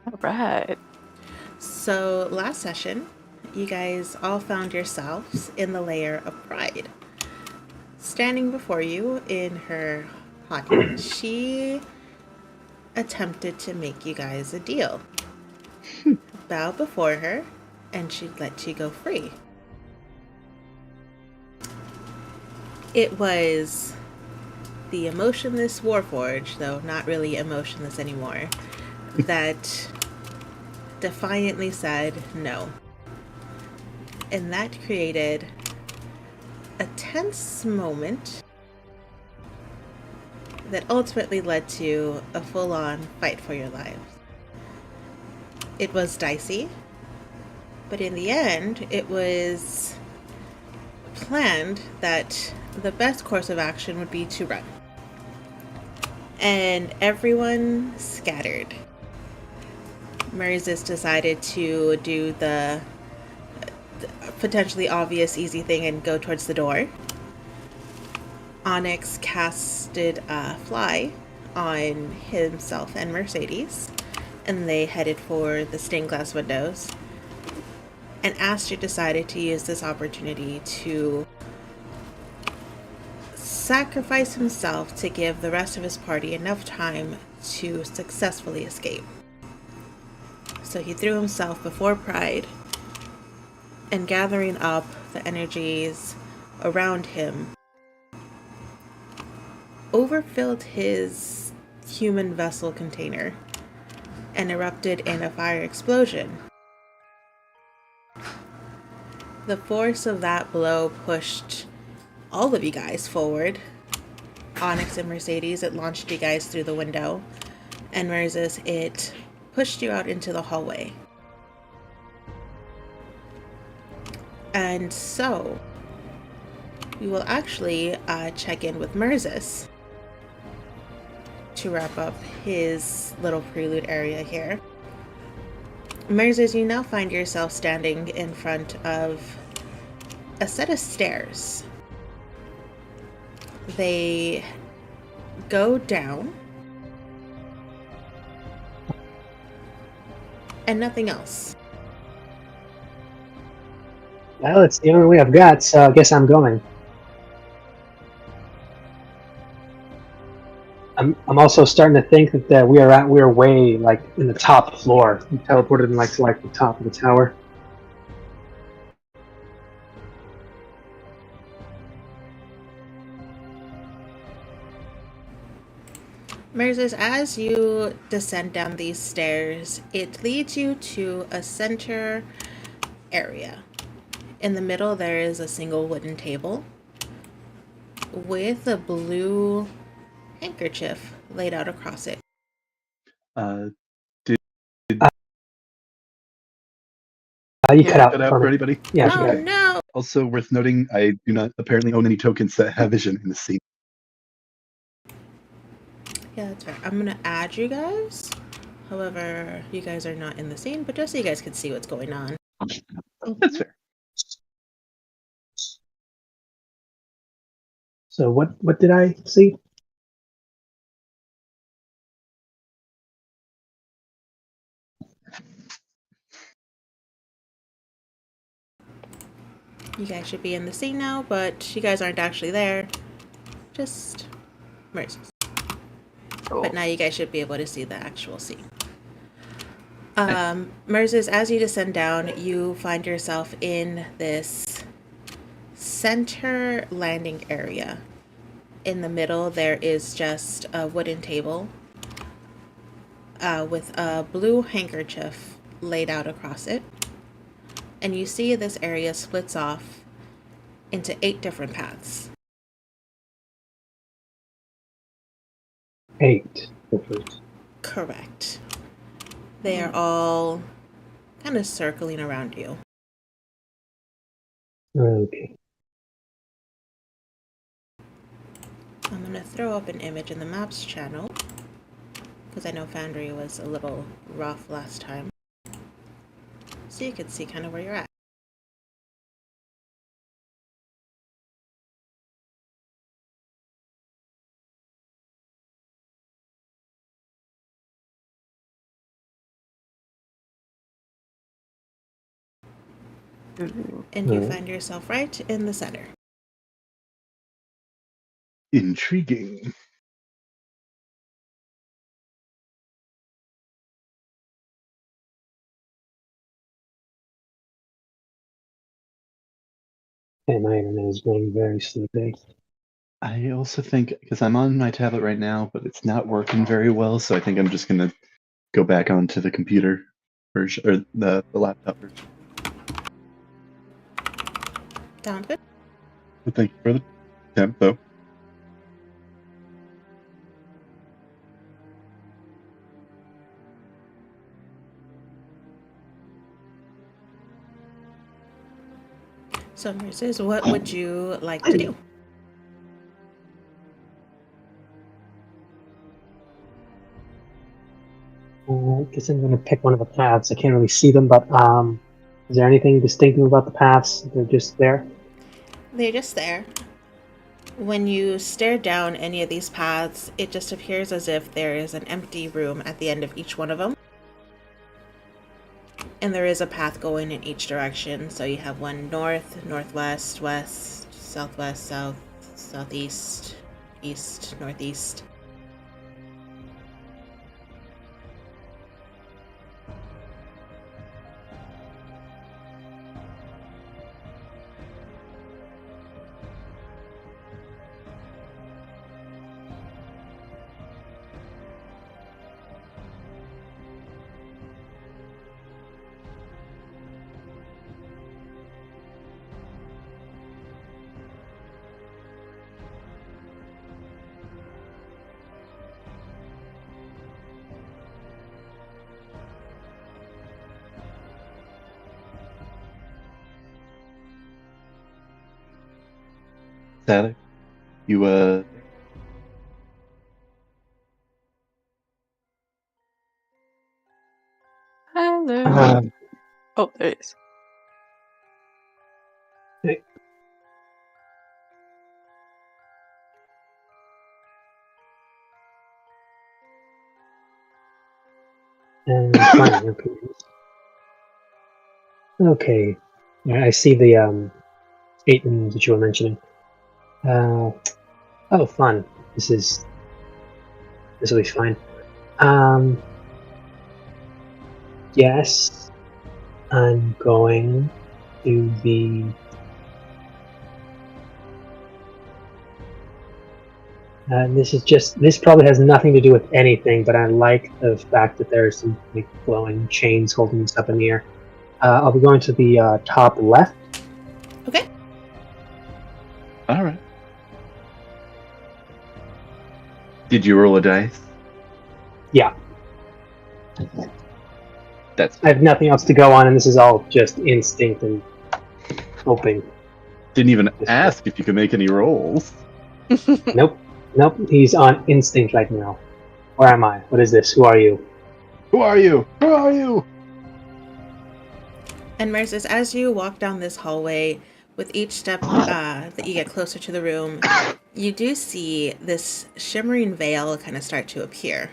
All right. So, last session, you guys all found yourselves in the lair of Pride. Standing before you in her haughtiness, she attempted to make you guys a deal. Bow before her, and she'd let you go free. It was the emotionless Warforged, though not really emotionless anymore, that defiantly said no. And that created a tense moment that ultimately led to a full on fight for your lives. It was dicey, but in the end, it was planned that the best course of action would be to run. And everyone scattered. Murzy's decided to do the potentially obvious, easy thing and go towards the door. Onyx casted a fly on himself and Mercedes, and they headed for the stained glass windows. And Aster decided to use this opportunity to sacrifice himself to give the rest of his party enough time to successfully escape. So he threw himself before Pride, and gathering up the energies around him, overfilled his human vessel container and erupted in a fire explosion. The force of that blow pushed all of you guys forward. Onyx and Mercedes, it launched you guys through the window. And Moses, it pushed you out into the hallway. And so, we will actually check in with Moses to wrap up his little prelude area here. Moses, you now find yourself standing in front of a set of stairs. They go down and nothing else. Well, it's the only way I've got, so I guess I'm going. I'm also starting to think that we're way like in the top floor. We teleported in to the top of the tower. Moses, as you descend down these stairs, it leads you to a center area. In the middle, there is a single wooden table with a blue handkerchief laid out across it. Uh, did You cut out cut out for for me. anybody? Yeah, Oh Okay. no! Also worth noting, I do not apparently own any tokens that have vision in the scene. Yeah, that's fair. I'm gonna add you guys. However, you guys are not in the scene, but just so you guys can see what's going on. That's fair. So what did I see? You guys should be in the scene now, but you guys aren't actually there. Just mercies. Cool. But now you guys should be able to see the actual scene. Moses, as you descend down, you find yourself in this center landing area. In the middle, there is just a wooden table with a blue handkerchief laid out across it. And you see this area splits off into 8 different paths. 8 different. Correct. They are all kind of circling around you. Okay. I'm going to throw up an image in the maps channel because I know Foundry was a little rough last time. So you can see kind of where you're at. And you Alright. find yourself right in the center. Intriguing. And my internet is going very slow today. I also think, because I'm on my tablet right now, but it's not working very well, so I think I'm just going to go back onto the computer version, or the laptop version. Sound good? But thank you for the tempo. So, Mrs., what would you like to do? I guess I'm gonna pick one of the paths. I can't really see them, but is there anything distinctive about the paths? They're just there. They're just there. When you stare down any of these paths, it just appears as if there is an empty room at the end of each one of them. And there is a path going in each direction. So you have one north, northwest, west, southwest, south, southeast, east, northeast. Static, you, Hello. Um, Oh, there it is. and fine, okay. Okay. Yeah, I see the 8 rooms that you were mentioning. Oh, fun. This will be fine. Yes, I'm going to be. This probably has nothing to do with anything, but I like the fact that there's some like glowing chains holding this up in the air. I'll be going to the top left. Okay. all right. Did you roll a dice? Yeah, That's I have nothing else to go on, and this is all just instinct and hoping. didn't even ask if you could make any rolls. Nope, he's on instinct right now. Where am I? What is this? Who are you? Who are you? Who are you? And Moses, as you walk down this hallway, with each step that you get closer to the room, you do see this shimmering veil kind of start to appear.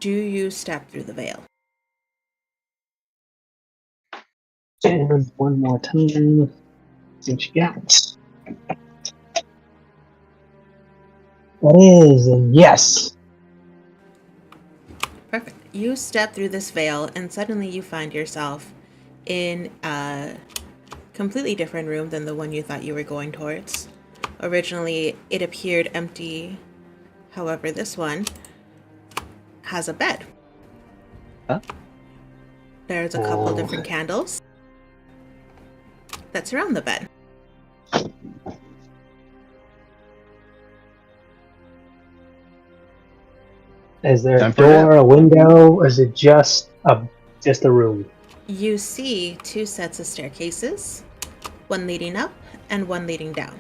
Do you step through the veil? And one more time. See what you got. That is a yes. Perfect. You step through this veil, and suddenly you find yourself in a completely different room than the one you thought you were going towards. Originally, it appeared empty. However, this one has a bed. Huh? There's a couple different candles that surround the bed. Is there a Time for door, a window, or is it just a room? You see two sets of staircases, one leading up and one leading down.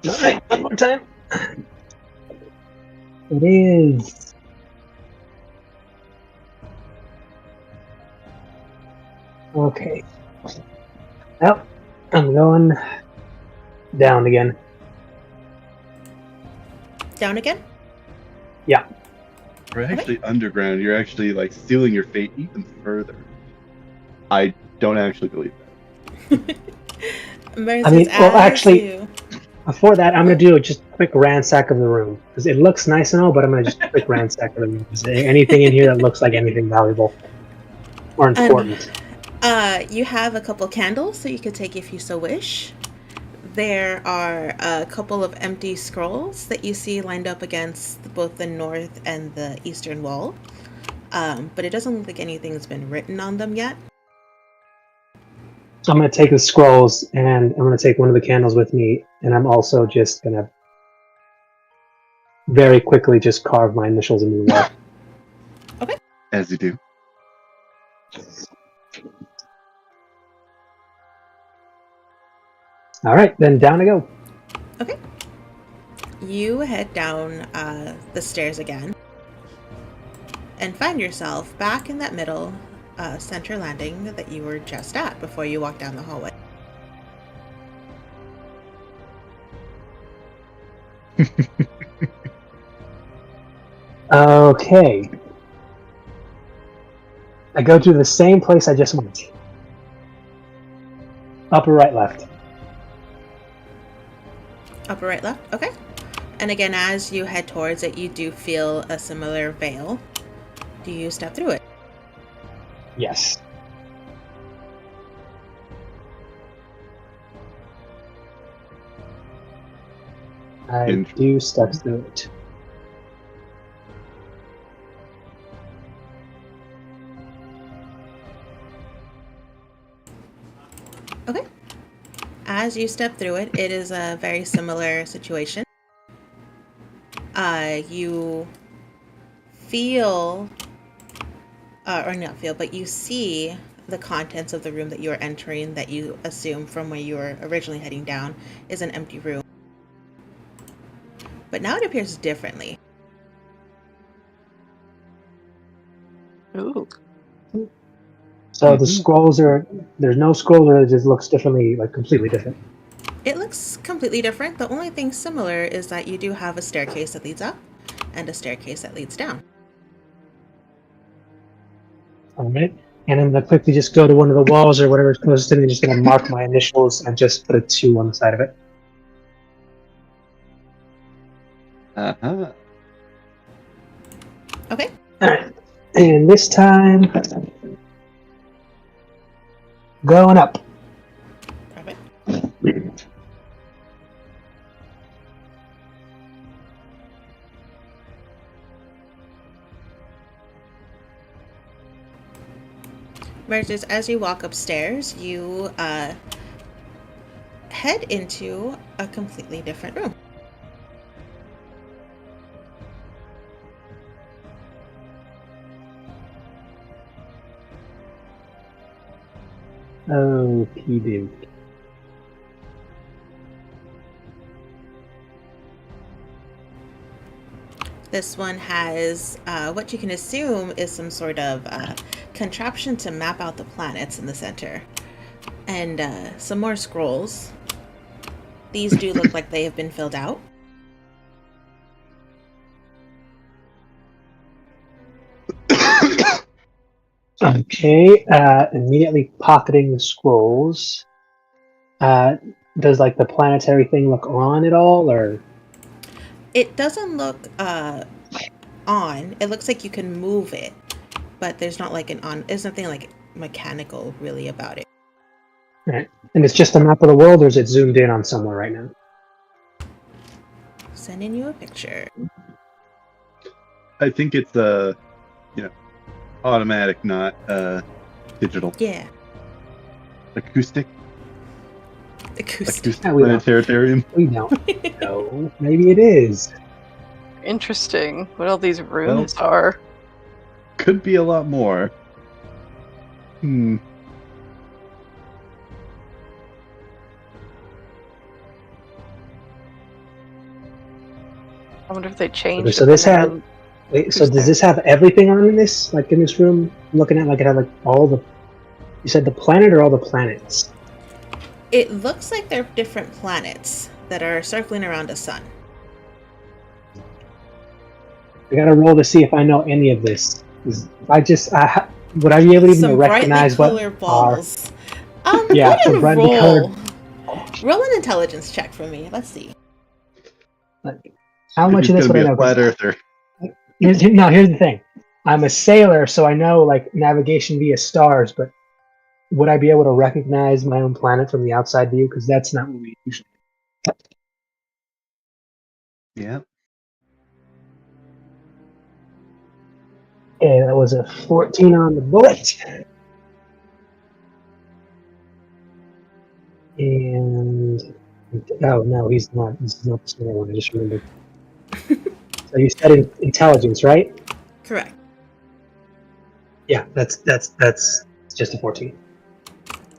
All right, one more time. It is. Okay. Well, I'm going down again. Down again? Yeah. We're actually underground. You're actually like sealing your fate even further. I don't actually believe that. Moses, I mean, well, as actually, you... before that, I'm going to do just a quick ransack of the room. Because it looks nice and all, but I'm going to just quick ransack of the room. Is there anything in here that looks like anything valuable or important? You have a couple candles, so you could take if you so wish. There are a couple of empty scrolls that you see lined up against both the north and the eastern wall. But it doesn't look like anything's been written on them yet. So I'm going to take the scrolls, and I'm going to take one of the candles with me, and I'm also just going to very quickly just carve my initials into the wall. Okay. As you do. All right, then down I go. Okay. You head down the stairs again and find yourself back in that middle center landing that you were just at before you walk down the hallway. Okay. I go to the same place I just went. Upper right, left. Upper right, left? Okay. And again, as you head towards it, you do feel a similar veil. Do you step through it? Yes. I do step through it. Okay. As you step through it, it is a very similar situation. You feel, or not feel, but you see the contents of the room that you are entering that you assume from where you were originally heading down is an empty room. But now it appears differently. Ooh. So the scrolls there's no scrolls, or it just looks differently, like completely different. It looks completely different. The only thing similar is that you do have a staircase that leads up and a staircase that leads down. All right. And I'm going to quickly just go to one of the walls or whatever's closest to me and just going to mark my initials and just put a 2 on the side of it. Uh-huh. Okay. All right. And this time, going up. Perfect. Versus as you walk upstairs, you head into a completely different room. Oh, PD. This one has what you can assume is some sort of contraption to map out the planets in the center. And some more scrolls. These do look like they have been filled out. Okay, immediately pocketing the scrolls. Does like the planetary thing look on at all, or? It doesn't look on. It looks like you can move it, but there's not like an on. There's nothing like mechanical really about it. Right. And it's just a map of the world, or is it zoomed in on somewhere right now? Sending you a picture. I think it's automatic, not digital. Yeah. Acoustic Acoustic. Yeah, we don't. planetarium. We don't know. Maybe it is. Interesting. What all these rooms are. Could be a lot more. I wonder if they changed. Okay, so this had. Wait, so does this have everything on in this? Like in this room, I'm looking at like it had like all the. You said the planet or all the planets? It looks like they're different planets that are circling around a sun. I gotta roll to see if I know any of this. 'Cause if I just, would I be able to even Some brightly recognize what colored balls. Go Yeah, ahead some and brightly roll. colored. Roll an intelligence check for me. Let's see. How much He's of this gonna would I be a know? flat earther. Here's the thing. I'm a sailor, so I know like navigation via stars, but would I be able to recognize my own planet from the outside view? Because that's not what we usually. Yeah. Okay, that was a 14 on the bullet. And oh no, he's not. This is not the smart one. I just remembered. So you said intelligence, right? Correct. Yeah, that's just a 14.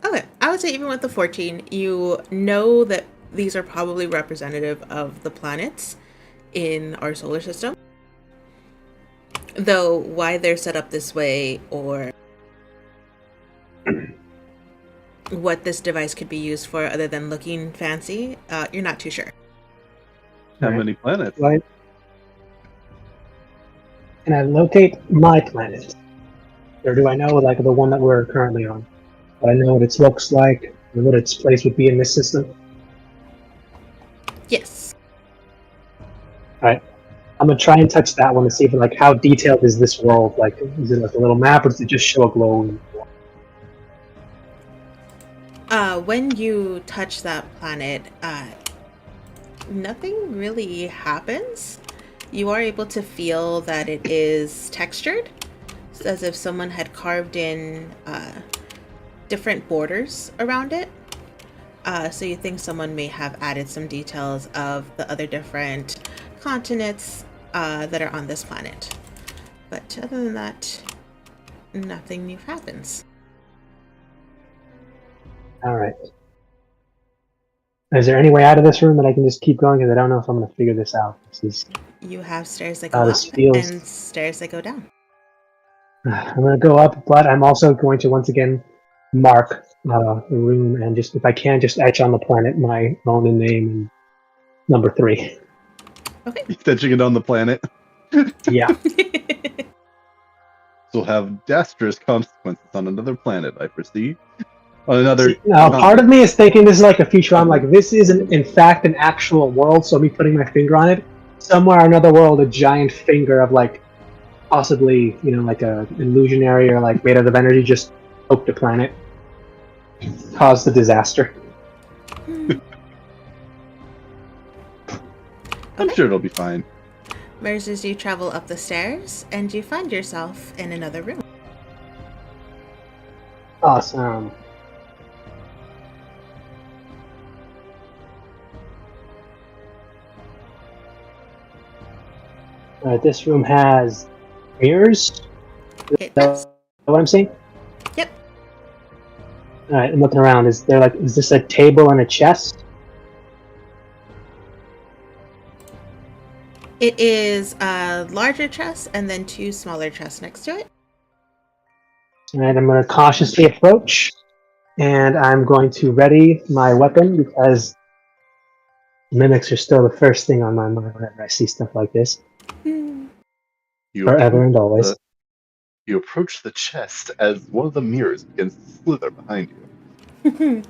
Okay, I would say even with the 14, you know that these are probably representative of the planets in our solar system. Though why they're set up this way or what this device could be used for other than looking fancy, you're not too sure. How Right. many planets? Right. Can I locate my planet? Or do I know like the one that we're currently on? Do I know what it looks like and what its place would be in this system? Yes. Alright. I'm gonna try and touch that one to see if like how detailed is this world? Like is it like a little map or does it just show a glowing? When you touch that planet, nothing really happens. You are able to feel that it is textured. It's as if someone had carved in different borders around it. So you think someone may have added some details of the other different continents that are on this planet. But other than that, nothing new happens. Alright. Is there any way out of this room that I can just keep going? Because I don't know if I'm gonna figure this out. This is You have stairs that go up this feels and stairs that go down. I'm gonna go up, but I'm also going to once again mark the room and just if I can just etch on the planet my own name and number 3. Okay. He's touching it on the planet. Yeah. This will have disastrous consequences on another planet, I foresee. On another. Now, part of me is thinking this is like a feature. I'm like, this is in fact an actual world. So me putting my finger on it, somewhere in another world, a giant finger of like, possibly like a illusionary or like made out of energy just poked the planet, caused the disaster. I'm sure it'll be fine. Whereas as you travel up the stairs and you find yourself in another room. Awesome. Alright, this room has mirrors. It does. What I'm seeing? Yep. Alright, I'm looking around. Is this a table and a chest? It is a larger chest and then 2 smaller chests next to it. Alright, I'm going to cautiously approach, and I'm going to ready my weapon because mimics are still the first thing on my mind whenever I see stuff like this. You Forever and always. You approach the chest as one of the mirrors begins to slither behind you.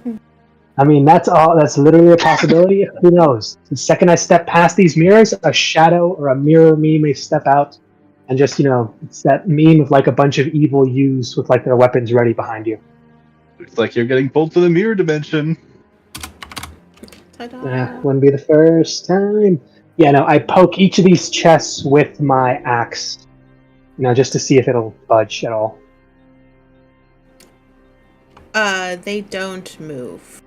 I mean, that's literally a possibility. Who knows? The second I step past these mirrors, a shadow or a mirror me may step out, and just it's that meme of like a bunch of evil youths with like their weapons ready behind you. Looks like you're getting pulled to the mirror dimension. Ta-da. Wouldn't be the first time. Yeah, no, I poke each of these chests with my axe, just to see if it'll budge at all. They don't move.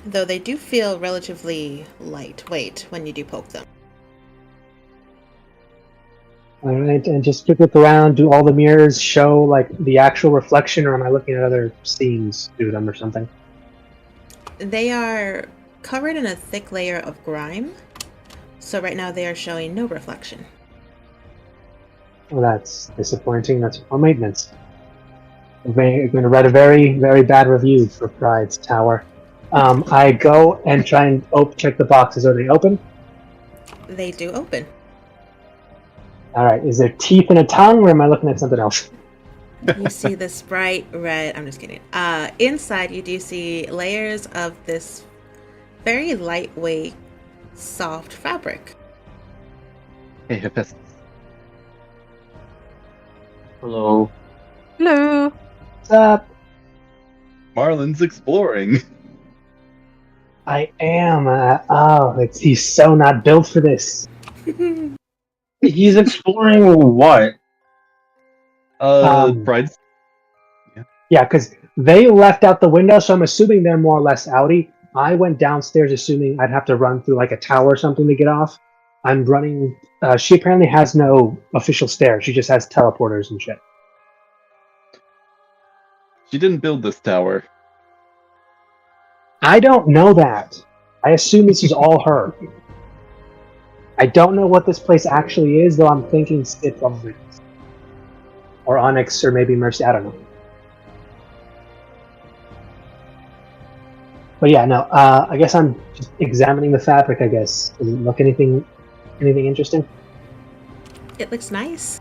Though they do feel relatively lightweight when you do poke them. Alright, and just look around. Do all the mirrors show like the actual reflection, or am I looking at other scenes through them or something? They are covered in a thick layer of grime. So right now they are showing no reflection. Well, that's disappointing. That's poor maintenance. I'm going to write a very, very bad review for Pride's Tower. I go and try and check the boxes. Are they open? They do open. All right. Is there teeth and a tongue, or am I looking at something else? You see this bright red. I'm just kidding. Inside, you do see layers of this very lightweight, soft fabric. Hey, Hephaestus. Hello. Hello. What's up? Marlon's exploring. I am. He's so not built for this. He's exploring what? Bride's. Yeah, because they left out the window, so I'm assuming they're more or less outie. I went downstairs assuming I'd have to run through like a tower or something to get off. I'm running. She apparently has no official stairs. She just has teleporters and shit. She didn't build this tower. I don't know that. I assume this is all her. I don't know what this place actually is, though I'm thinking Sid probably is. Or Onyx, or maybe Mercy, I don't know. But yeah, no, I guess I'm just examining the fabric, I guess. Does it look anything interesting? It looks nice.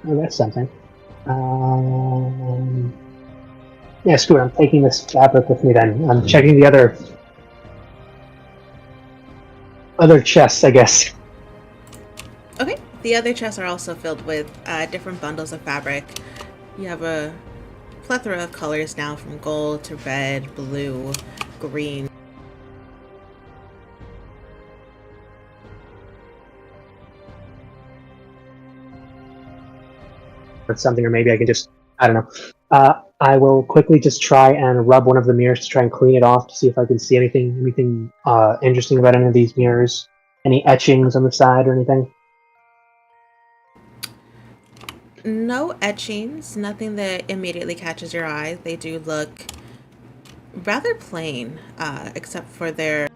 Oh, that's something. Yeah, screw it, I'm taking this fabric with me then. I'm checking the other chests, I guess. Okay. The other chests are also filled with different bundles of fabric. You have a plethora of colors now, from gold to red, blue, green. Or something, or maybe I can just, I don't know. I will quickly just try and rub one of the mirrors to try and clean it off to see if I can see anything interesting about any of these mirrors. Any etchings on the side or anything? No etchings, nothing that immediately catches your eye. They do look rather plain, except for their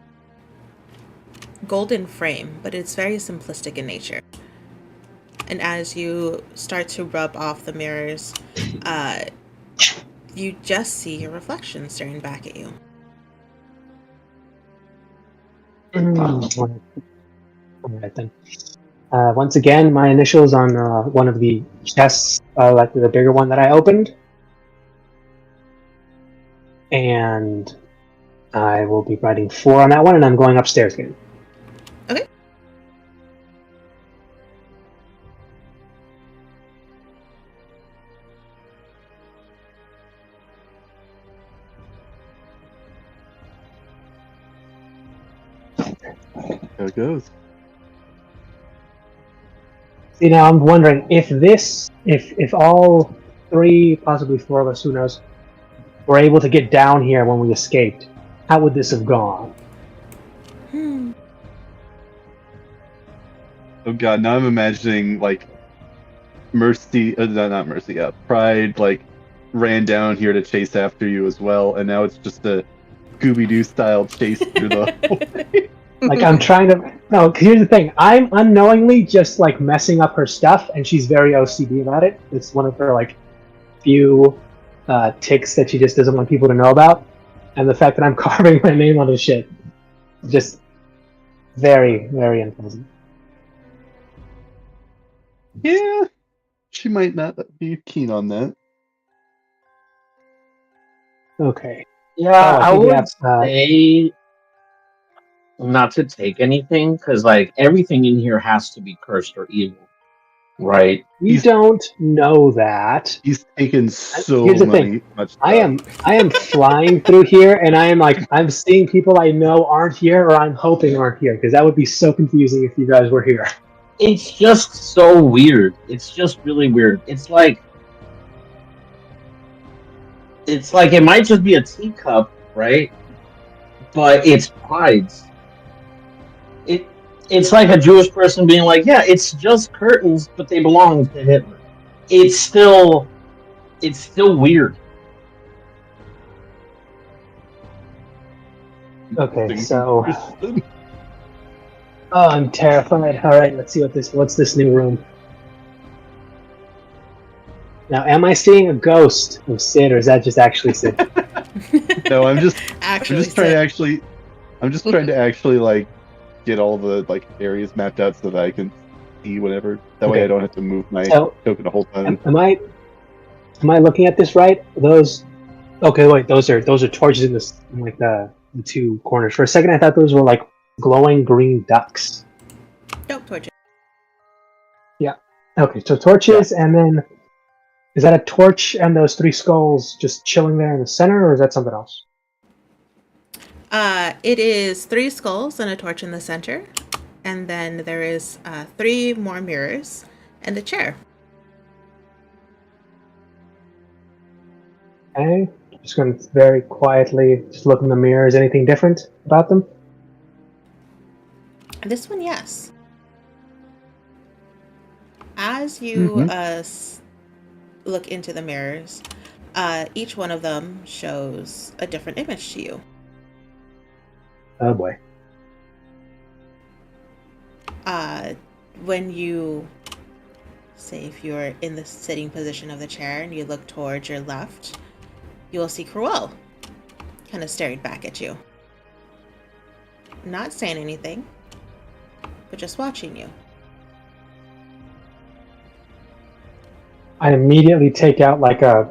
golden frame, but it's very simplistic in nature. And as you start to rub off the mirrors, you just see your reflection staring back at you. Alright then. Once again, my initials on one of the chests, like the bigger one that I opened. And I will be writing 4 on that one, and I'm going upstairs again. Okay. There it goes. See, now I'm wondering if all 3, possibly 4 of us, who knows, were able to get down here when we escaped, how would this have gone? Oh god, now I'm imagining like Mercy, not Mercy, Pride like ran down here to chase after you as well, and now it's just a Scooby-Doo style chase through the Like, I'm trying to... No, here's the thing. I'm unknowingly just, like, messing up her stuff, and she's very OCD about it. It's one of her, like, few tics that she just doesn't want people to know about. And the fact that I'm carving my name on the shit. Just very, very unpleasant. Yeah, she might not be keen on that. Okay. Yeah, I I think we would have, say not to take anything, because like everything in here has to be cursed or evil, right? We don't know that. He's taken so Here's the thing. much stuff. I am flying through here, and I'm seeing people I know aren't here, or I'm hoping aren't here, because that would be so confusing if you guys were here. It's just so weird. It's just really weird. It's like it might just be a teacup, right? But it's Pride's. It's like a Jewish person being like, yeah, it's just curtains, but they belong to Hitler. It's still weird. Okay, so... Oh, I'm terrified. Alright, let's see what's this new room. Now, am I seeing a ghost of Sid, or is that just actually Sid? No, I'm just Actually, trying to actually like get all the like areas mapped out so that I can see whatever. That way Okay. I don't have to move my So, token the whole time. Am I looking at this right? Those. Okay, wait. Those are torches in this in like the two corners. For a second, I thought those were like glowing green ducks. Nope, torches. Okay, so torches, and then is that a torch and those three skulls just chilling there in the center, or is that something else? It is 3 skulls and a torch in the center, and then there is 3 more mirrors and a chair. Okay, just going to very quietly just look in the mirror. Is anything different about them? This one, yes. As you look into the mirrors, each one of them shows a different image to you. Oh boy. When you, say if you're in the sitting position of the chair and you look towards your left, you will see Cruel kind of staring back at you. Not saying anything, but just watching you. I immediately take out like a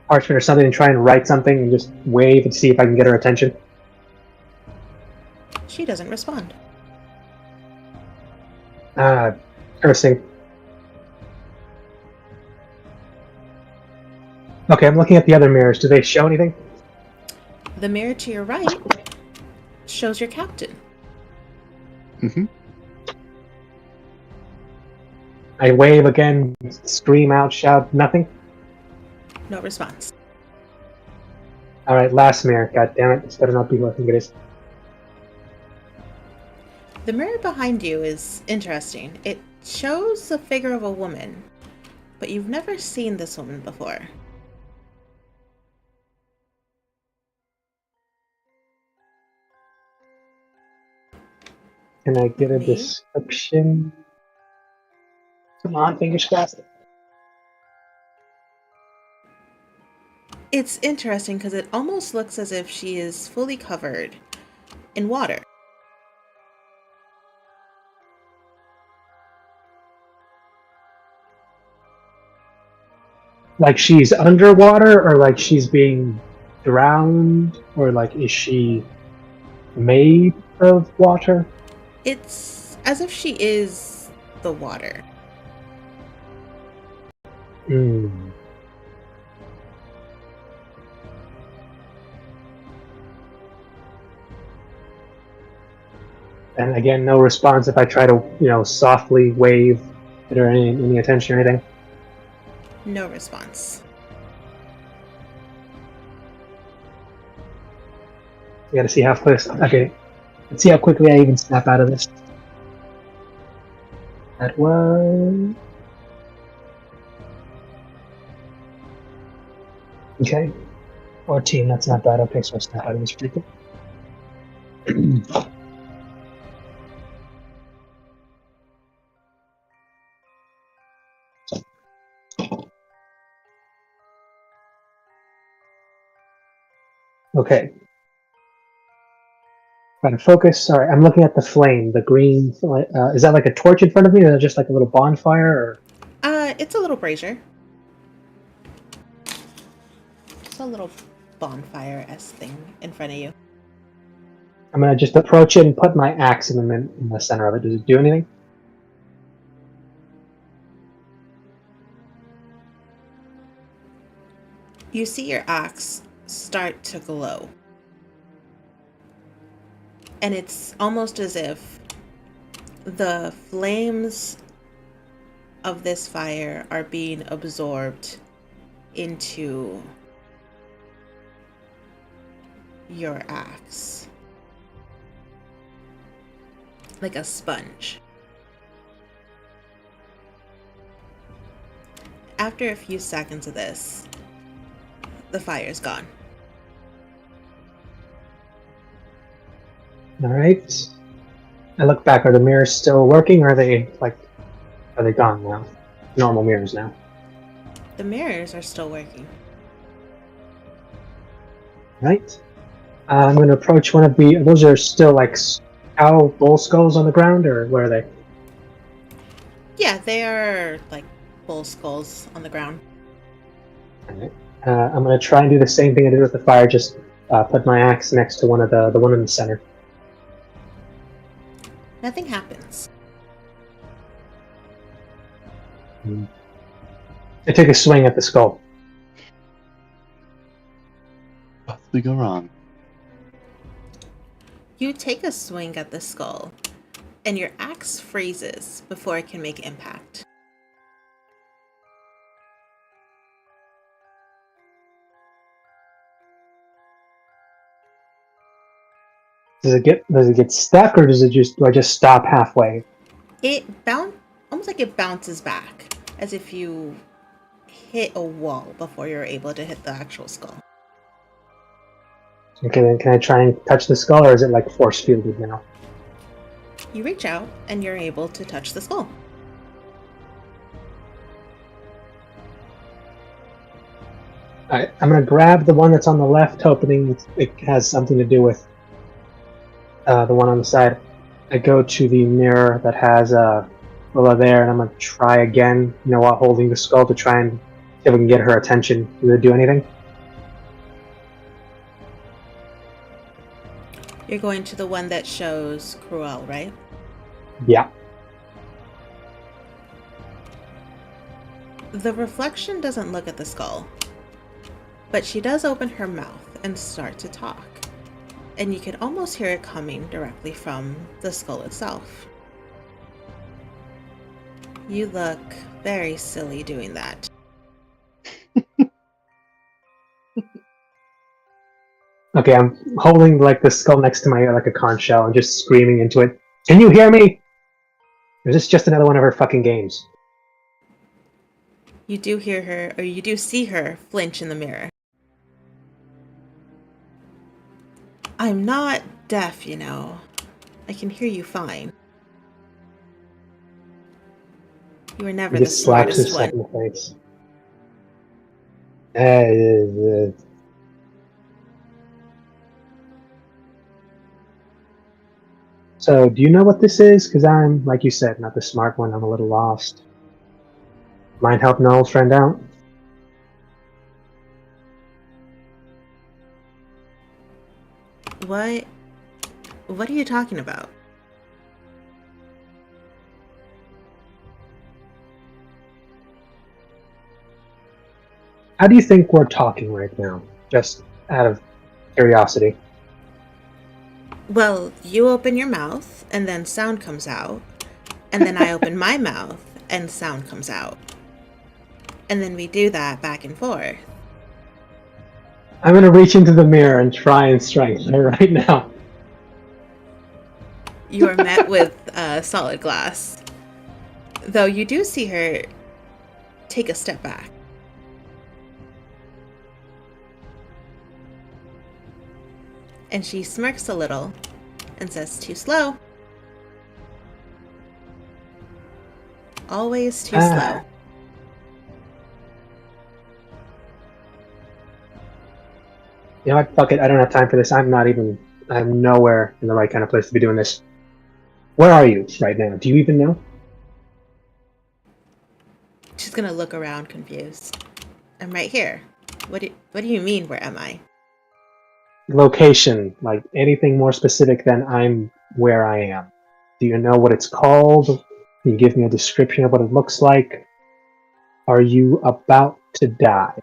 parchment or something and try and write something and just wave and see if I can get her attention. She doesn't respond. Cursing. Okay, I'm looking at the other mirrors. Do they show anything? The mirror to your right shows your captain. Mm-hmm. I wave again, scream out, shout, nothing. No response. Alright, last mirror. God damn it. This better not be who I think it is. The mirror behind you is interesting. It shows the figure of a woman, but you've never seen this woman before. Can I get a Me? description? Come on, fingers crossed. It's interesting because it almost looks as if she is fully covered in water. Like she's underwater, or like she's being drowned, or like is she made of water? It's as if she is the water. Hmm. And again, no response if I try to, softly wave, get her any attention or anything. No response. You gotta see how close. Okay, let's see how quickly I even snap out of this. That was. Okay. 14, that's not bad. Okay, so I'll snap out of this pretty quick. Okay. Trying to focus. Sorry, I'm looking at the flame, the green. Is that like a torch in front of me, or is that just like a little bonfire? Or... It's a little brazier. It's a little bonfire-esque thing in front of you. I'm gonna just approach it and put my axe in the center of it. Does it do anything? You see your axe start to glow. And it's almost as if the flames of this fire are being absorbed into your axe. Like a sponge. After a few seconds of this, the fire's gone. Alright. I look back. Are the mirrors still working, or are they gone now? Normal mirrors now. The mirrors are still working. Right. I'm going to approach one of the. Those are still kind cow bull skulls on the ground, or where are they? Yeah, they are like bull skulls on the ground. Alright. I'm gonna try and do the same thing I did with the fire. Just put my axe next to one of the one in the center. Nothing happens. I take a swing at the skull. Possibly go wrong. You take a swing at the skull, and your axe freezes before it can make impact. Does it get stuck, or do I just stop halfway? It almost like it bounces back, as if you hit a wall before you're able to hit the actual skull. Okay, then can I try and touch the skull, or is it like force fielded now? You reach out, and you're able to touch the skull. Alright, I'm gonna grab the one that's on the left, hoping it has something to do with the one on the side. I go to the mirror that has Willa there, and I'm gonna try again, while holding the skull to try and see if we can get her attention. Does it do anything? You're going to the one that shows Cruel, right? Yeah. The reflection doesn't look at the skull, but she does open her mouth and start to talk. And you can almost hear it coming directly from the skull itself. You look very silly doing that. Okay, I'm holding like the skull next to my like a conch shell and just screaming into it. Can you hear me? Or is this just another one of her fucking games? You do hear her, or you do see her flinch in the mirror. I'm not deaf, I can hear you fine. You were never He the just slaps smartest himself one. in the face. So, do you know what this is? Because I'm, like you said, not the smart one. I'm a little lost. Mind help an old friend out? What are you talking about? How do you think we're talking right now? Just out of curiosity. Well, you open your mouth, and then sound comes out. And then I open my mouth, and sound comes out. And then we do that back and forth. I'm gonna reach into the mirror and try and strangle her right now. You are met with solid glass. Though you do see her take a step back. And she smirks a little and says, "Too slow. Always too slow." You know what? Fuck it. I don't have time for this. I'm nowhere in the right kind of place to be doing this. Where are you right now? Do you even know? She's gonna look around confused. I'm right here. What do you mean, where am I? Location, like anything more specific than I'm where I am. Do you know what it's called? Can you give me a description of what it looks like? Are you about to die?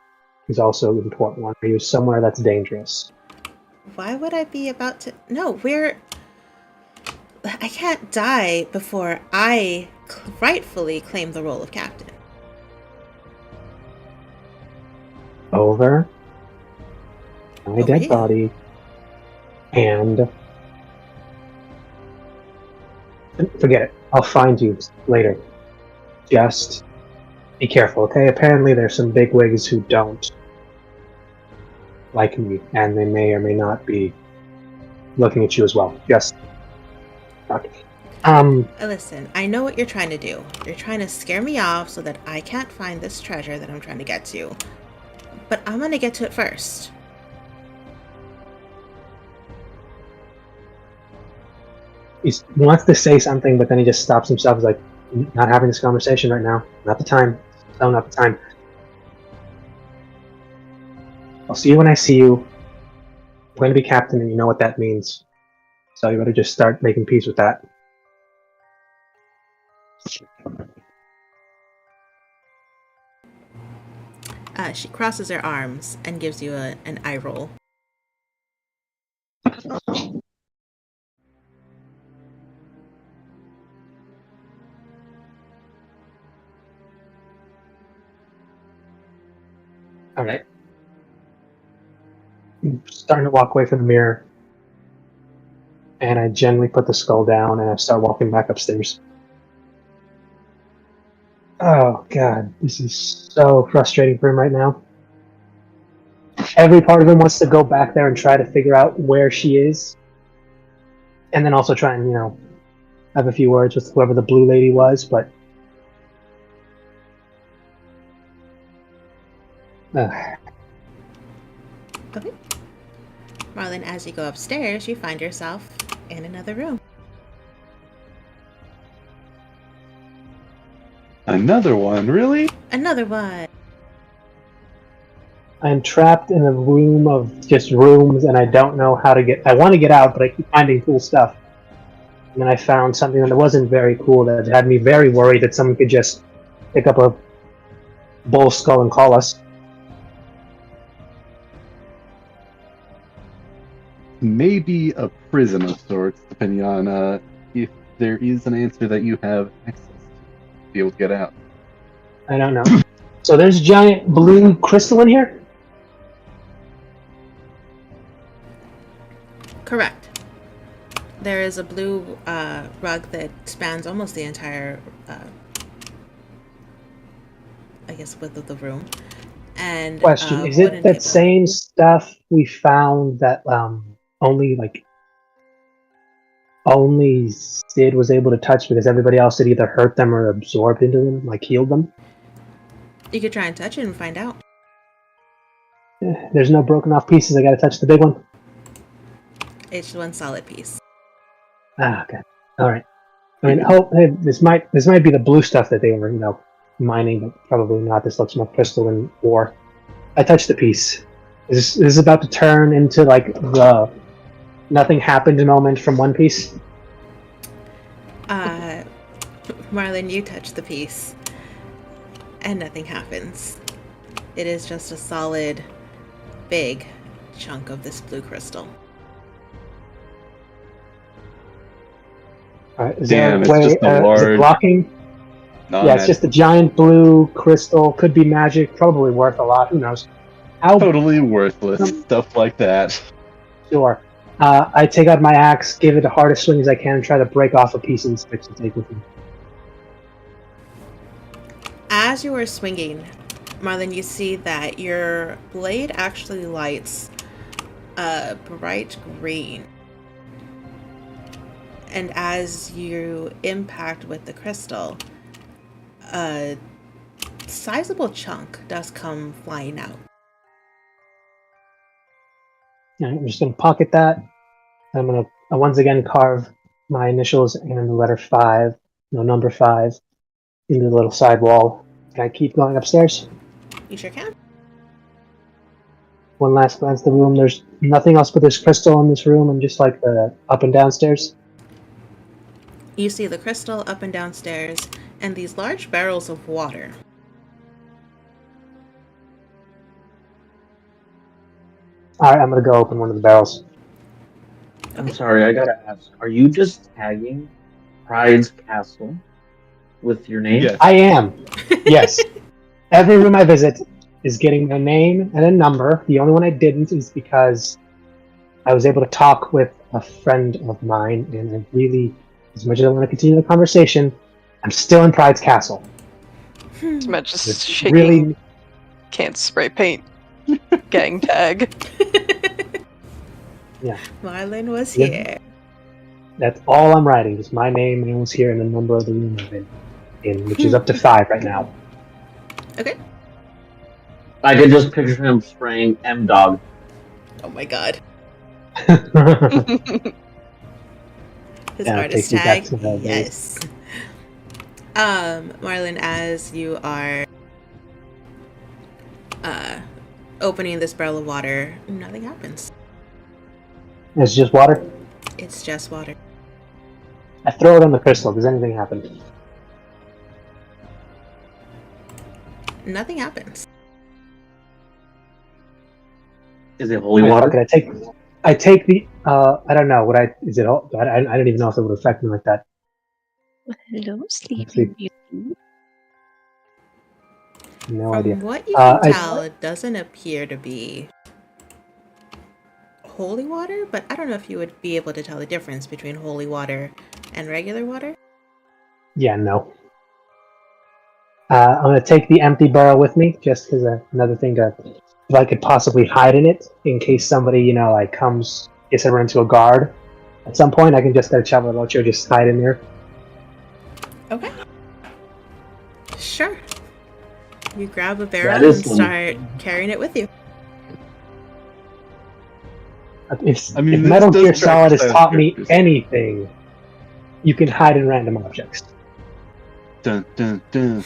Is also an important one. Are you somewhere that's dangerous? Why would I be about to... No, I can't die before I rightfully claim the role of captain. Over my dead here. body, and forget it. I'll find you later. Just be careful, okay? Apparently there's some bigwigs who don't like me, and they may or may not be looking at you as well. Just Listen, I know what you're trying to do. You're trying to scare me off so that I can't find this treasure that I'm trying to get to. But I'm gonna get to it first. he wants to say something, but then he just stops himself. He's like, not having this conversation right now. Not the time. No, not the time. I'll see you when I see you. I'm going to be captain, and you know what that means. So you better just start making peace with that. She crosses her arms and gives you an eye roll. All right. I'm starting to walk away from the mirror, and I gently put the skull down, and I start walking back upstairs. Oh god, this is so frustrating for him right now. Every part of him wants to go back there and try to figure out where she is, and then also try and, have a few words with whoever the blue lady was, but Okay. Marlon, as you go upstairs, you find yourself in another room. Another one, really? Another one. I'm trapped in a room of just rooms, and I don't know how to get. I want to get out, but I keep finding cool stuff. And then I found something that wasn't very cool that had me very worried that someone could just pick up a bull skull and call us. Maybe a prison of sorts, depending on if there is an answer that you have access to be able to get out. I don't know. So there's a giant blue crystal in here? Correct. There is a blue rug that spans almost the entire, width of the room. And Question, is it that same stuff we found that only Sid was able to touch because everybody else had either hurt them or absorbed into them, like healed them? You could try and touch it and find out. There's no broken off pieces. I gotta touch the big one. It's one solid piece. Ah, okay. All right. I mean, this might be the blue stuff that they were, mining, but probably not. This looks more crystal and ore. I touched the piece. Is this about to turn into like the nothing happened moment from One Piece? Marlon, you touch the piece, and nothing happens. It is just a solid, big chunk of this blue crystal. Alright, is Damn, there a way, it's just a is it large blocking? Yeah, it's just a giant blue crystal. Could be magic. Probably worth a lot. Who knows? How totally worthless stuff like that. Sure. I take out my axe, give it the hardest swing as I can, and try to break off a piece of the sticks to take with me. As you are swinging, Marlon, you see that your blade actually lights bright green. And as you impact with the crystal, a sizable chunk does come flying out. Yeah, I'm just going to pocket that. I'm going to once again carve my initials and the letter 5, number 5, into the little side wall. Can I keep going upstairs? You sure can. One last glance at the room. There's nothing else but this crystal in this room and just like the up and downstairs. You see the crystal up and downstairs and these large barrels of water. Alright, I'm going to go open one of the barrels. I'm sorry, I gotta ask. Are you just tagging Pride's Castle with your name? Yes. I am. Yes. Every room I visit is getting my name and a number. The only one I didn't is because I was able to talk with a friend of mine, and I really, as much as I want to continue the conversation, I'm still in Pride's Castle. As much as It's shaking really can't spray paint. Gang tag. Yeah. Marlon was Yep. here. That's all I'm writing. Just my name, my name's here, and the number of the room I'm in, which is up to 5 right now. Okay. I could just picture him spraying M-Dog. Oh my god. His Yeah, it artist takes me back tag. to those days. Yes. Marlon, as you are opening this barrel of water, nothing happens. It's just water. It's just water. I throw it on the crystal. Does anything happen? Nothing happens. Is it holy Alright, water? okay, I take the. I don't know. Would I? Is it? I don't even know if it would affect me like that. Hello, see. Sleeping Beauty. No From idea. what you can I- tell, it doesn't appear to be holy water, but I don't know if you would be able to tell the difference between holy water and regular water. Yeah, no. I'm gonna take the empty barrel with me, just as another thing to, if I could possibly hide in it, in case somebody, like comes, gets ever into a guard. At some point, I can just get a Chavo del Ocho, just hide in there. Okay. Sure. You grab a barrel That is and start carrying it with you. If I mean, this Metal does Gear track Solid has the taught me characters. anything, you can hide in random objects. Dun, dun, dun.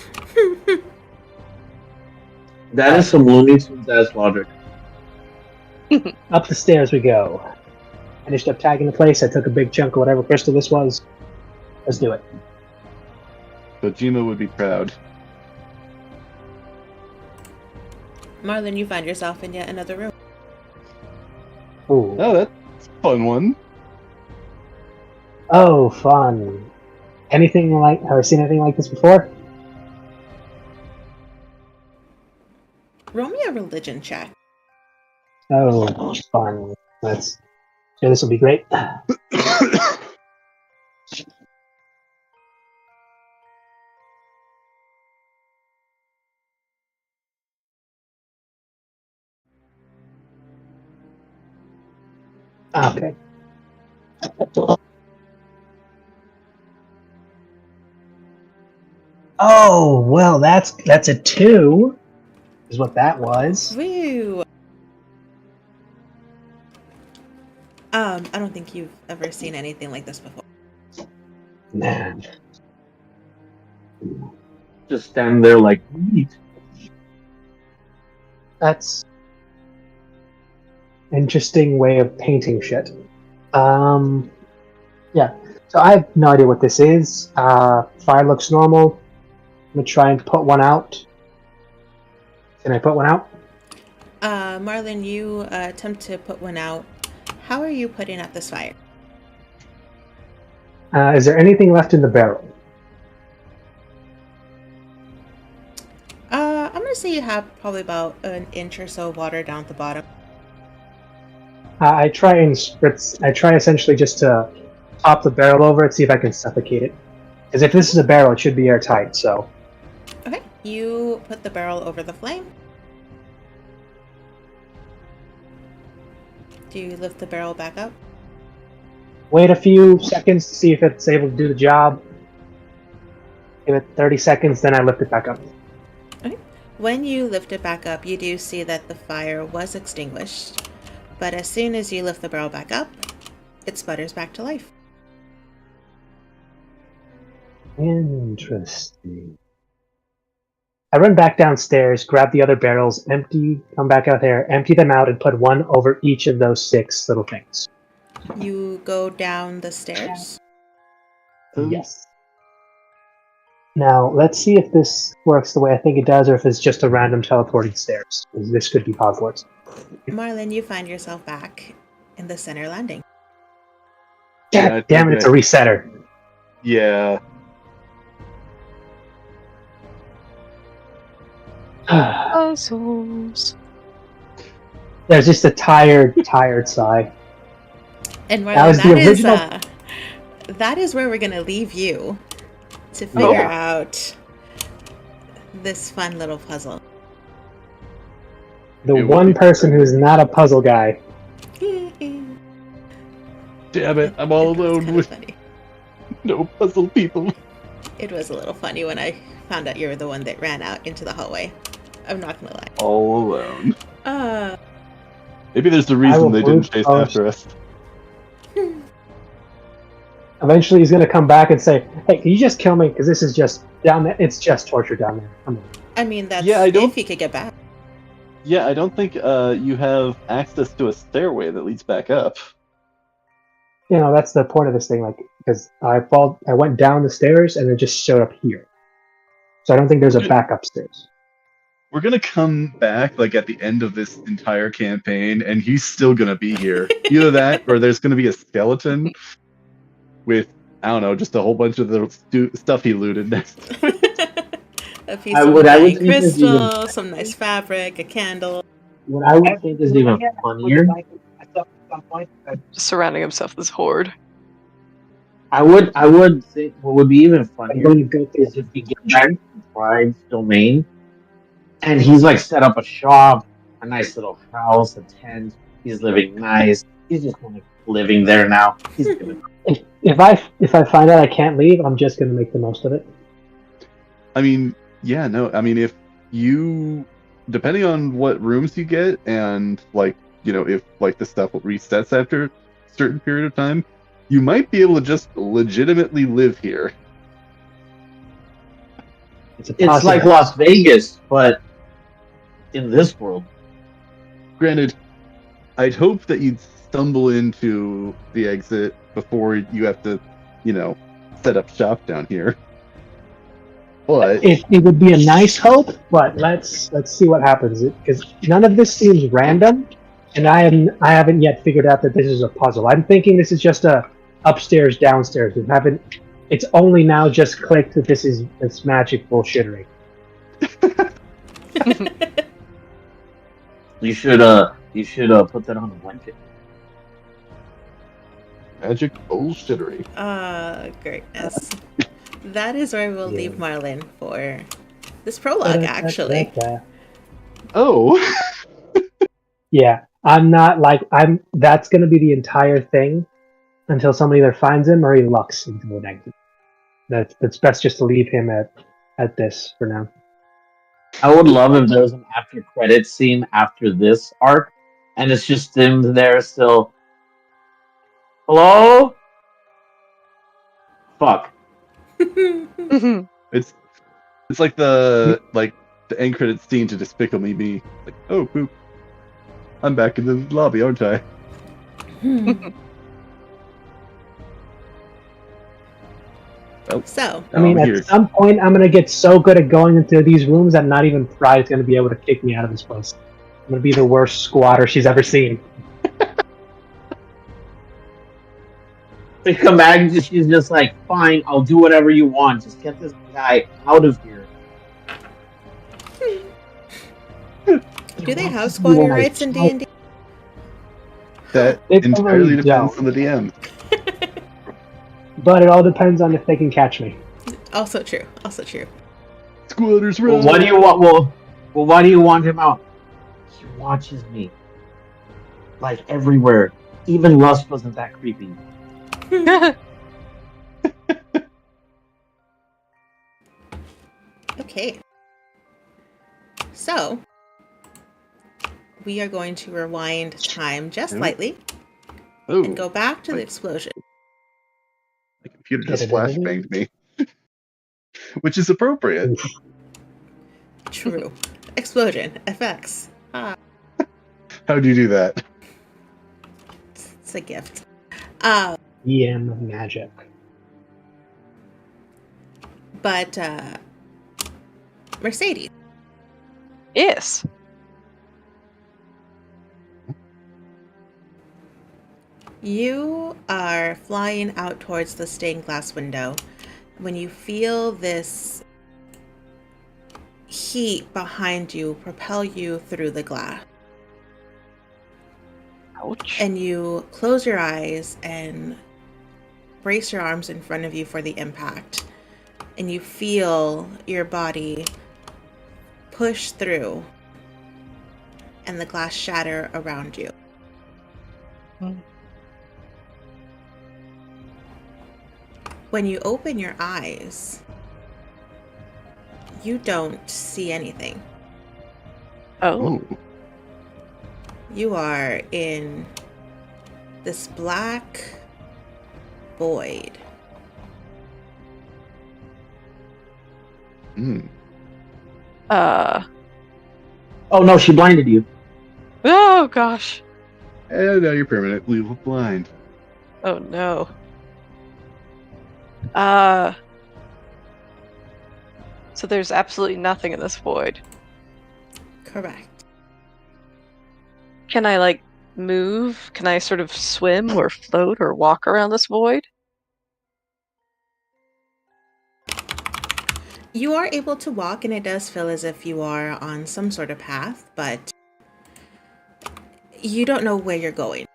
That is some Looney Tunes ass logic. Up the stairs we go. Finished up tagging the place. I took a big chunk of whatever crystal this was. Let's do it. Kojima would be proud. Marlon, you find yourself in yet another room. Ooh. Oh, that's a fun one. Oh, fun. Anything like? Have I seen anything like this before? Roll me a religion check. Oh, fun. Let's. Yeah, this will be great. Okay. Oh well, that's a 2. Is what that was. Woo! I don't think you've ever seen anything like this before. Man. Just stand there like, neat. That's interesting way of painting shit. Yeah. So I have no idea what this is. Fire looks normal. I'm gonna try and put one out. Can I put one out? Marlon, you attempt to put one out. How are you putting out this fire? Is there anything left in the barrel? I'm gonna say you have probably about an inch or so of water down at the bottom. I try and spritz. I try essentially just to top the barrel over it, see if I can suffocate it. Because if this is a barrel, it should be airtight. So Okay, you put the barrel over the flame. Do you lift the barrel back up? wait a few seconds to see if it's able to do the job. Give it 30 seconds, then I lift it back up. Okay. When you lift it back up, you do see that the fire was extinguished. But as soon as you lift the barrel back up, it sputters back to life. Interesting. I run back downstairs, grab the other barrels, come back out there, empty them out, and put one over each of those 6 little things. You go down the stairs. Yes. Now, let's see if this works the way I think it does, or if it's just a random teleporting stairs. This could be Hogwarts. Marlon, you find yourself back in the center landing. God damn it, it's a resetter. Yeah. Puzzles. There's just a tired sigh. And That Marlon, was the original- that is where we're gonna leave you to figure out this fun little puzzle. The It would one be person who's not a puzzle guy. Damn it, I'm all It was alone kinda with funny. no puzzle people. It was a little funny when I found out you were the one that ran out into the hallway. I'm not gonna lie. All alone. Uh, Maybe there's a I will reason they didn't brute chase force- after us. Eventually, he's gonna come back and say, "Hey, can you just kill me? Because this is just down there. It's just torture down there. Come on." I mean, that's Yeah, I don't- if he could get back. Yeah, I don't think you have access to a stairway that leads back up. You know, that's the point of this thing. Like, because I went down the stairs and it just showed up here. So I don't think there's a back upstairs. We're gonna come back like at the end of this entire campaign, and he's still gonna be here. Either that, or there's gonna be a skeleton with I don't know, just a whole bunch of the stuff he looted next. A piece I of would flying think it's even- crystal, some nice fabric, a candle. What I would think is even funnier. Just surrounding himself with this horde. I would think what would be even funnier When you go through is if we get back to Pride's domain, and he's like set up a shop, a nice little house, a tent. He's living nice. He's just kind of living there now. He's gonna. if I find out I can't leave, I'm just gonna make the most of it. I mean, yeah, no. I mean, if you, depending on what rooms you get, and like, you know, if like the stuff resets after a certain period of time, you might be able to just legitimately live here. It's a It's like Las Vegas, but in this world. Granted, I'd hope that you'd stumble into the exit before you have to, you know, set up shop down here. But it would be a nice hope, but let's see what happens. Because none of this seems random, and I haven't yet figured out that this is a puzzle. I'm thinking this is just a upstairs downstairs. It's only now just clicked that this is magic bullshittery. You should put that on a blanket. magic bullshittery. Greatness. That is where we'll leave Marlin for this prologue, But actually. Oh. Yeah, that's gonna be the entire thing until somebody either finds him or he lucks into an exit. That's best just to leave him at this for now. I would love if there was an after credit scene after this arc, and it's just him there still. Hello? Fuck. It's like the end credits scene to Despicable Me. Like, oh poop. I'm back in the lobby, aren't I? Well, So, I mean, I'm at here. some point, I'm gonna get so good at going into these rooms that not even Pride's gonna be able to kick me out of this place. I'm gonna be the worst squatter she's ever seen. We come back and she's just like, fine, I'll do whatever you want. Just get this guy out of here. do they have squatter rights in D&D? That They entirely probably depends don't. on the DM. But it all depends on if they can catch me. Also true. Also true. Squatters Well, run. what do you want? Well, why do you want him out? He watches me, like everywhere. Even Rust wasn't that creepy. Okay. So, we are going to rewind time just slightly Oh, and go back to the explosion. the computer just flashbanged me. Which is appropriate. True. Explosion. FX. Ah, How do you do that? it's a gift. EM magic. But, Mercedes, Yes. you are flying out towards the stained glass window when you feel this heat behind you propel you through the glass. Ouch. And you close your eyes and brace your arms in front of you for the impact. And you feel your body push through and the glass shatter around you. Mm. When you open your eyes, you don't see anything. Oh. Oh. You are in this black void Hmm. Oh no, she blinded you. Oh gosh. And now you're permanently blind. Oh no. So there's absolutely nothing in this void. Correct. Can I like move? Can I sort of swim or float or walk around this void? You are able to walk, and it does feel as if you are on some sort of path, but you don't know where you're going.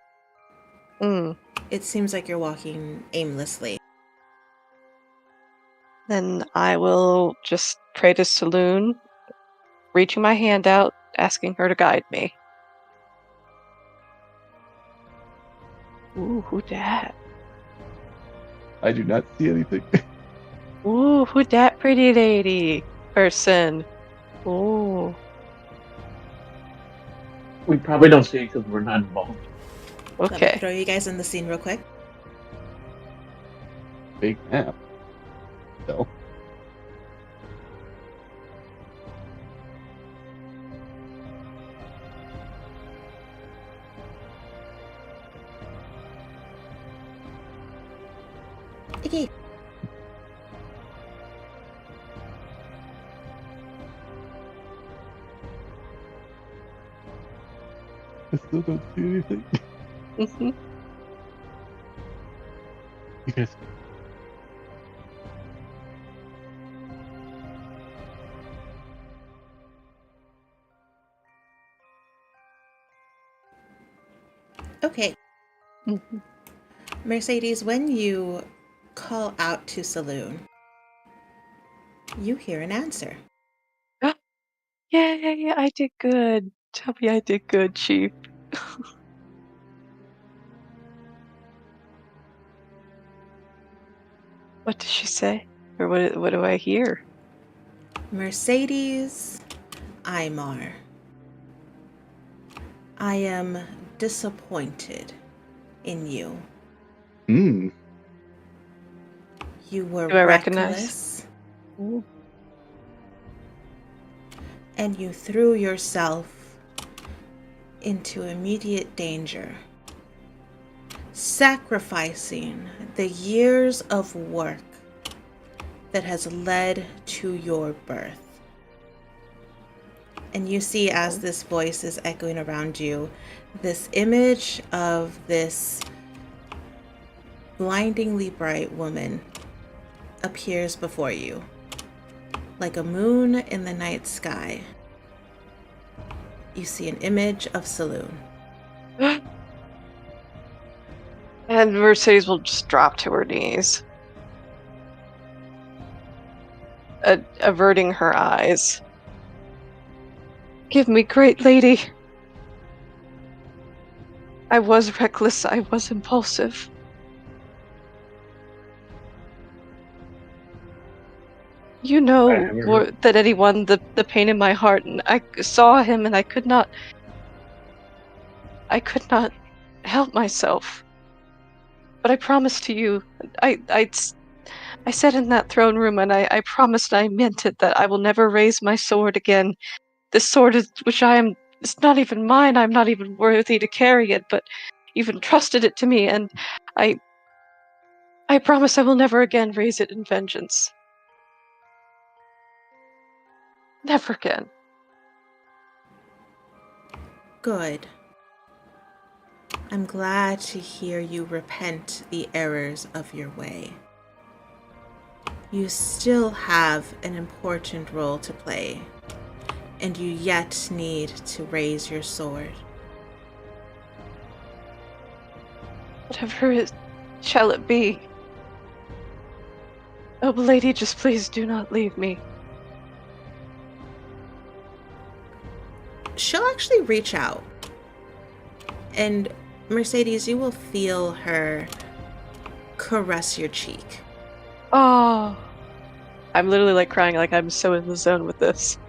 Hmm. It seems like you're walking aimlessly. Then I will just pray to Saloon, reaching my hand out, asking her to guide me. Ooh, who dat? I do not see anything. Ooh, who dat pretty lady person? Ooh. We probably don't see it because we're not involved. Let me Okay. throw you guys in the scene real quick. Big map. Still. Okay. I still don't see anything. Mhm. You guys. Okay. Mhm. Mercedes, when you call out to Saloon, you hear an answer. Yay, I did good. Tell me I did good, Chief. What did she say? Or what do I hear? Mercedes Aymar, I am disappointed in you. Hmm. You were Do I recognize? reckless, Ooh. and you threw yourself into immediate danger, sacrificing the years of work that has led to your birth. And you see, as this voice is echoing around you, this image of this blindingly bright woman appears before you, like a moon in the night sky. You see an image of Saloon. And Mercedes will just drop to her knees, averting her eyes. Give me, great lady. I was reckless, I was impulsive. You know more than anyone the pain in my heart, and I saw him and I could not help myself. But I promised to you, I said in that throne room, and I promised, and I meant it, that I will never raise my sword again. This sword which it's not even mine, I'm not even worthy to carry it, but you've entrusted it to me, and I promise I will never again raise it in vengeance. Never again. Good. I'm glad to hear you repent the errors of your way. You still have an important role to play, and you yet need to raise your sword. Whatever it shall it be. Oh, lady, just please do not leave me. She'll actually reach out, and Mercedes, you will feel her caress your cheek. Oh, I'm literally like crying, like I'm so in the zone with this.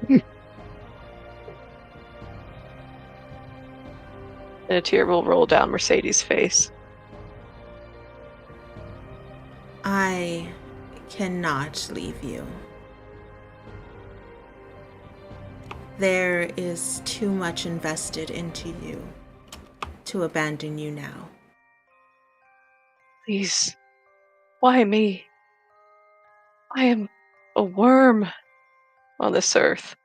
And a tear will roll down Mercedes' face. I cannot leave you. There is too much invested into you to abandon you now. Please, why me? I am a worm on this earth.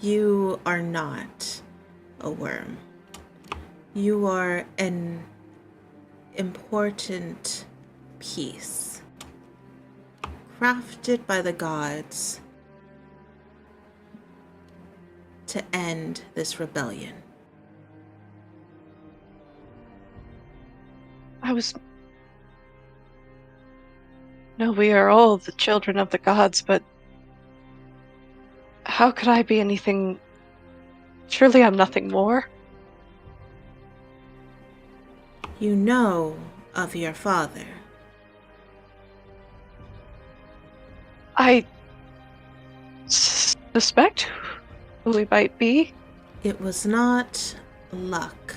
You are not a worm. You are an important piece, crafted by the gods to end this rebellion. No, we are all the children of the gods, but how could I be anything? Surely I'm nothing more. You know of your father. I suspect who he might be. It was not luck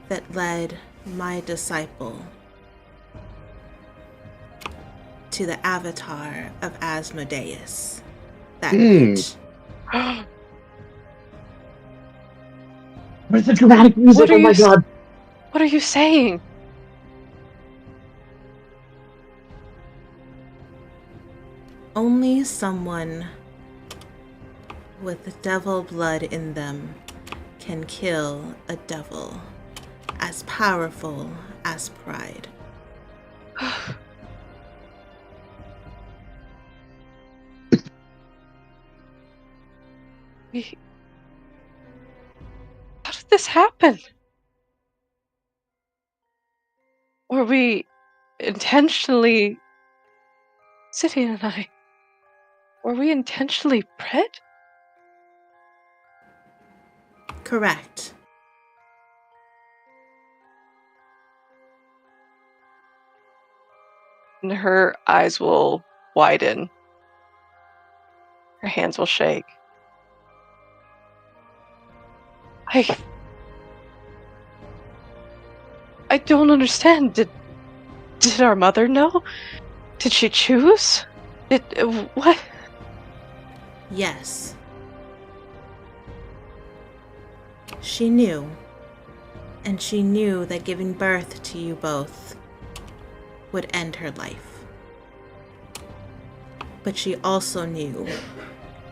that led my disciple to the avatar of Asmodeus that night. Where's the dramatic music? Oh my god. What are you saying? Only someone with devil blood in them can kill a devil as powerful as pride. How did this happen? Were we intentionally... City and I... Were we intentionally bred? Correct. And her eyes will widen. Her hands will shake. I don't understand. Did our mother know? Did she choose? What? Yes. She knew. And she knew that giving birth to you both would end her life. But she also knew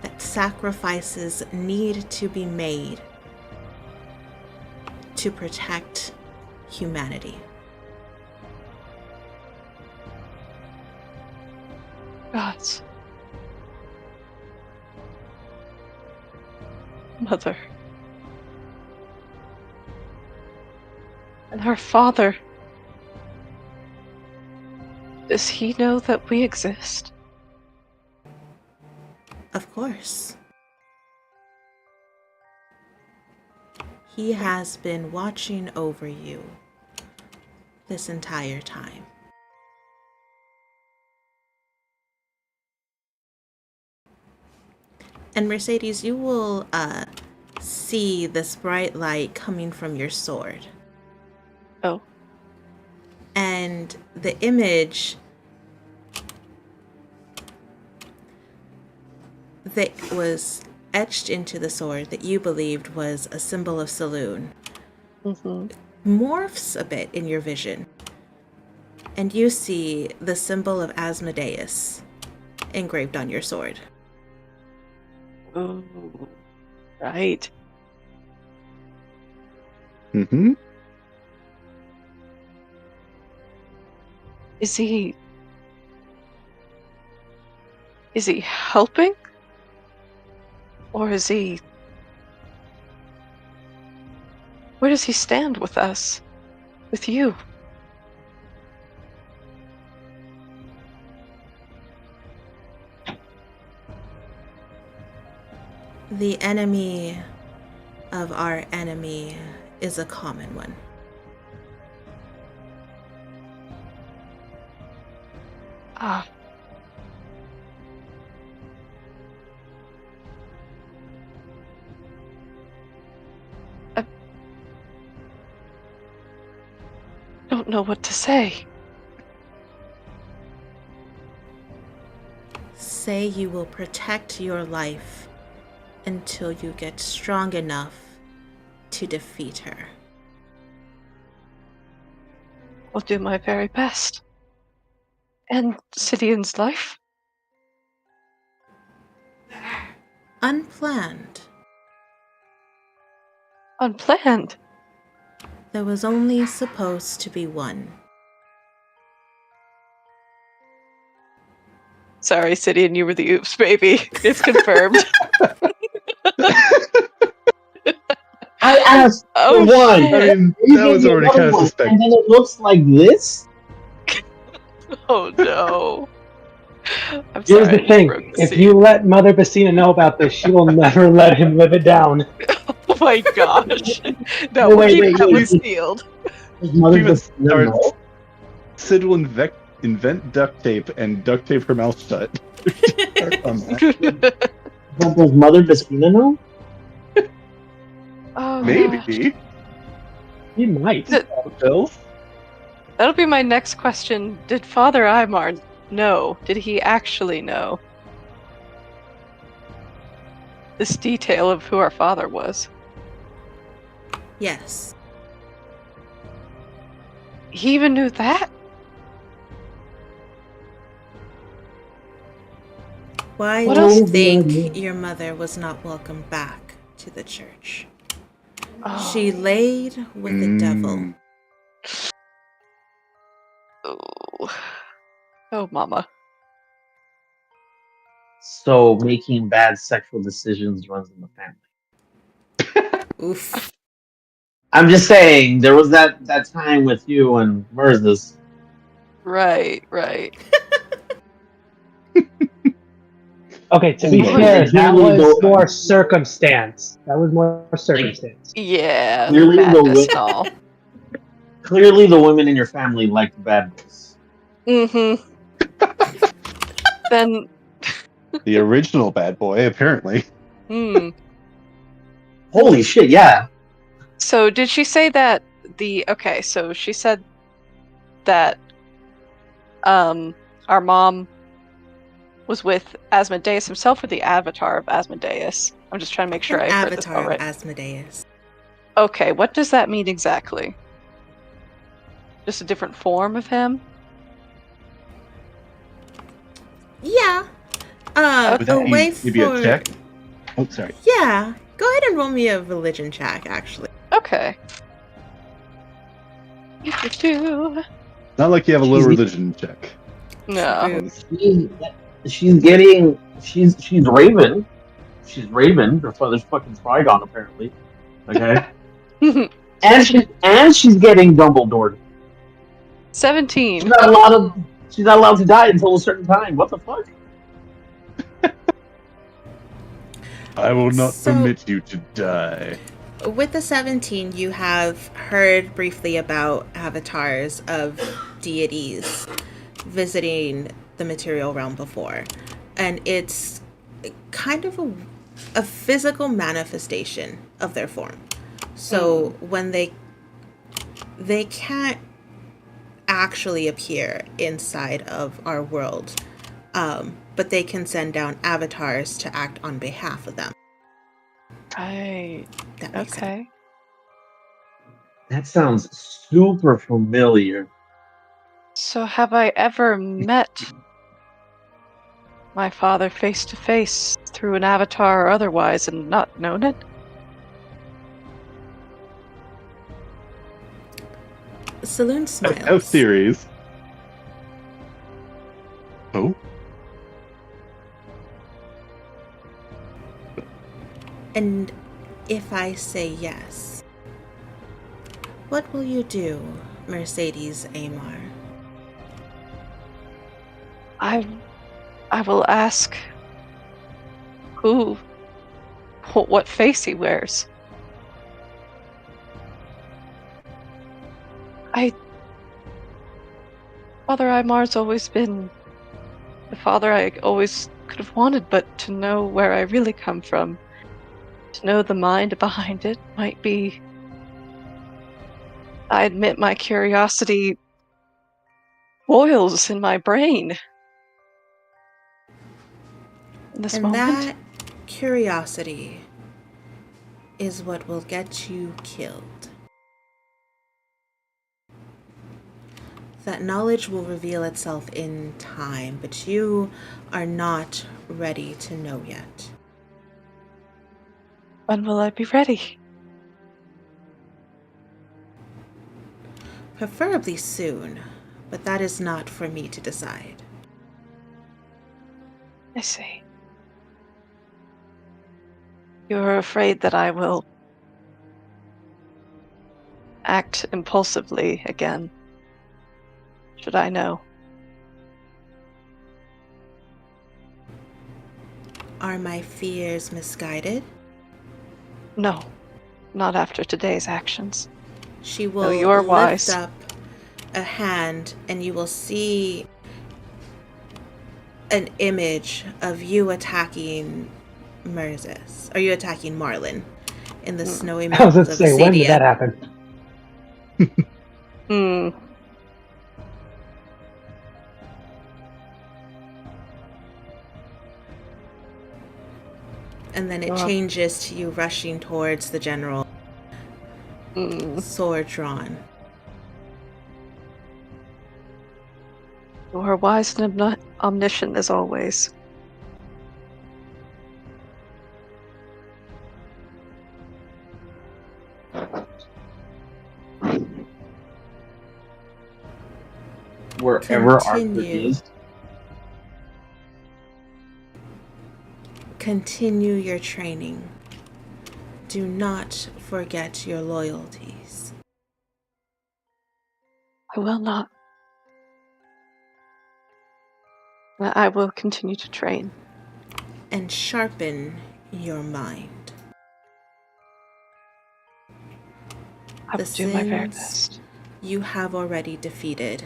that sacrifices need to be made to protect humanity. Gods. Mother. And her father. Does he know that we exist? Of course. He has been watching over you this entire time. And Mercedes, you will see this bright light coming from your sword. Oh. And the image that was etched into the sword that you believed was a symbol of Saloon morphs a bit in your vision. And you see the symbol of Asmodeus engraved on your sword. Oh, right. Mm-hmm. Is he helping? Or is he... Where does he stand with us? With you? The enemy of our enemy is a common one. Ah. don't know what to say. Say you will protect your life until you get strong enough to defeat her. I'll do my very best. And Sidian's life? Unplanned. Unplanned. There was only supposed to be one. Sorry, Sidian, you were the oops baby. It's confirmed. I asked Oh, for one. shit. I mean, You that gave was me already another kind of one, suspect. and then it looks like this. Oh no. I'm Here's sorry, the thing: I broke the if scene. you let Mother Bassina know about this, she will never let him live it down. Oh my gosh. No, No, we'll keep wait, that one wait. sealed. His mother Even just no. starts. Sid will invent duct tape and duct tape her mouth shut. Start on that. But does Mother Bassina know? Oh, gosh. Maybe. He might. Phil? That'll be my next question. Did Father Aymar know? Did he actually know this detail of who our father was? Yes. He even knew that? Why What do else? you think your mother was not welcomed back to the church? Oh, She laid with the devil. oh, Mama. So making bad sexual decisions runs in the family. Oof. I'm just saying, there was that time with you and Merzus. Right. Okay, to be Yeah, fair, like, that clearly was the- more circumstance. That was more circumstance. Yeah, Clearly the madness wi- and all. Clearly, the women in your family liked bad boys. Mm-hmm. Then, The original bad boy, apparently. Holy shit! Yeah. So did she say that so she said that our mom was with Asmodeus himself, or the avatar of Asmodeus? I'm just trying to make sure An I heard this all avatar right. of Asmodeus. Okay, what does that mean exactly? Just a different form of him? Yeah. Would A that way maybe for... a check? Oh, sorry. Yeah. Go ahead and roll me a religion check, actually. Okay. Do. Not like you have a low She's- religion check. No. She's getting. She's Raven. She's Raven. Her father's fucking Trigon, apparently. Okay. and she's getting Dumbledore. 17. She's not allowed to die until a certain time. What the fuck? I will not So- permit you to die. With the 17, you have heard briefly about avatars of deities visiting the material realm before. And it's kind of a physical manifestation of their form. So when they can't actually appear inside of our world, but they can send down avatars to act on behalf of them. Right. That makes sense. Okay. That sounds super familiar. So have I ever met my father face to face through an avatar or otherwise and not known it? Saloon I smiles. have theories. Oh? And if I say yes, what will you do, Mercedes Amar? I will ask what face he wears. Father Aymar's always been the father I always could have wanted, but to know where I really come from, to know the mind behind it, might be... I admit my curiosity boils in my brain in this And moment. that curiosity is what will get you killed. That knowledge will reveal itself in time, but you are not ready to know yet. When will I be ready? Preferably soon, but that is not for me to decide. I see. You're afraid that I will act impulsively again, should I know. Are my fears misguided? No, not after today's actions. She No, will you're lift wise. up a hand and you will see an image of you attacking Murzus. Are you attacking Marlin in the snowy I was mountains going to of say, when did that Acadia? happen? Hmm. And then it Well, changes to you rushing towards the general, sword drawn. You are wise and omniscient as always. Wherever Arthur is, Continue your training. Do not forget your loyalties. I will not. I will continue to train. And sharpen your mind. I will The do my very sins best. you have already defeated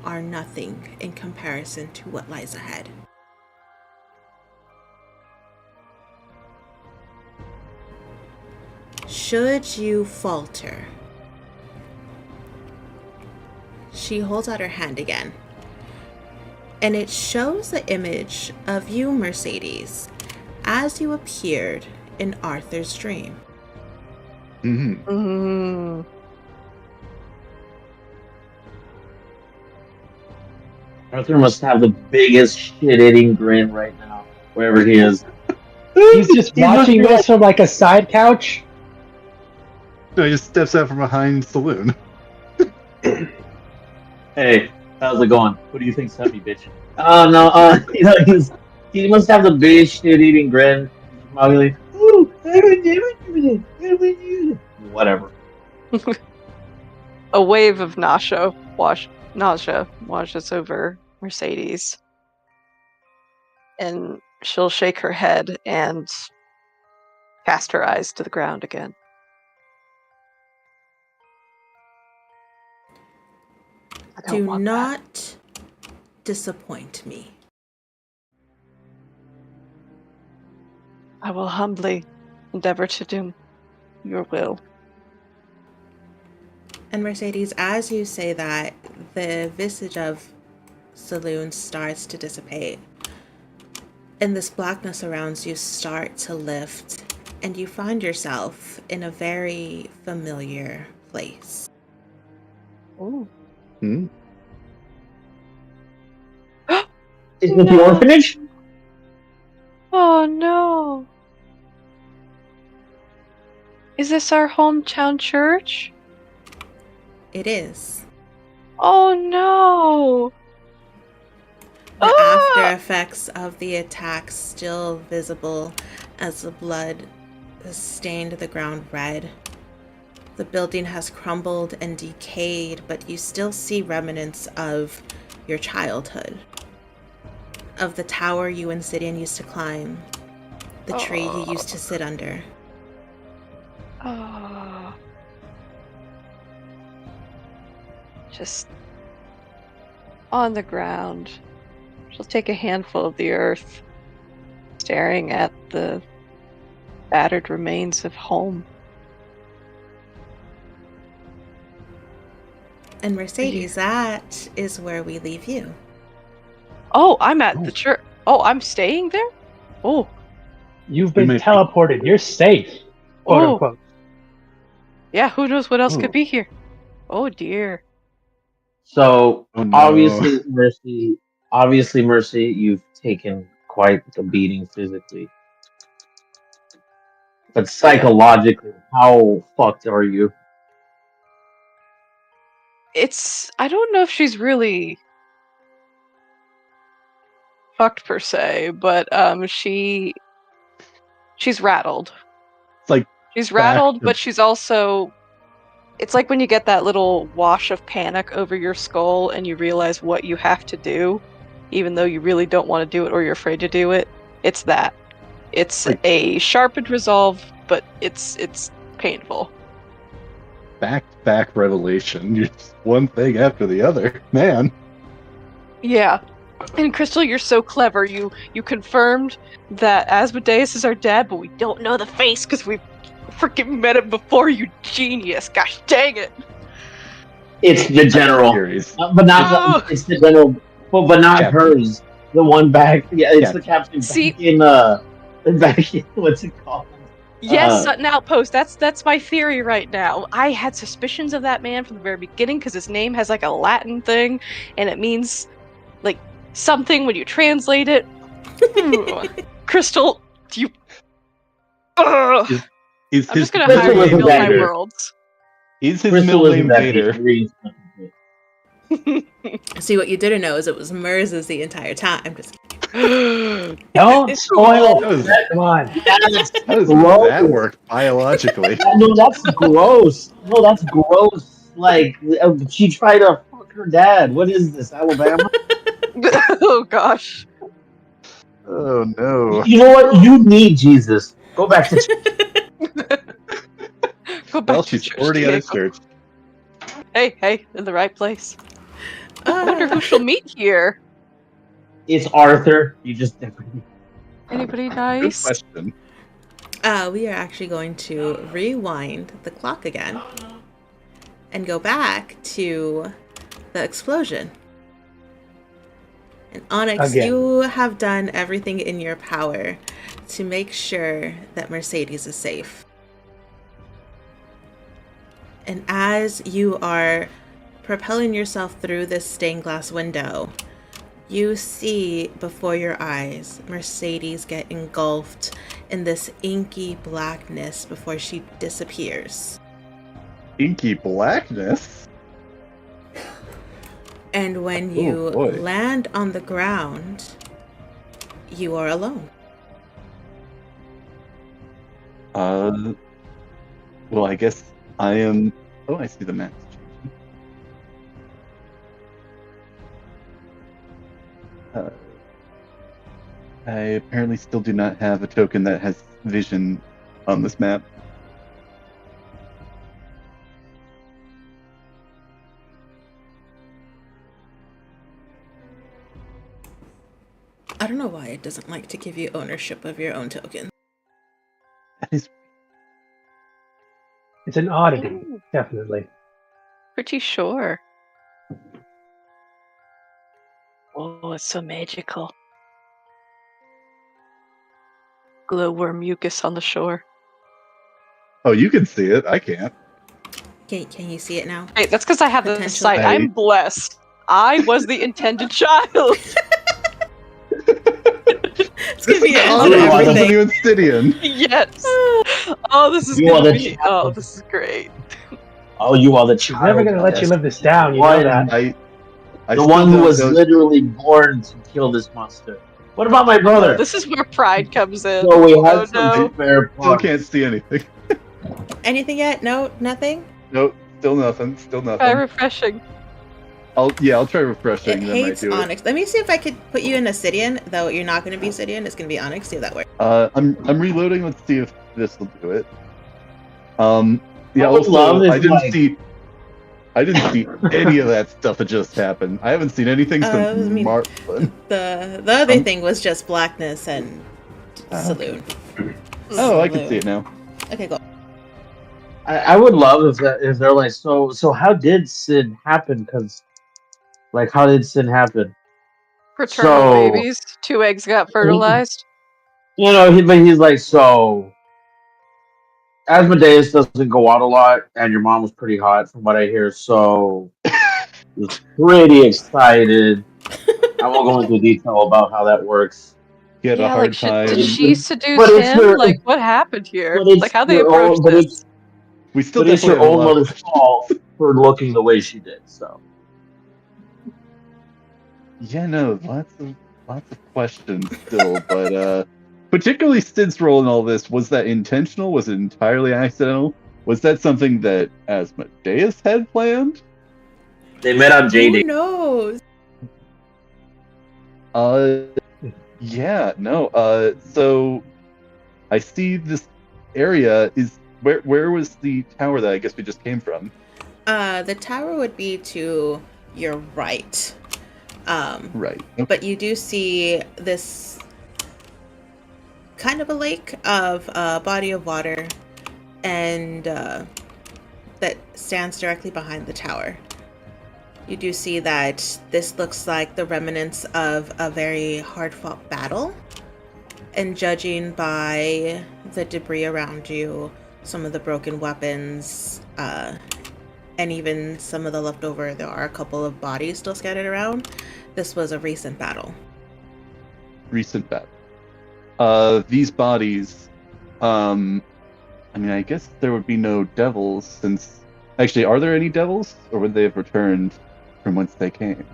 are nothing in comparison to what lies ahead. Should you falter, she holds out her hand again, and it shows the image of you, Mercedes, as you appeared in Arthur's dream. Arthur must have the biggest shit-eating grin right now, wherever he is. He's just watching this from like a side couch. No, he just steps out from behind the saloon. Hey, how's it going? What do you think, Seppi, bitch? Oh no, he must have the biggest shit-eating grin. Probably like, ooh, I would never do that. I would do that. Whatever. A wave of nausea washes over Mercedes. And she'll shake her head and cast her eyes to the ground again. Do not disappoint me. I will humbly endeavor to do your will. And Mercedes, as you say that, the visage of Saloon starts to dissipate. And this blackness around you start to lift, and you find yourself in a very familiar place. Ooh. Is it the orphanage? Oh no. Is this our hometown church? It is. Oh no. The after effects of the attack still visible as the blood has stained the ground red. The building has crumbled and decayed, but you still see remnants of your childhood. Of the tower you and Sidian used to climb. The tree you used to sit under. Oh. Just on the ground. She'll take a handful of the earth, staring at the battered remains of home. And Mercedes, that is where we leave you. Oh, I'm at the church. Oh, I'm staying there? Oh, You've We been may- teleported. You're safe, quote Oh. unquote. yeah, who knows what else Ooh. could be here? Oh dear. So Oh, no. obviously, Mercy, you've taken quite the beating physically, but psychologically, how fucked are you? I don't know if she's really fucked per se, but she's rattled. It's like She's back rattled, to- but she's also it's like when you get that little wash of panic over your skull and you realize what you have to do, even though you really don't want to do it or you're afraid to do it. It's that. It's Like- a sharpened resolve, but it's painful. back revelation. You're just one thing after the other. Man. Yeah. And Crystal, you're so clever. You confirmed that Asmodeus is our dad, but we don't know the face because we've freaking met him before, you genius. Gosh dang it. It's the general, Series. but not it's the general, but not Captain. hers. The one back, yeah, it's Yeah. the captain See- back in what's it called? Yes, Sutton Outpost. That's my theory right now. I had suspicions of that man from the very beginning because his name has like a Latin thing, and it means like something when you translate it. Crystal, you. Ugh. He's I'm his just gonna Crystal hire you was to a build my dagger. worlds. He's his Crystal middle isn't name that Vader. big. See, what you didn't know is it was Merz's the entire time. Just Don't spoil That was- it. Come on. How does Gross. that work biologically? No, that's gross. No, that's gross. Like she tried to fuck her dad. What is this, Alabama? Oh gosh. Oh no. You know what? You need Jesus. Go back to Go back Well, to she's church, already at his Diego. church. Hey, in the right place. I wonder who she'll meet here. It's Arthur. You just Anybody Good nice? question. we are actually going to rewind the clock again and go back to the explosion. And Onyx, Again. you have done everything in your power to make sure that Mercedes is safe. And as you are propelling yourself through this stained glass window, you see before your eyes Mercedes get engulfed in this inky blackness before she disappears. Inky blackness. And when Oh, you boy. land on the ground, you are alone. Well, I guess I am. Oh, I see the map. I apparently still do not have a token that has vision on this map. I don't know why it doesn't like to give you ownership of your own token. That is It's an oddity, Ooh, definitely. pretty sure. Oh, it's so magical. Glowworm mucus on the shore. Oh, you can see it. I can't. Can you see it now? Hey, that's because I have the Potential. sight. I'm blessed. I was the intended child. It's gonna be This is on the everything. of the new Obsidian. Yes. Oh, this is You gonna are the be. champ. Oh, this is great. Oh, you are the She's child. never gonna let you live this down. You Why know that. I The still one who don't was know- literally born to kill this monster. What about my brother? This is where pride comes in. So we Oh had some no. fair Still parts. can't see anything. Anything yet? No, nothing. Nope. Still nothing. Still nothing. Try refreshing. I'll try refreshing. It That might hates do it. Onyx. Let me see if I could put you in Obsidian, though you're not going to be Obsidian. It's going to be Onyx. See if that works. I'm reloading. Let's see if this will do it. Yeah. I would love Also, if, I didn't like- see any of that stuff that just happened. I haven't seen anything I since mean- Marlin. The other thing was just blackness and saloon. Oh, I can see it now. Okay, go. I would love if they're like, so how did sin happen? Because like, how did sin happen? Fraternal So babies. 2 eggs got he, fertilized. but he's like, so Asmodeus doesn't go out a lot, and your mom was pretty hot, from what I hear. So he was pretty excited. I won't go into detail about how that works. He had a Yeah, like, hard did time. she But seduce it's him? your, Like, what happened here? but it's Like, how they your approach own, this? We still but it's definitely your have a own lot of mother's questions. fault for looking the way she did. So Yeah, no, lots of questions still, but particularly Sid's role in all this, was that intentional? Was it entirely accidental? Was that something that Asmodeus had planned? they met on Who JD. knows? Yeah, no. So I see this area is where was the tower that I guess we just came from? The tower would be to your right. Right. Okay. But you do see this kind of a lake of a body of water, and that stands directly behind the tower. You do see that this looks like the remnants of a very hard-fought battle, and judging by the debris around you, some of the broken weapons, and even some of the leftover, there are a couple of bodies still scattered around. This was a recent battle. Recent battle. These bodies, I mean, I guess there would be no devils since. Actually, are there any devils, or would they have returned from whence they came?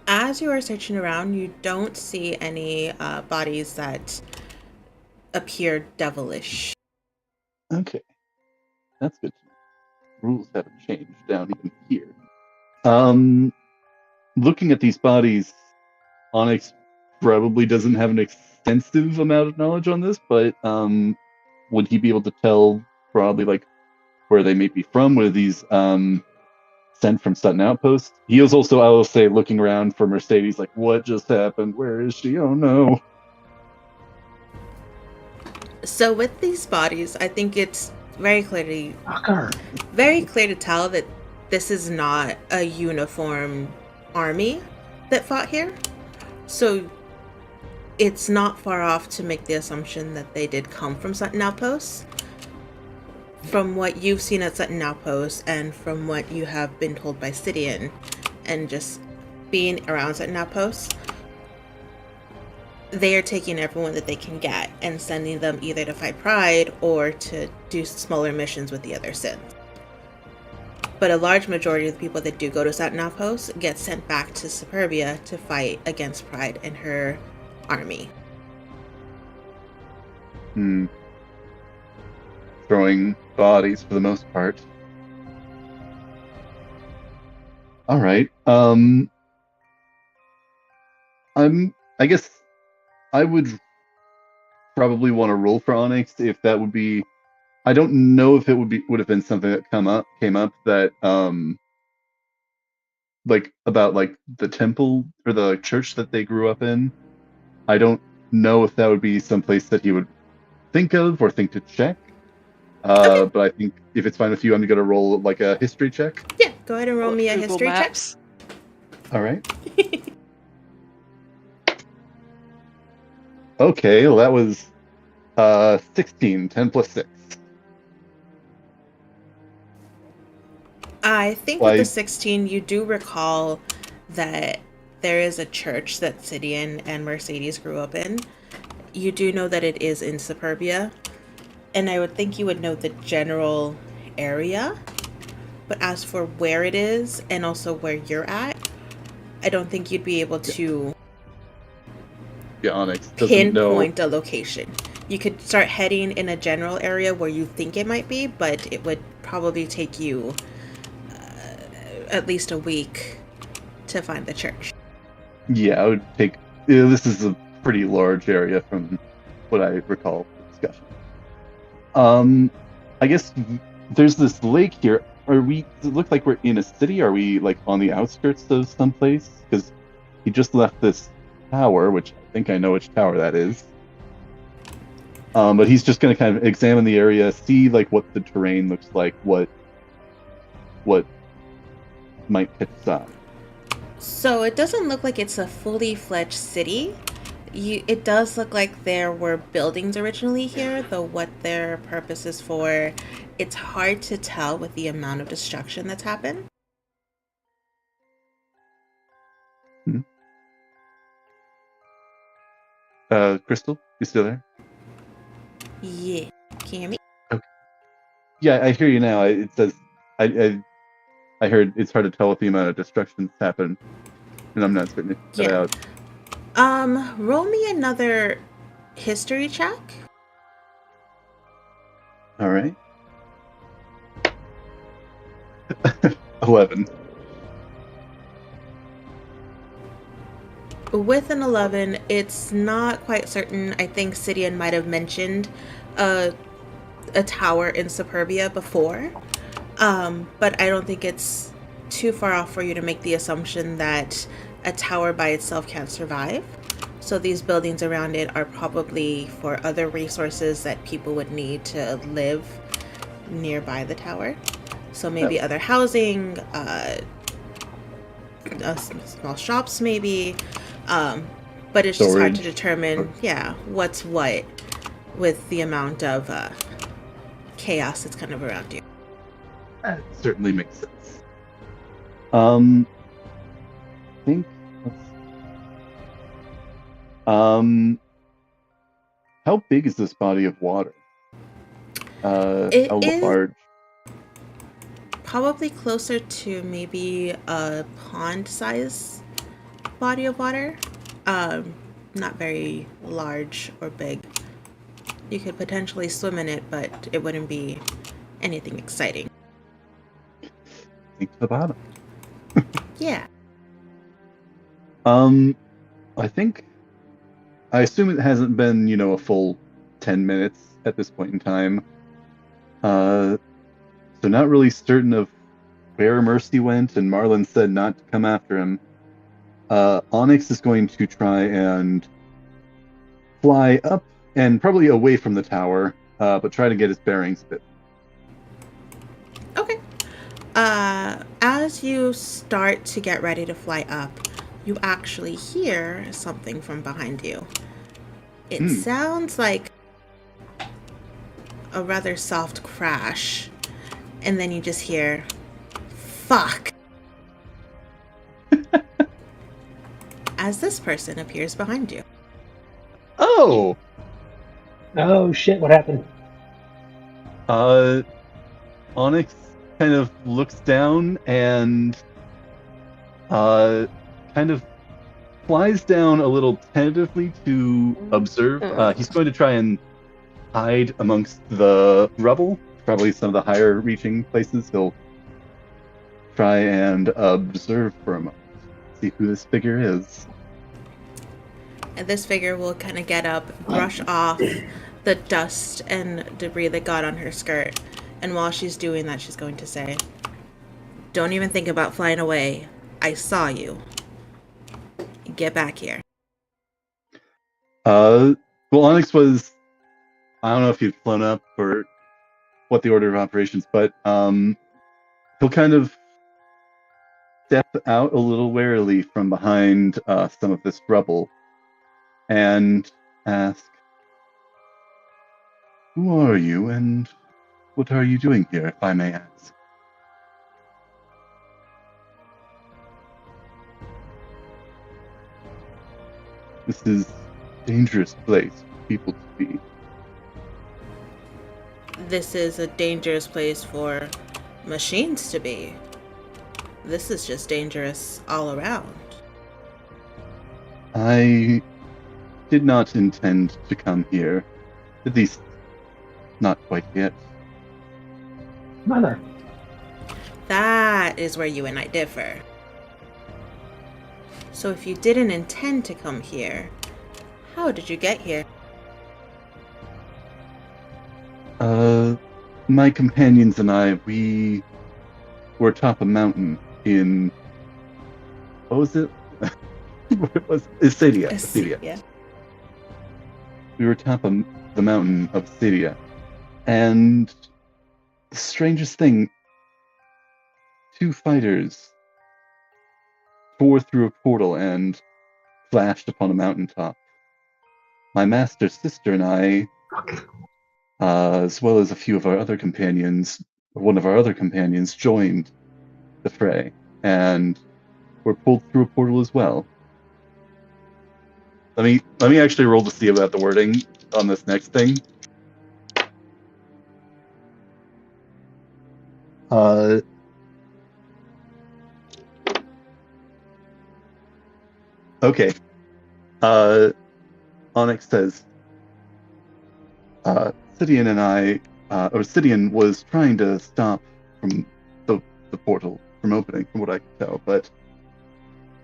As you are searching around, you don't see any bodies that appear devilish. Okay, that's good to know. Rules haven't changed down even here. Looking at these bodies, Onyx probably doesn't have an extensive amount of knowledge on this, but would he be able to tell probably like where they may be from? Were these sent from Sutton Outpost? He was also, I will say, looking around for Mercedes, like, what just happened? Where is she? Oh no. So with these bodies, I think it's very clear to tell that this is not a uniform army that fought here. So it's not far off to make the assumption that they did come from Sutton Outpost. From what you've seen at Sutton Outpost, and from what you have been told by Sidian, and just being around Sutton Outpost, they are taking everyone that they can get and sending them either to fight Pride or to do smaller missions with the other Sins. But a large majority of the people that do go to Sutton Outpost get sent back to Superbia to fight against Pride and her army. Throwing bodies for the most part. All right. I guess I would probably want to roll for Onyx if that would be. I don't know if it would have been something that came up that like about like the temple or the church that they grew up in. I don't know if that would be someplace that he would think of or think to check. Okay. But I think if it's fine with you, I'm gonna roll like a history check. Yeah, go ahead and roll me a Google history Maps. All right. Okay, well that was 16, 10 plus 6. I think with the 16, you do recall that there is a church that Sidian and Mercedes grew up in. You do know that it is in Superbia, and I would think you would know the general area. But as for where it is, and also where you're at, I don't think you'd be able to Onyx doesn't know. pinpoint a location. You could start heading in a general area where you think it might be, but it would probably take you at least a week to find the church. Yeah, I would take. This is a pretty large area from what I recall the discussion. I guess there's this lake here. Does it look like we're in a city? Are we like on the outskirts of someplace? Because he just left this tower, which I think I know which tower that is. But he's just going to kind of examine the area, see like what the terrain looks like, what might catch his eye. So it doesn't look like it's a fully fledged city. It does look like there were buildings originally here, though what their purpose is for, it's hard to tell with the amount of destruction that's happened. Crystal, you still there? Yeah. Can you hear me? Okay. Yeah, I hear you now. It says I heard it's hard to tell with the amount of destruction that's happened, and I'm not certain to cut out. Roll me another history check. All right. 11. With an 11, it's not quite certain. I think Sidian might have mentioned a tower in Superbia before, but I don't think it's too far off for you to make the assumption that a tower by itself can't survive. So these buildings around it are probably for other resources that people would need to live nearby the tower. So maybe other housing, small shops maybe, but it's just hard to determine, what's what with the amount of chaos that's kind of around you. That certainly makes sense. I think. How big is this body of water? How large? Probably closer to maybe a pond-size body of water. Not very large or big. You could potentially swim in it, but it wouldn't be anything exciting. Sink to the bottom. Yeah. I assume it hasn't been, a full 10 minutes at this point in time. So not really certain of where Mercy went, and Marlon said not to come after him. Onyx is going to try and fly up and probably away from the tower, but try to get his bearings a bit. Okay. As you start to get ready to fly up, you actually hear something from behind you. It sounds like a rather soft crash, and then you just hear, "Fuck," as this person appears behind you. Oh! Oh shit, what happened? Onyx kind of looks down and kind of flies down a little tentatively to observe. He's going to try and hide amongst the rubble, probably some of the higher reaching places. He'll try and observe for a moment, see who this figure is. And this figure will kind of get up, brush off the dust and debris that got on her skirt. And while she's doing that, she's going to say, "Don't even think about flying away. I saw you. Get back here." Well, Onyx was, I don't know if he'd flown up or what the order of operations, but he'll kind of step out a little warily from behind some of this rubble and ask, "Who are you and what are you doing here, if I may ask?" This is a dangerous place for people to be. This is a dangerous place for machines to be. This is just dangerous all around. I did not intend to come here. At least, not quite yet. Mother. That is where you and I differ. So if you didn't intend to come here, how did you get here? My companions and I, we were atop a mountain in... What was it? Where was it? Acedia. Yeah. We were atop the mountain of Syria. And the strangest thing, 2 fighters tore through a portal and flashed upon a mountaintop. My master's sister and I, as well as a few of our other companions, one of our other companions joined the fray and were pulled through a portal as well. Let me actually roll to see about the wording on this next thing. Okay. Onyx says, Sidian and I, or Sidian was trying to stop from the portal from opening, from what I can tell, but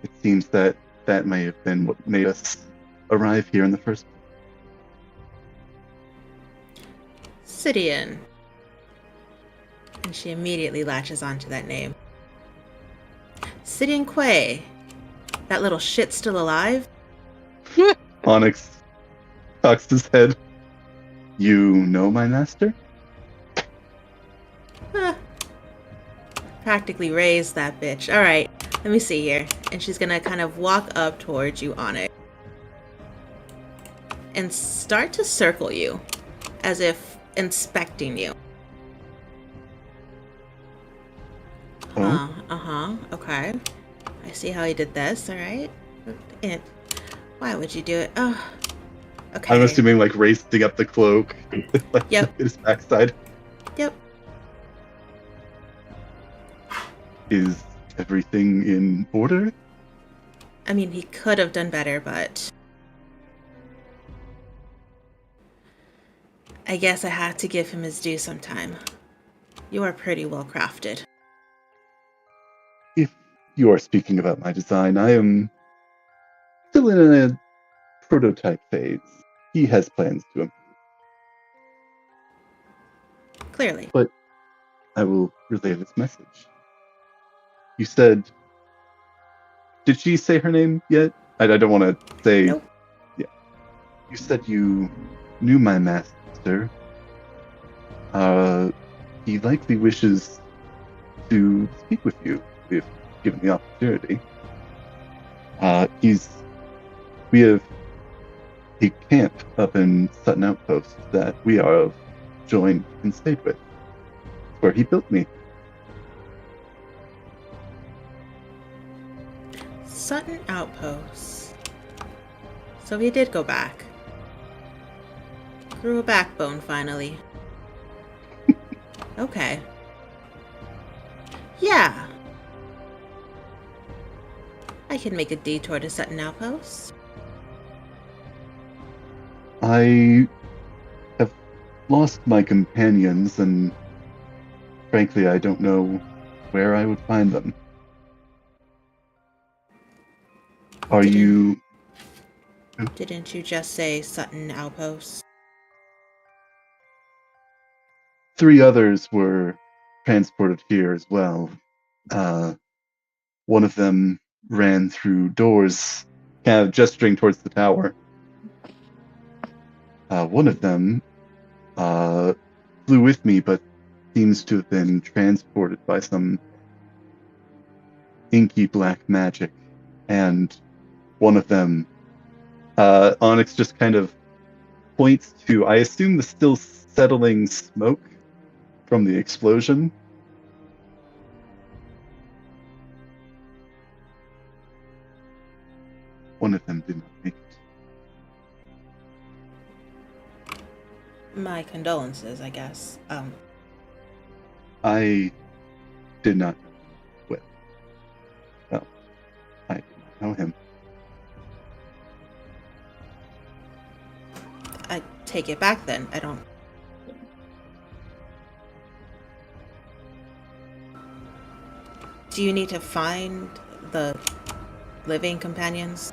it seems that may have been what made us arrive here in the first place. Sidian. And she immediately latches onto that name. Sidian Quay. That little shit still alive? Onyx cocks his head. You know my master? Huh. Practically raised that bitch. Alright, let me see here. And she's gonna kind of walk up towards you, Onyx. And start to circle you. As if inspecting you. Okay. I see how he did this, alright. And why would you do it? Oh, okay. I'm assuming like raising up the cloak. Like, Yep. his backside. Yep. Is everything in order? I mean, he could have done better, but I guess I had to give him his due sometime. You are pretty well crafted. If you are speaking about my design, I am still in a prototype phase. He has plans to him. Clearly. But I will relay this message. You said... Did she say her name yet? I don't want to say... Nope. Yeah. You said you knew my master. He likely wishes to speak with you if given the opportunity. We have a camp up in Sutton Outpost that we are of joined and stayed with. It's where he built me. Sutton Outpost. So he did go back. Grew a backbone finally. Okay. Yeah. I can make a detour to Sutton Outpost. I have lost my companions, and frankly, I don't know where I would find them. Are you... Didn't you just say Sutton Outpost? 3 others were transported here as well. One of them ran through doors, kind of gesturing towards the tower. One of them flew with me, but seems to have been transported by some inky black magic. And one of them, Onyx just kind of points to, I assume, the still settling smoke from the explosion. One of them did not make it. My condolences, I guess. I did not know Whip. Well, I did not know him. I take it back then. I don't... Do you need to find the living companions?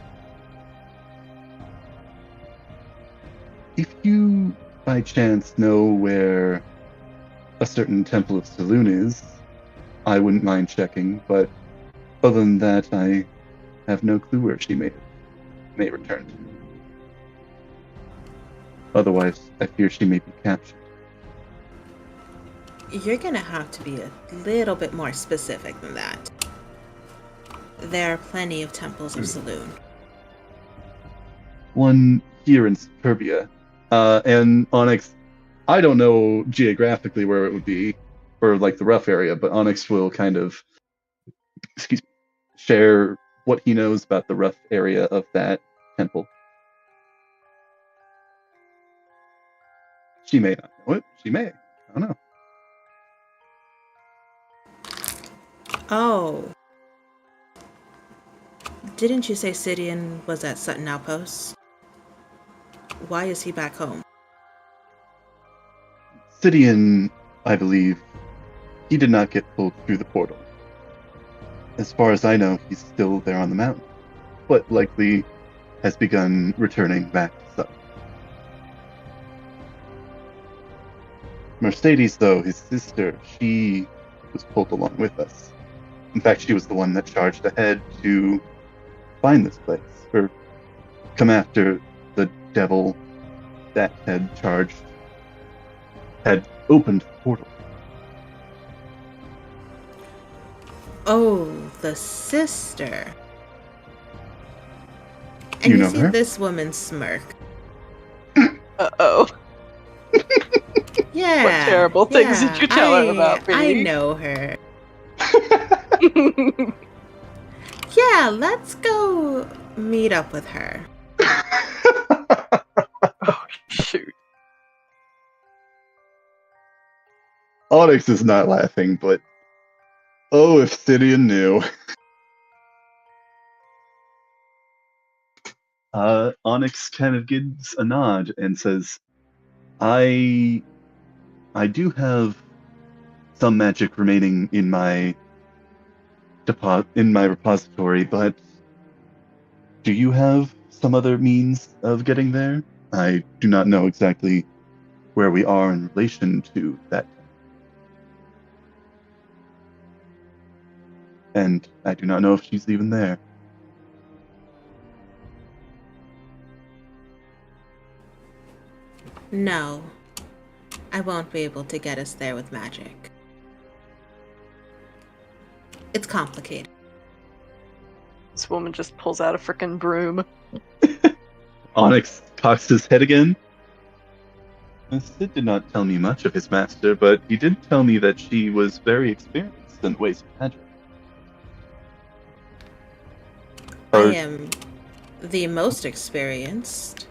If you, by chance, know where a certain Temple of Saloon is, I wouldn't mind checking, but other than that, I have no clue where she may return to. Otherwise, I fear she may be captured. You're gonna have to be a little bit more specific than that. There are plenty of temples of Saloon. One here in Superbia. And Onyx, I don't know geographically where it would be, or like the rough area, but Onyx will kind of, share what he knows about the rough area of that temple. She may not know it. She may. I don't know. Oh. Didn't you say Sidian was at Sutton Outpost? Why is he back home? Sidian, I believe, he did not get pulled through the portal. As far as I know, he's still there on the mountain, but likely has begun returning back to Sutton. Mercedes, though, his sister, she was pulled along with us. In fact, she was the one that charged ahead to find this place, or come after the devil that had opened the portal. Oh, the sister. And You you know see her? this woman smirk. Uh-oh. Yeah. What terrible things did you tell her about me? I know her. Yeah, let's go meet up with her. Oh, shoot. Onyx is not laughing, but oh, if Sidian knew. Onyx kind of gives a nod and says, I do have some magic remaining in my repository, but do you have some other means of getting there? I do not know exactly where we are in relation to that. And I do not know if she's even there. No, I won't be able to get us there with magic. It's complicated. This woman just pulls out a frickin' broom. Onyx cocks his head again. Sid did not tell me much of his master, but he did tell me that she was very experienced in the ways of magic. I am the most experienced.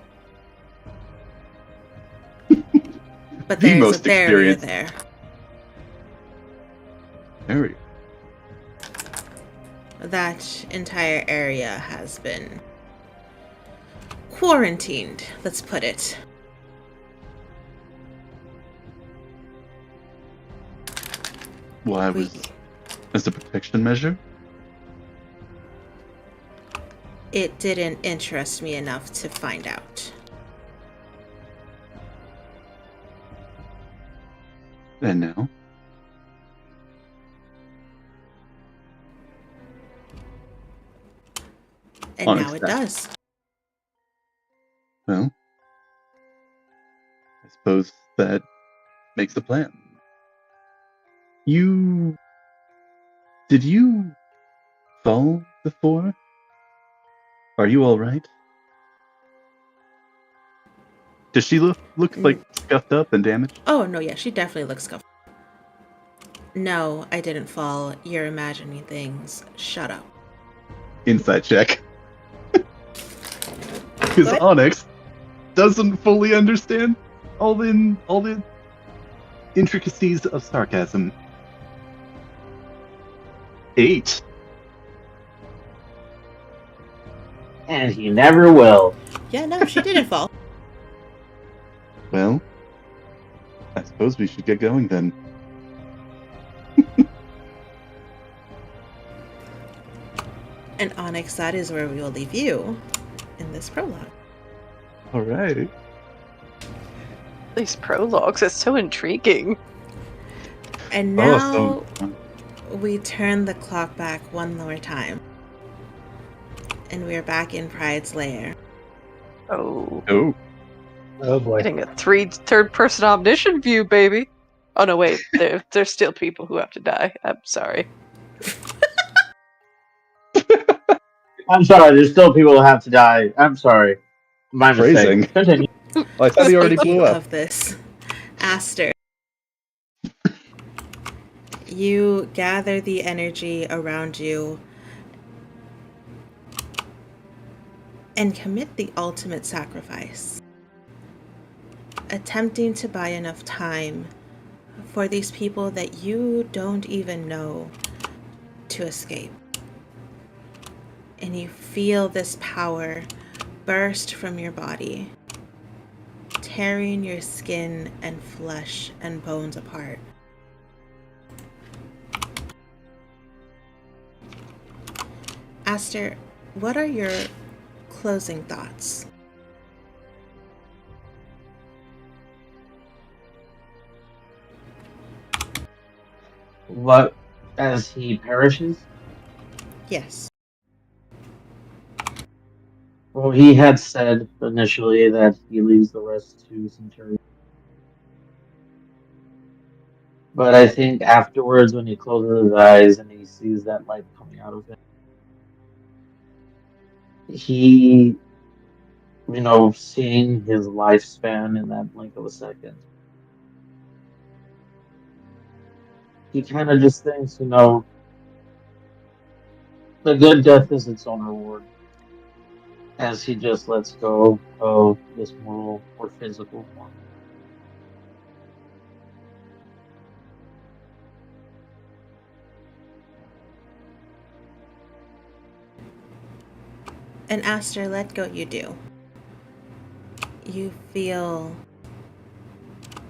But The there's most a barrier experienced. there. Very. That entire area has been quarantined, let's put it. Why was as a protection measure? It didn't interest me enough to find out. And now? And Onyx now it back. does. Well, I suppose that makes a plan. Did you fall before? Are you all right? Does she look like scuffed up and damaged? Oh, no, yeah, she definitely looks scuffed. No, I didn't fall. You're imagining things. Shut up. Insight check. Because What? Onyx doesn't fully understand all the intricacies of sarcasm. 8. And he never will. Yeah, no, she didn't fall. Well, I suppose we should get going then. And Onyx, that is where we will leave you in this prologue. All right. These prologues, it's so intriguing. And now we turn the clock back one more time. And we are back in Pride's lair. Oh. Oh. Oh boy. Getting a third-person omniscient view, baby. Oh no, wait. There's still people who have to die. I'm sorry. I'm sorry, there's still people who have to die. I'm sorry. My Phrasing. mistake. Continue. I thought he already Speaking blew up. of this, Aster, you gather the energy around you and commit the ultimate sacrifice, attempting to buy enough time for these people that you don't even know to escape. And you feel this power burst from your body, tearing your skin and flesh and bones apart. Aster, what are your closing thoughts? What, as he perishes? Yes. Well, he had said initially that he leaves the rest to Centurion. But I think afterwards, when he closes his eyes and he sees that light coming out of him, he, seeing his lifespan in that blink of a second, he kind of just thinks, the good death is its own reward, as he just lets go of this mortal or physical form. And Aster, let go you do. You feel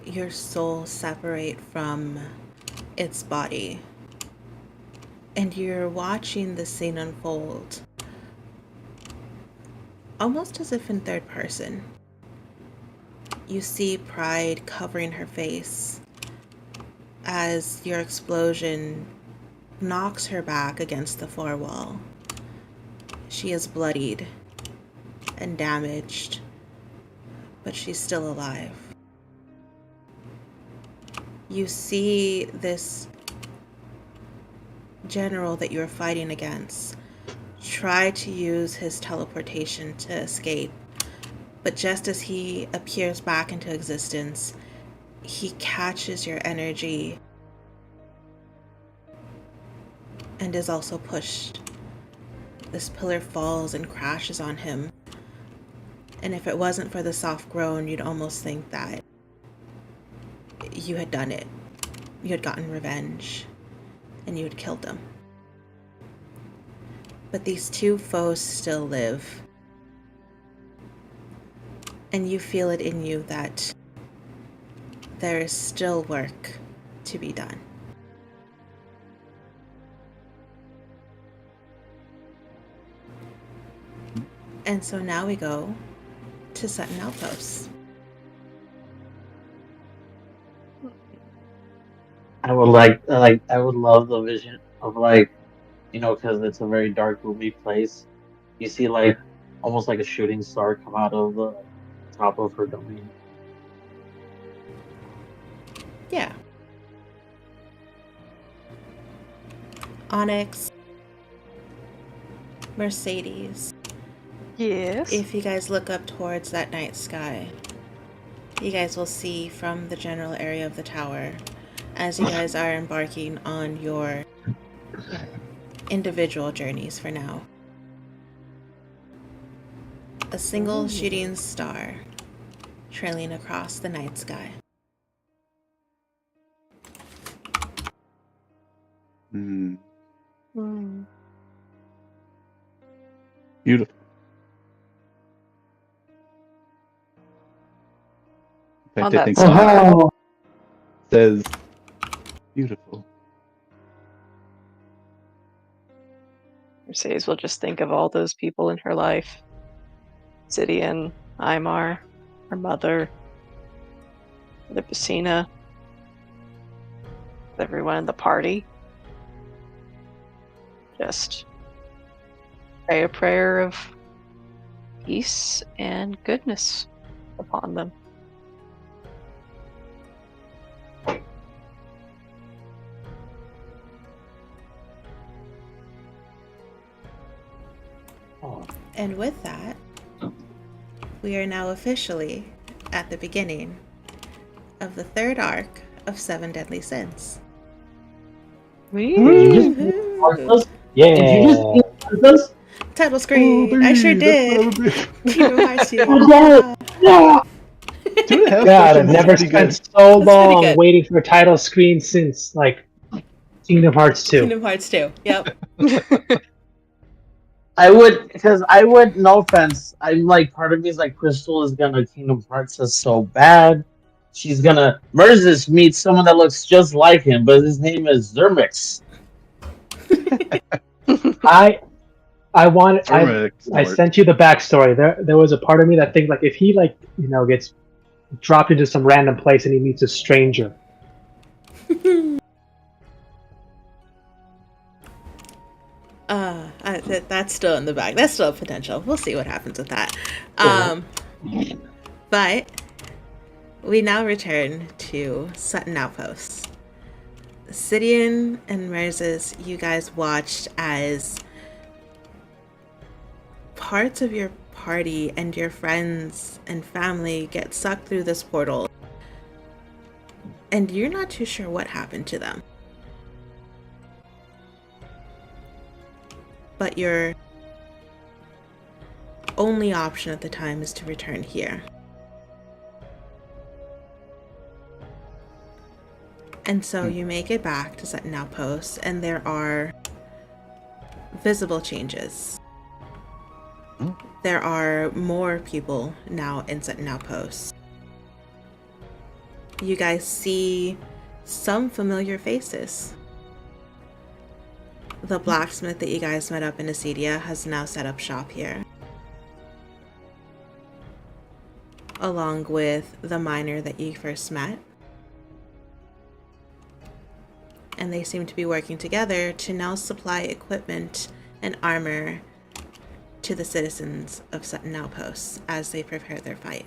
your soul separate from its body. And you're watching the scene unfold, almost as if in third person. You see pride covering her face as your explosion knocks her back against the floor wall. She is bloodied and damaged, but she's still alive. You see this general that you're fighting against try to use his teleportation to escape, but just as he appears back into existence, he catches your energy and is also pushed. This pillar falls and crashes on him. And if it wasn't for the soft groan, you'd almost think that you had done it. You had gotten revenge, and you had killed them. But these two foes still live. And you feel it in you that there is still work to be done. And so now we go to Sutton Outpost. I would I would love the vision of because it's a very dark, gloomy place. You see almost like a shooting star come out of the top of her domain. Yeah. Onyx, Mercedes. Yes. If you guys look up towards that night sky, you guys will see from the general area of the tower, as you guys are embarking on your individual journeys for now, a single shooting star trailing across the night sky. Hmm. Mm. Beautiful. In On fact, I that think star. Oh, it says beautiful. Mercedes will just think of all those people in her life. Zidian, Aymar, her mother, the Basina, everyone in the party. Just pray a prayer of peace and goodness upon them. And with that, we are now officially at the beginning of the third arc of Seven Deadly Sins. Did you just Woohoo! us? Yeah. Did you just influence us? Title screen! I sure did! Kingdom Hearts 2. Yeah. 2.5 God, sessions I've is never pretty spent good. so That's pretty long good. waiting for a title screen since like Kingdom Hearts 2. Kingdom Hearts 2. Yep. No offense, I'm like, part of me is like, Crystal is gonna Kingdom Hearts us so bad. She's gonna, Merzus meets someone that looks just like him, but his name is Zermix. I Turmeric I snort. sent you the backstory. There was a part of me that thinks like if he like gets dropped into some random place and he meets a stranger. That's still in the bag. That's still a potential. We'll see what happens with that. But we now return to Sutton Outpost. Sidian and Merzus, you guys watched as parts of your party and your friends and family get sucked through this portal. And you're not too sure what happened to them. But your only option at the time is to return here. And so you make it back to Sutton Outpost, and there are visible changes. There are more people now in Sutton Outpost. You guys see some familiar faces. The blacksmith that you guys met up in Acedia has now set up shop here, along with the miner that you first met. And they seem to be working together to now supply equipment and armor to the citizens of Sutton Outpost as they prepare their fight.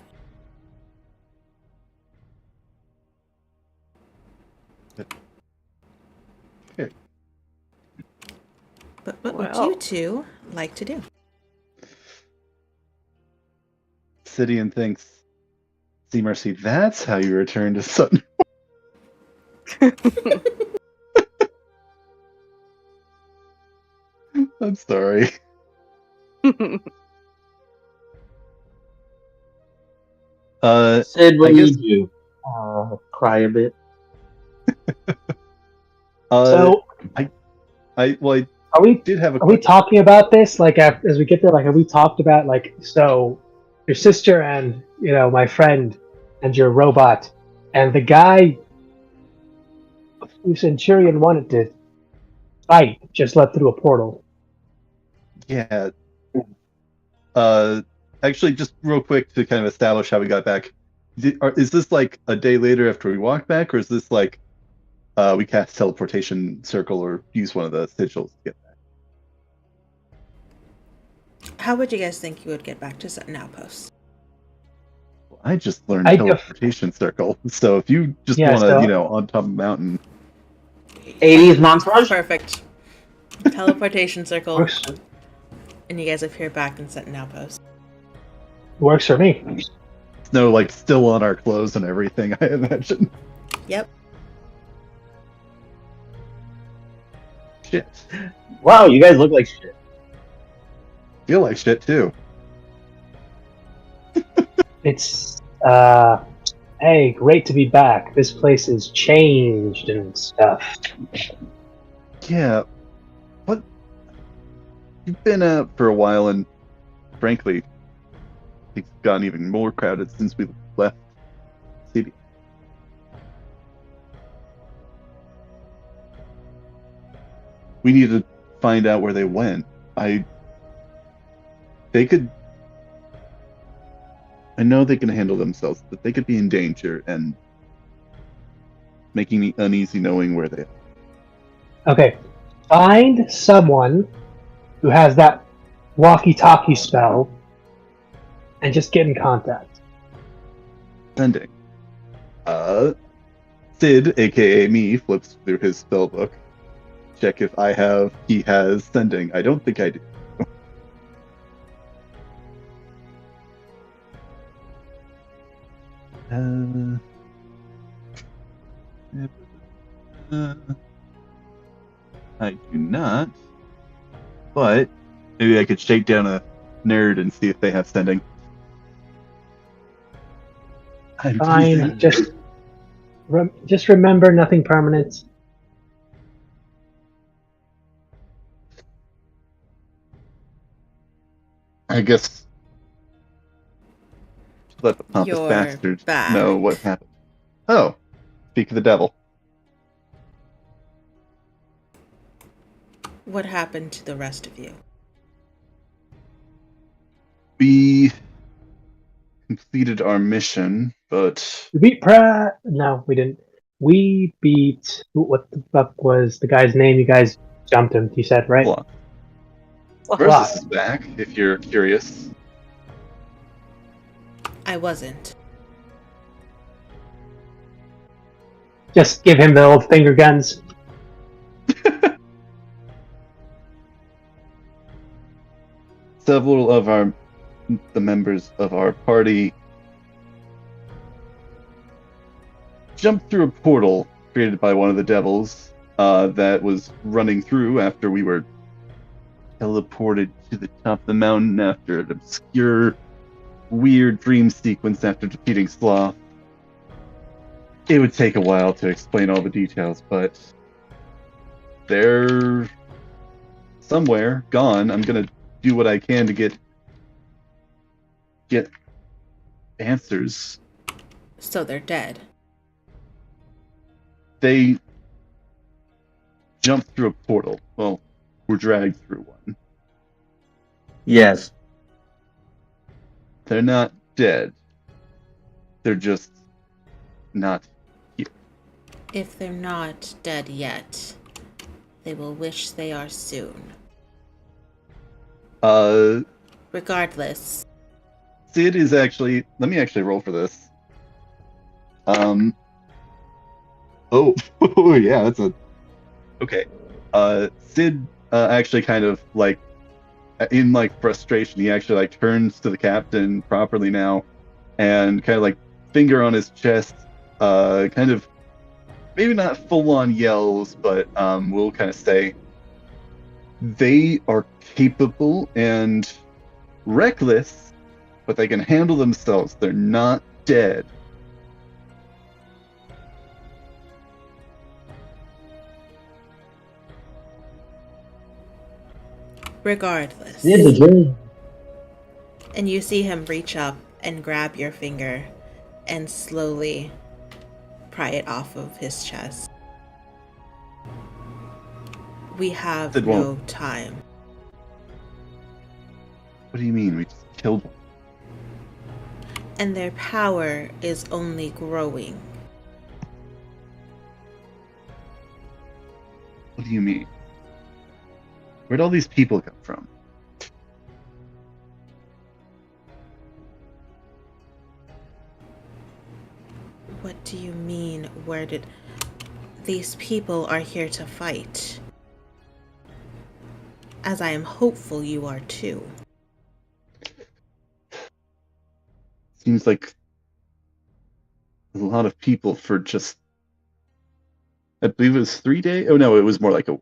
Okay. But what would Well. you two like to do? Sidian thinks, see Mercy, that's how you return to Sutton. I'm sorry. Sid, what I do guess- you do? Cry a bit. So I are we did have a are we talking about this like as we get there? Like have we talked about like so your sister and my friend and your robot and the guy who Centurion wanted to fight just let through a portal. Yeah. Actually, just real quick to kind of establish how we got back. Is this like a day later after we walked back, or is this like we cast teleportation circle or use one of the sigils to get back? How would you guys think you would get back to Sutton Outpost? Well, I just learned I teleportation circle, so if you just Yeah, want to, so- on top of a mountain. 80s montage? Perfect. Teleportation circle, Works, and you guys appear back in Sutton Outpost. works for me. Snow like still on our clothes and everything, I imagine. Yep. Shit. Wow, you guys look like shit. Feel like shit too. It's hey, great to be back. This place is changed and stuff. Yeah. What? You've been out for a while, and frankly, it's gotten even more crowded since we left the city. We need to find out where they went. I know they can handle themselves, but they could be in danger and making me uneasy knowing where they are. Okay, find someone who has that walkie-talkie spell and just get in contact. sending. Sid, aka me, flips through his spellbook. Check if he has sending. I don't think I do. I do not. But maybe I could shake down a nerd and see if they have sending. Fine. Just remember, nothing permanent. I guess let the pompous You're bastard back. know what happened. Oh, speak of the devil. What happened to the rest of you? We completed our mission, but We beat Pratt. No, we didn't. We beat. What the fuck was the guy's name? You guys jumped him. You said right. Blah. Well, Versus is back, if you're curious. I wasn't. Just give him the old finger guns. Several of the members of our party jumped through a portal created by one of the devils that was running through after we were teleported to the top of the mountain after an obscure, weird dream sequence after defeating Sloth. It would take a while to explain all the details, but they're somewhere gone. I'm gonna do what I can to get answers. So they're dead. They jumped through a portal. Well, were dragged through one. Yes. They're not dead. They're just not here. If they're not dead yet, they will wish they are soon. Regardless. Sid is actually. Let me actually roll for this. Oh, oh yeah, that's a. Okay. Sid actually kind of like, in like frustration, he actually like turns to the captain properly now, and kind of like finger on his chest, kind of maybe not full on yells, but we'll kind of say they are capable and reckless, but they can handle themselves. They're not dead. Regardless. Yeah, the dream. And you see him reach up and grab your finger and slowly pry it off of his chest. We have Sid no won't. time. What do you mean? We just killed one. And their power is only growing. What do you mean? Where'd all these people come from? What do you mean, where did... These people are here to fight. As I am hopeful you are too. Seems like a lot of people for just, I believe it was 3 days. Oh no, it was more like a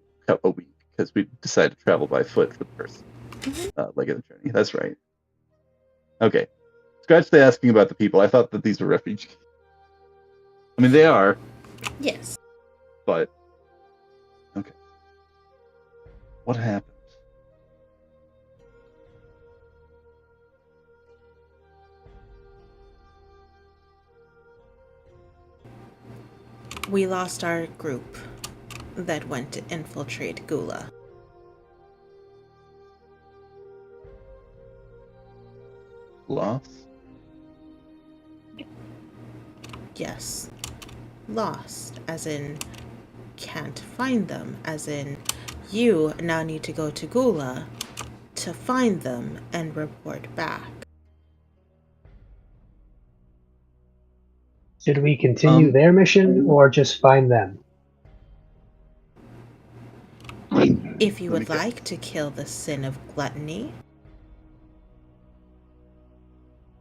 week, because we decided to travel by foot for the first leg of the journey. That's right. Okay. Scratch the asking about the people. I thought that these were refugees. I mean, they are, Yes. but okay. What happened? We lost our group that went to infiltrate Gula. Lost? Yes. Lost, as in can't find them, as in you now need to go to Gula to find them and report back. Should we continue their mission or just find them? If you Let me would guess. like to kill the sin of gluttony,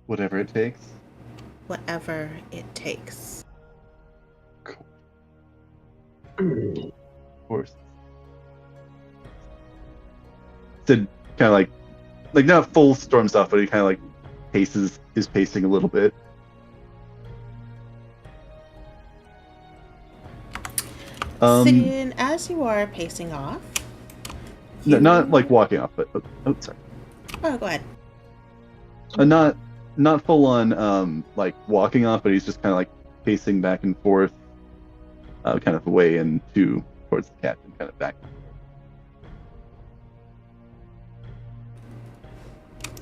Whatever it takes. whatever it takes. Of course. Sid kind of like not full storms off, but he kind of like is pacing a little bit. Sidian, as you are pacing off, No, not like walking off, but sorry. Oh, go ahead. Not full on like walking off, but he's just kind of like pacing back and forth, kind of away and towards the captain, kind of back.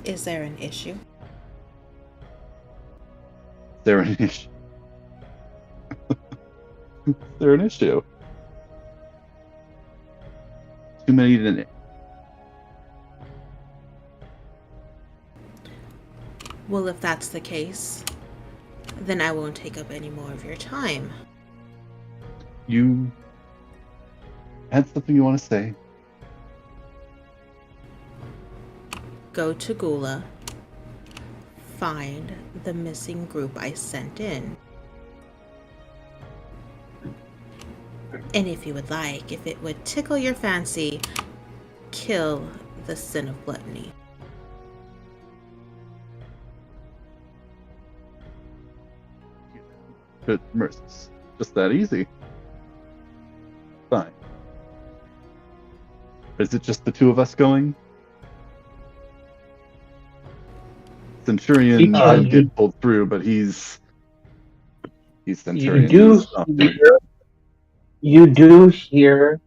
Is there an issue? Is there an issue? Is there an issue? Too many to name. Well, if that's the case, then I won't take up any more of your time. You had something you want to say? Go to Gula, find the missing group I sent in. And if you would like, if it would tickle your fancy, kill the sin of gluttony. Good mercies. Just that easy. Fine. Is it just the two of us going? Centurion didn't get pulled through, but he's Centurion. You do hear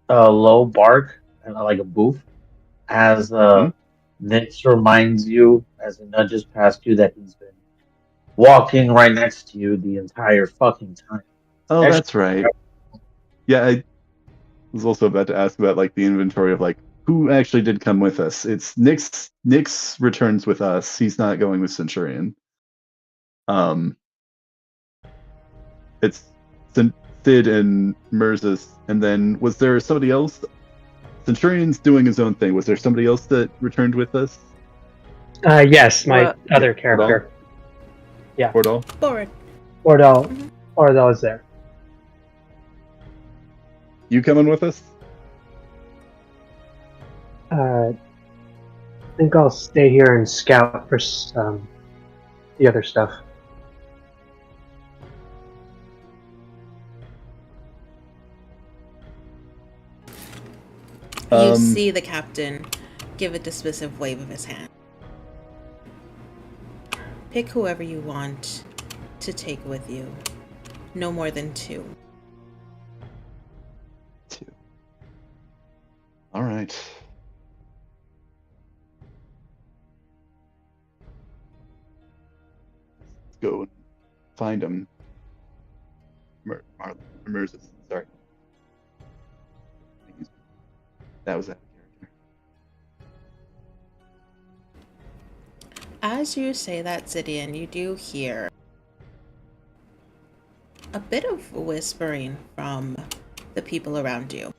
a low bark, kind of like a boof, as Nix reminds you, as he nudges past you, that he's been walking right next to you the entire fucking time. Oh, that's right. Yeah, I was also about to ask about like the inventory of like who actually did come with us. It's Nix. Nix returns with us. He's not going with Centurion. It's Sid and Merzus, and then was there somebody else? Centurion's doing his own thing. Was there somebody else that returned with us? Yes, my other character. Yeah. Bordal? Bordal is there. You coming with us? I think I'll stay here and scout for the other stuff. You see the captain give a dismissive wave of his hand. Pick whoever you want to take with you. No more than 2. 2. All right. Let's go and find him. Merzus, sorry. That was that character. As you say that, Zidian, you do hear a bit of whispering from the people around you.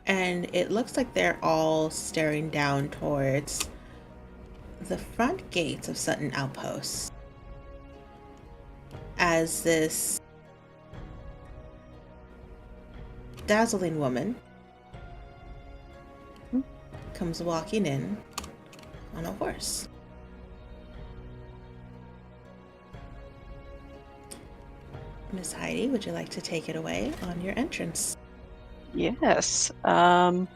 And it looks like they're all staring down towards the front gates of Sutton Outpost. As this dazzling woman comes walking in on a horse. Miss Heidi, would you like to take it away on your entrance? Yes. Well,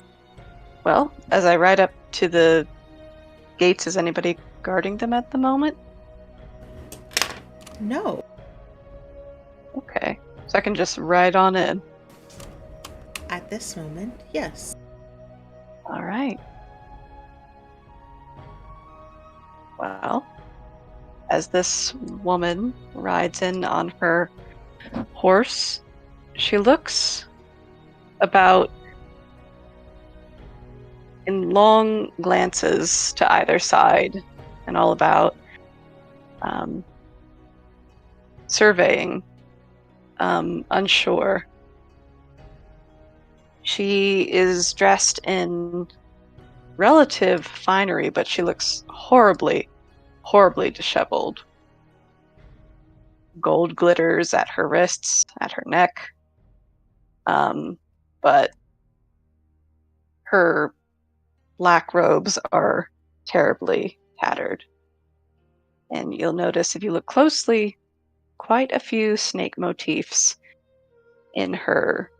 as I ride up to the gates, is anybody guarding them at the moment? No. Okay. So I can just ride on in. At this moment, yes. All right. Well, as this woman rides in on her horse, she looks about in long glances to either side and all about, surveying, unsure. She is dressed in relative finery, but she looks horribly, horribly disheveled. Gold glitters at her wrists, at her neck. But her black robes are terribly tattered. And you'll notice if you look closely, quite a few snake motifs in her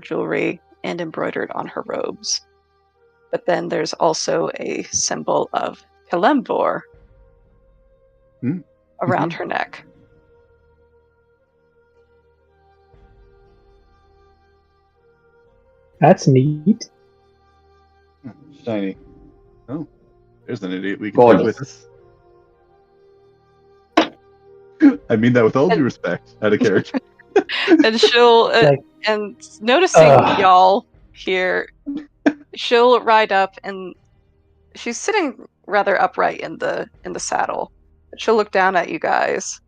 jewelry and embroidered on her robes. But then there's also a symbol of Kalembor around her neck. That's neat. Shiny. Oh, there's an idiot we can take with us. I mean that with all due respect, out of character. And she'll, and noticing y'all here, she'll ride up, and she's sitting rather upright in the saddle. She'll look down at you guys.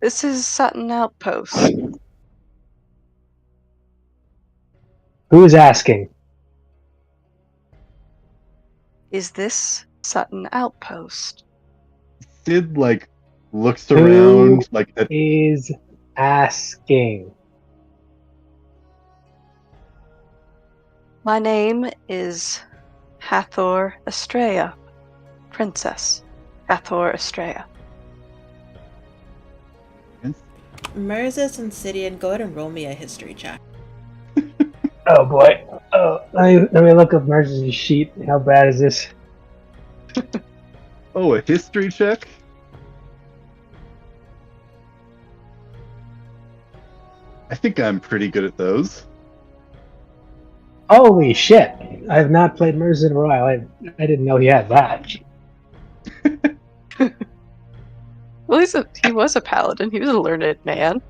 This is Sutton Outpost. Who's asking? Is this Sutton Outpost? Sid looks around is asking. My name is Hathor Estrella, Princess Hathor Estrella. Merzis and Sidian, go ahead and roll me a history check. Oh boy. Oh, let me look up Merzis' sheet. How bad is this? Oh, a history check? I think I'm pretty good at those. Holy shit! I have not played Merzis in a while. I didn't know he had that. Well, he was a paladin. He was a learned man.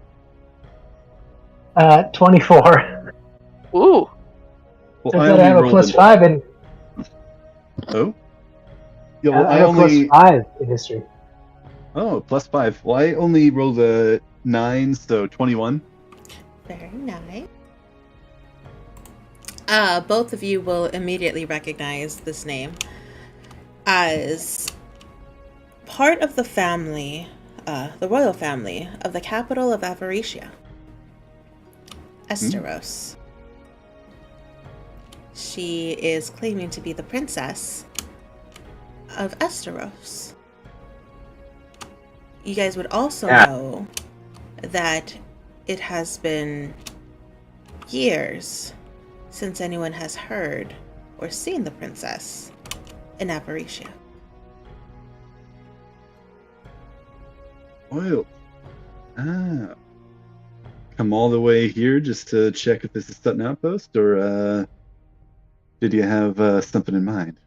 24. Ooh. Well, I thought I have a +5 in. Oh? Yeah, well, I have a +5 in history. Oh, +5. Well, I only rolled a 9, so 21. Very nice. Both of you will immediately recognize this name as part of the family, the royal family of the capital of Avaricia, Esteros. She is claiming to be the princess of Esteros. You guys would also know that it has been years since anyone has heard or seen the princess in Avaricia. Well, come all the way here just to check if this is Sutton Outpost, or did you have something in mind?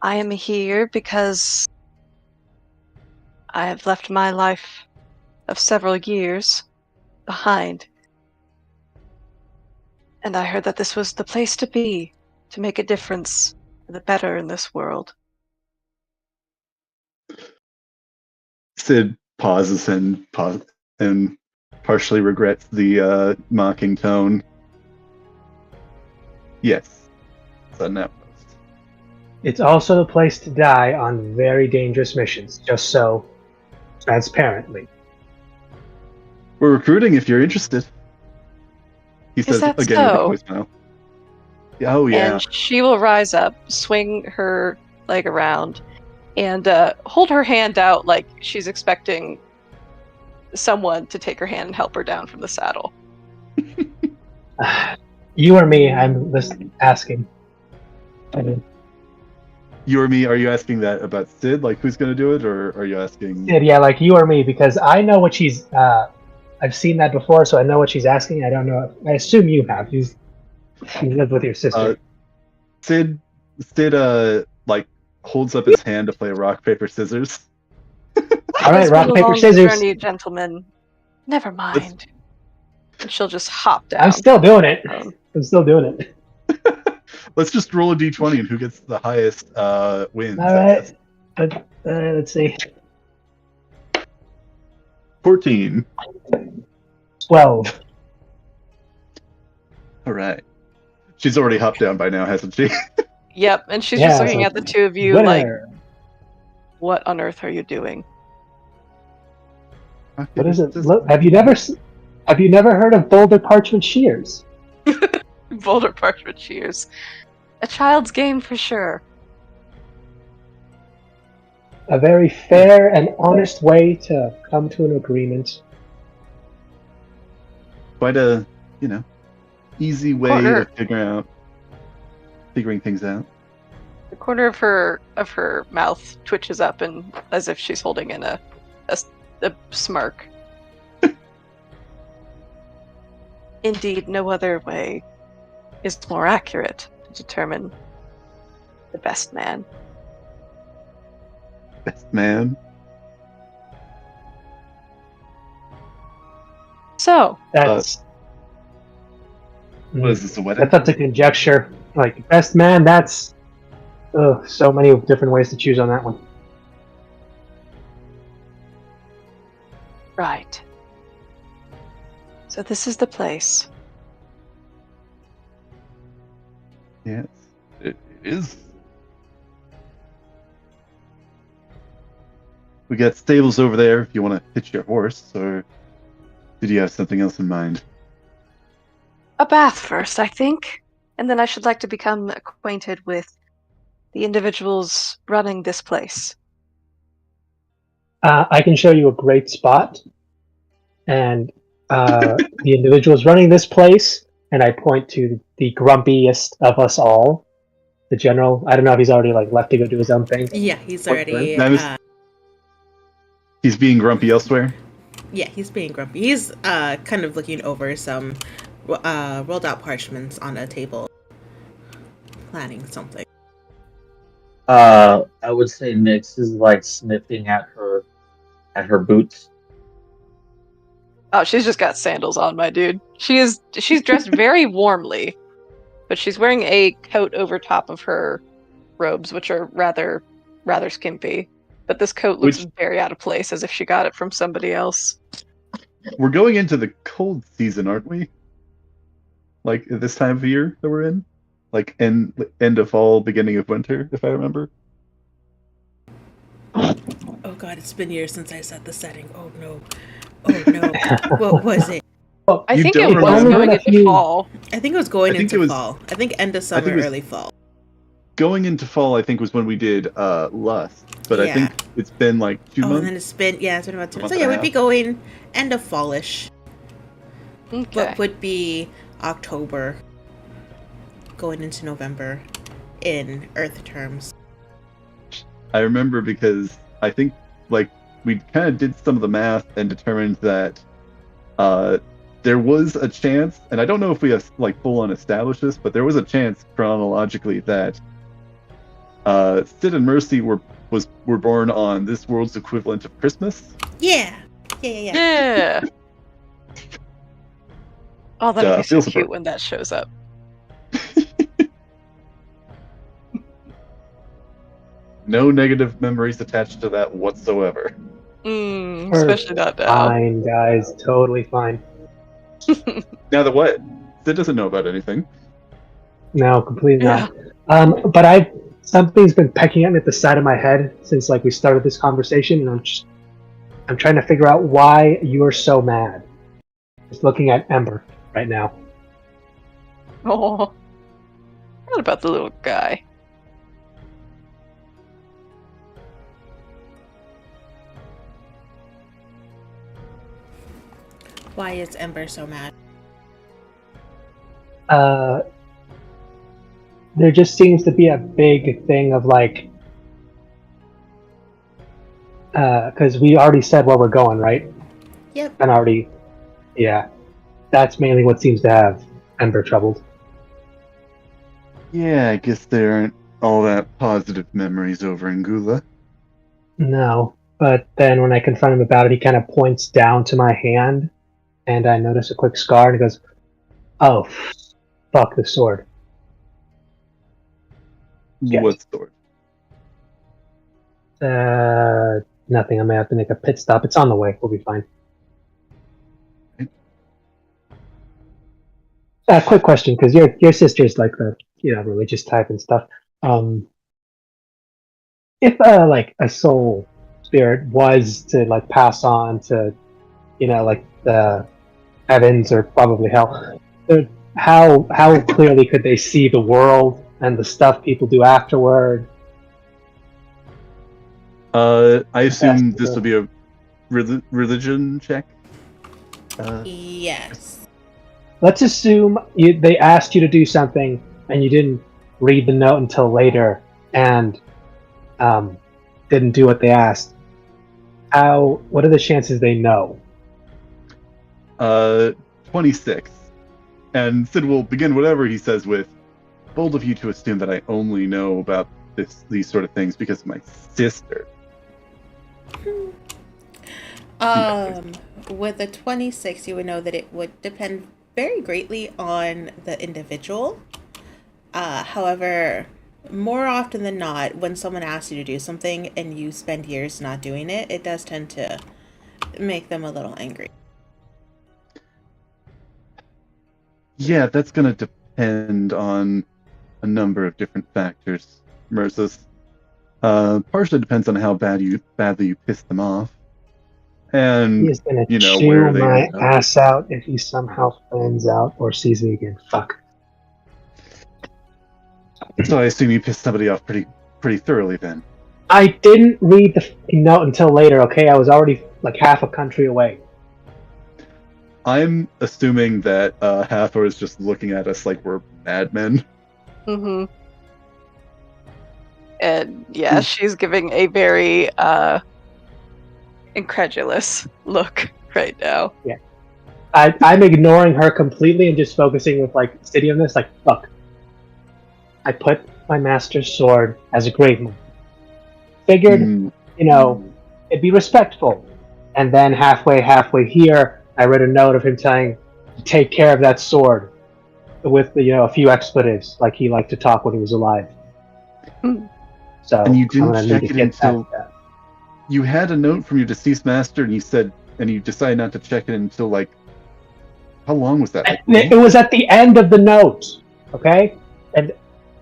I am here because I have left my life of several years behind. And I heard that this was the place to be, to make a difference for the better in this world. Sid pauses and partially regrets the mocking tone. Yes, Sutton Outpost. It's also the place to die on very dangerous missions, just so transparently. We're recruiting if you're interested. He Is says that again so? with a smile. Oh yeah. And she will rise up, swing her leg around, and hold her hand out like she's expecting someone to take her hand and help her down from the saddle. You or me, I'm just asking. You or me, are you asking that about Sid? Like, who's going to do it? Or are you asking... Sid, yeah, like you or me, because I know what she's... I've seen that before, so I know what she's asking. I don't know. I assume you have. You lived with your sister. Sid, holds up his hand to play rock, paper, scissors. All right, rock, paper, scissors. Journey, gentlemen. Never mind. And she'll just hop down. I'm still doing it. I'm still doing it. Let's just roll a d20 and who gets the highest wins. All right. But, let's see. 14. 12. All right. She's already hopped down by now, hasn't she? Yep, and she's Yeah, just looking so at the two of you like, Winner. what on earth are you doing? What is it? Look, have you never heard of Boulder Parchment Shears? Boulder Parchment Cheers. A child's game for sure. A very fair and honest way to come to an agreement. Quite a, easy way Corner. of figuring things out. The corner of her mouth twitches up, and as if she's holding in a smirk. Indeed, no other way is more accurate to determine the best man. Best man. So, That's What is this, a wedding? that's up to conjecture. Like best man, that's so many different ways to choose on that one. right. So this is the place. Yes, it is. We got stables over there if you want to hitch your horse, or did you have something else in mind? A bath first, I think, and then I should like to become acquainted with the individuals running this place. I can show you a great spot, and the individuals running this place, and I point to the grumpiest of us all, the general. I don't know if he's already left to go do his own thing. Yeah, he's already. He's being grumpy elsewhere. Yeah, he's being grumpy. He's kind of looking over some rolled out parchments on a table, planning something. I would say Nyx is sniffing at her boots. Oh, she's just got sandals on, my dude. She's dressed very warmly, but she's wearing a coat over top of her robes, which are rather skimpy. But this coat looks very out of place, as if she got it from somebody else. We're going into the cold season, aren't we? Like at this time of year that we're in? Like end of fall, beginning of winter, if I remember. Oh god, it's been years since I set the setting. Oh no. What was it? I think don't it was remember? going into fall. I think it was going I think into it was- fall. I think end of summer, early fall. Going into fall, I think, was when we did Lust. But I Yeah. think it's been like 2 Oh, and months. then it's been about 2 months. month So and yeah, a we'd be half. going end of fallish. Okay. What would be October, going into November, in Earth terms. I remember because I think we kind of did some of the math and determined that there was a chance, and I don't know if we have full on established this, but there was a chance chronologically that Sid and Mercy were born on this world's equivalent of Christmas. Yeah. Yeah. Oh, that'd be so feels cute appropriate. when that shows up. No negative memories attached to that whatsoever. Especially not now. Fine, guys, totally fine. Now that what? Sid doesn't know about anything. No, completely Yeah. not. But something's been pecking at me at the side of my head since we started this conversation, and I'm trying to figure out why you are so mad. Just looking at Ember right now. Oh. What about the little guy? Why is Ember so mad? There just seems to be a big thing of because we already said where we're going, right? Yep. And yeah, that's mainly what seems to have Ember troubled. Yeah, I guess there aren't all that positive memories over in Gula. No, but then when I confront him about it, he kind of points down to my hand, and I notice a quick scar, and he goes, "Oh, fuck the sword." Yes. What sword? Nothing. I may have to make a pit stop. It's on the way. We'll be fine. Quick question, because your sister's like the religious type and stuff. If like a soul spirit was to like pass on to like the heavens or probably hell, how clearly could they see the world and the stuff people do afterward? I assume this would be a religion check. Yes. Let's assume they asked you to do something and you didn't read the note until later and didn't do what they asked. What are the chances they know? 26. And Sid will begin whatever he says with, bold of you to assume that I only know about these sort of things because of my sister. With a 26, you would know that it would depend very greatly on the individual. However, more often than not, when someone asks you to do something and you spend years not doing it, it does tend to make them a little angry. Yeah, that's going to depend on a number of different factors, Mercis. Partially depends on how badly you piss them off. And, He's gonna chew chew my go. ass out if he somehow finds out or sees me again. Fuck. So I assume you pissed somebody off pretty thoroughly then. I didn't read the note until later, okay? I was already like half a country away. I'm assuming that Hathor is just looking at us like we're madmen. Mm-hmm. And yeah, she's giving a very incredulous look right now. Yeah. I'm ignoring her completely and just focusing with like steadiness, like fuck. I put my master's sword as a grave mark. Figured, it'd be respectful. And then halfway here, I read a note of him telling to take care of that sword with a few expletives, like he liked to talk when he was alive. So and you didn't check it until you had a note from your deceased master, and you decided not to check it until like how long was that? It was at the end of the note, okay? And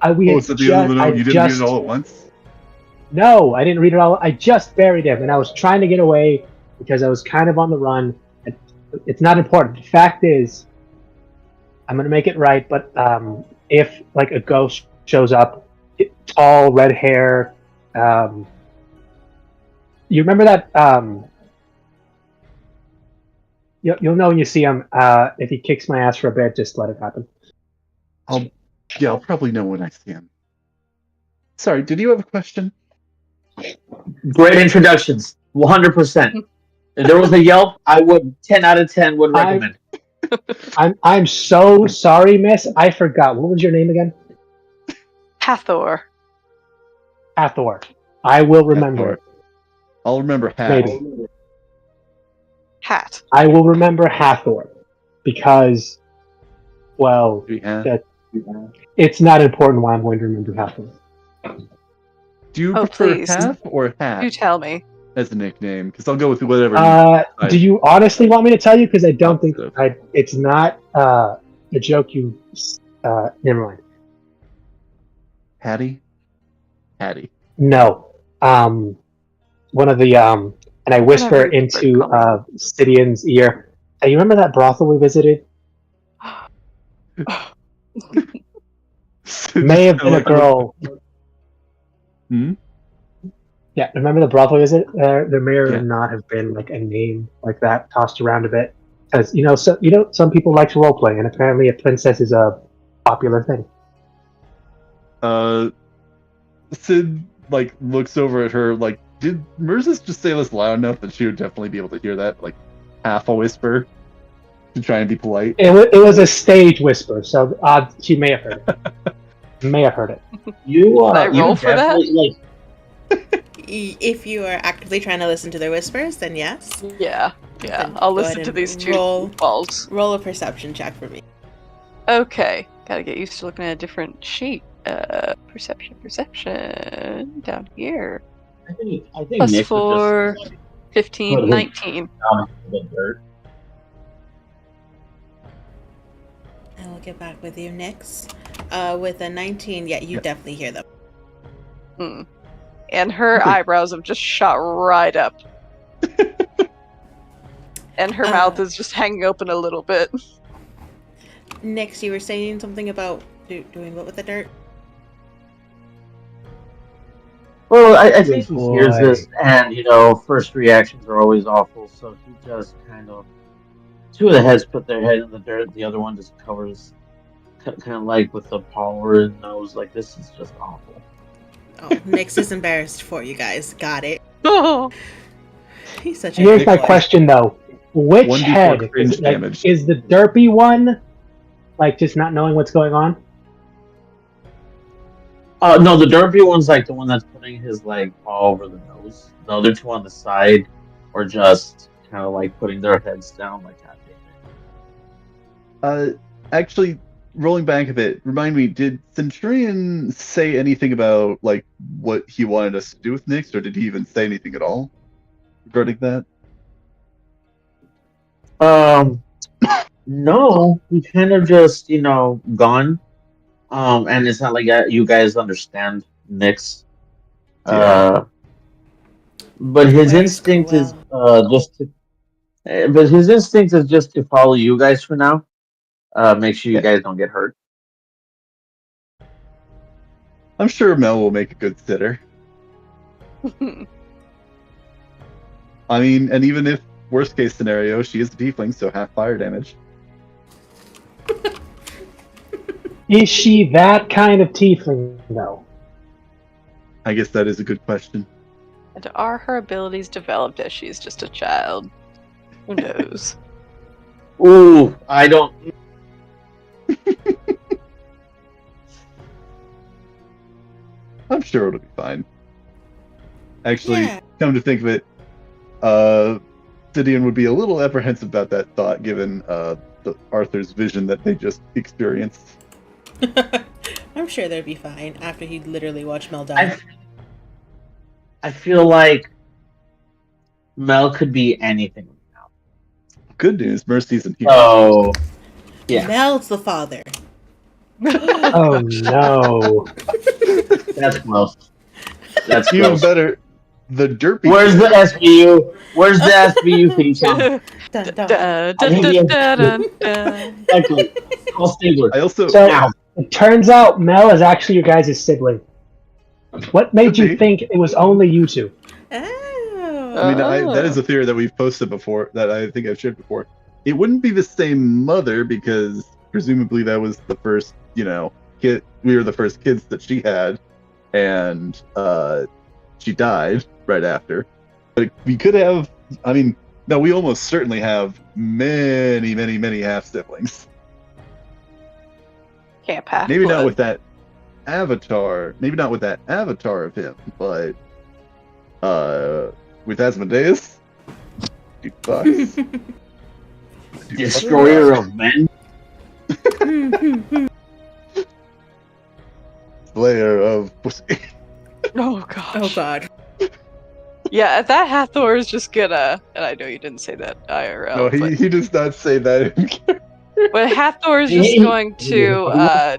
it's at the end of the note. You didn't read it all at once? No, I didn't read it all. I just buried him, and I was trying to get away because I was kind of on the run. It's not important. The fact is, I'm gonna make it right. But if like a ghost shows up, tall, red hair, you remember that? You'll know when you see him. If he kicks my ass for a bit, just let it happen. I'll probably know when I see him. Sorry, did you have a question? Great introductions, 100%. If there was a Yelp, I would 10 out of 10 would recommend. I'm so sorry, miss. I forgot. What was your name again? Hathor. Hathor. I will remember. I'll remember Hat. Maybe. Hat. I will remember Hathor because, well, it's not important why I'm going to remember Hathor. Do you prefer Hath or Hat? You tell me. As a nickname, because I'll go with whatever. Do you honestly want me to tell you? Because I don't think it's not a joke. Never mind. Hattie. No. One of the and I whisper into Stydian's ear. Hey, you remember that brothel we visited? May have been a girl. Hmm? Yeah, remember the brothel visit? There may or may not have been like a name like that tossed around a bit, because some people like to roleplay, and apparently a princess is a popular thing. Sid like looks over at her like, did Mercis just say this loud enough that she would definitely be able to hear that, like half a whisper, to try and be polite? It was a stage whisper, so she may have heard it. You roll for that? If you are actively trying to listen to their whispers, then yes. Yeah. I'll listen to these two balls. Roll a perception check for me. Okay. Gotta get used to looking at a different sheet. Perception down here. I think Plus Nick would just 4, like, 15, put his 19. down in the dirt. I will get back with you next. With a 19, yeah, you definitely hear them. Hmm. And her Okay. eyebrows have just shot right up. And her mouth is just hanging open a little bit. Next, you were saying something about doing what with the dirt? Well, I think Good he hears boy. this, and first reactions are always awful. So he just kind of, two of the heads put their head in the dirt, the other one just covers, kind of like with the paw or his nose, like this is just awful. Oh, Nyx is embarrassed for you guys. Got it. Oh, He's such a Here's good my boy. question though: which 1d4 head cringe is it? Like, damage. is the derpy one like just not knowing what's going on? No, the derpy one's like the one that's putting his like paw over the nose. The other two on the side are just kind of like putting their heads down, like God damn it. Actually, rolling back a bit, remind me, did Centurion say anything about like what he wanted us to do with Nyx, or did he even say anything at all regarding that? No, we kind of just gone. And it's not like you guys understand Nyx. Yeah. But his Very instinct is cruel. just to. But his instinct is just to follow you guys for now. Make sure you Yeah. guys don't get hurt. I'm sure Mel will make a good sitter. I mean, and even if worst case scenario, she is a tiefling, so half fire damage. Is she that kind of tiefling though? I guess that is a good question. and are her abilities developed as she's just a child? Who knows? Ooh, I don't. I'm sure it'll be fine. Actually, Yeah. come to think of it, Sidian would be a little apprehensive about that thought, given Arthur's vision that they just experienced. I'm sure they'd be fine after he'd literally watch Mel die. I feel like Mel could be anything now. Good news, Mercy's in here. Oh, yeah, Mel's the father. Oh no! that's close. That's Even close. better, the derpy. Where's the SBU? Where's the SBU theme song? Dun, dun. Da, da, da, da, da, da. Exactly. Call Stigler. I also So Now. it turns out Mel is actually your guys' sibling. What made Could you be. think it was only you two? Oh. I mean, that is a theory that we've posted before, that I think I've shared before. It wouldn't be the same mother, because presumably that was the first, kid. We were the first kids that she had, and she died right after. But we could have, no, we almost certainly have many, many, many half siblings. Camp half Maybe not blood. with that avatar. Maybe not with that avatar of him, but with Asmodeus, dude fucks. Dude Destroyer fucks. of men. Slayer of pussy. Oh gosh. Oh god. Yeah, that Hathor is just gonna. And I know you didn't say that IRL. No, he does not say that. but Hathor is just going to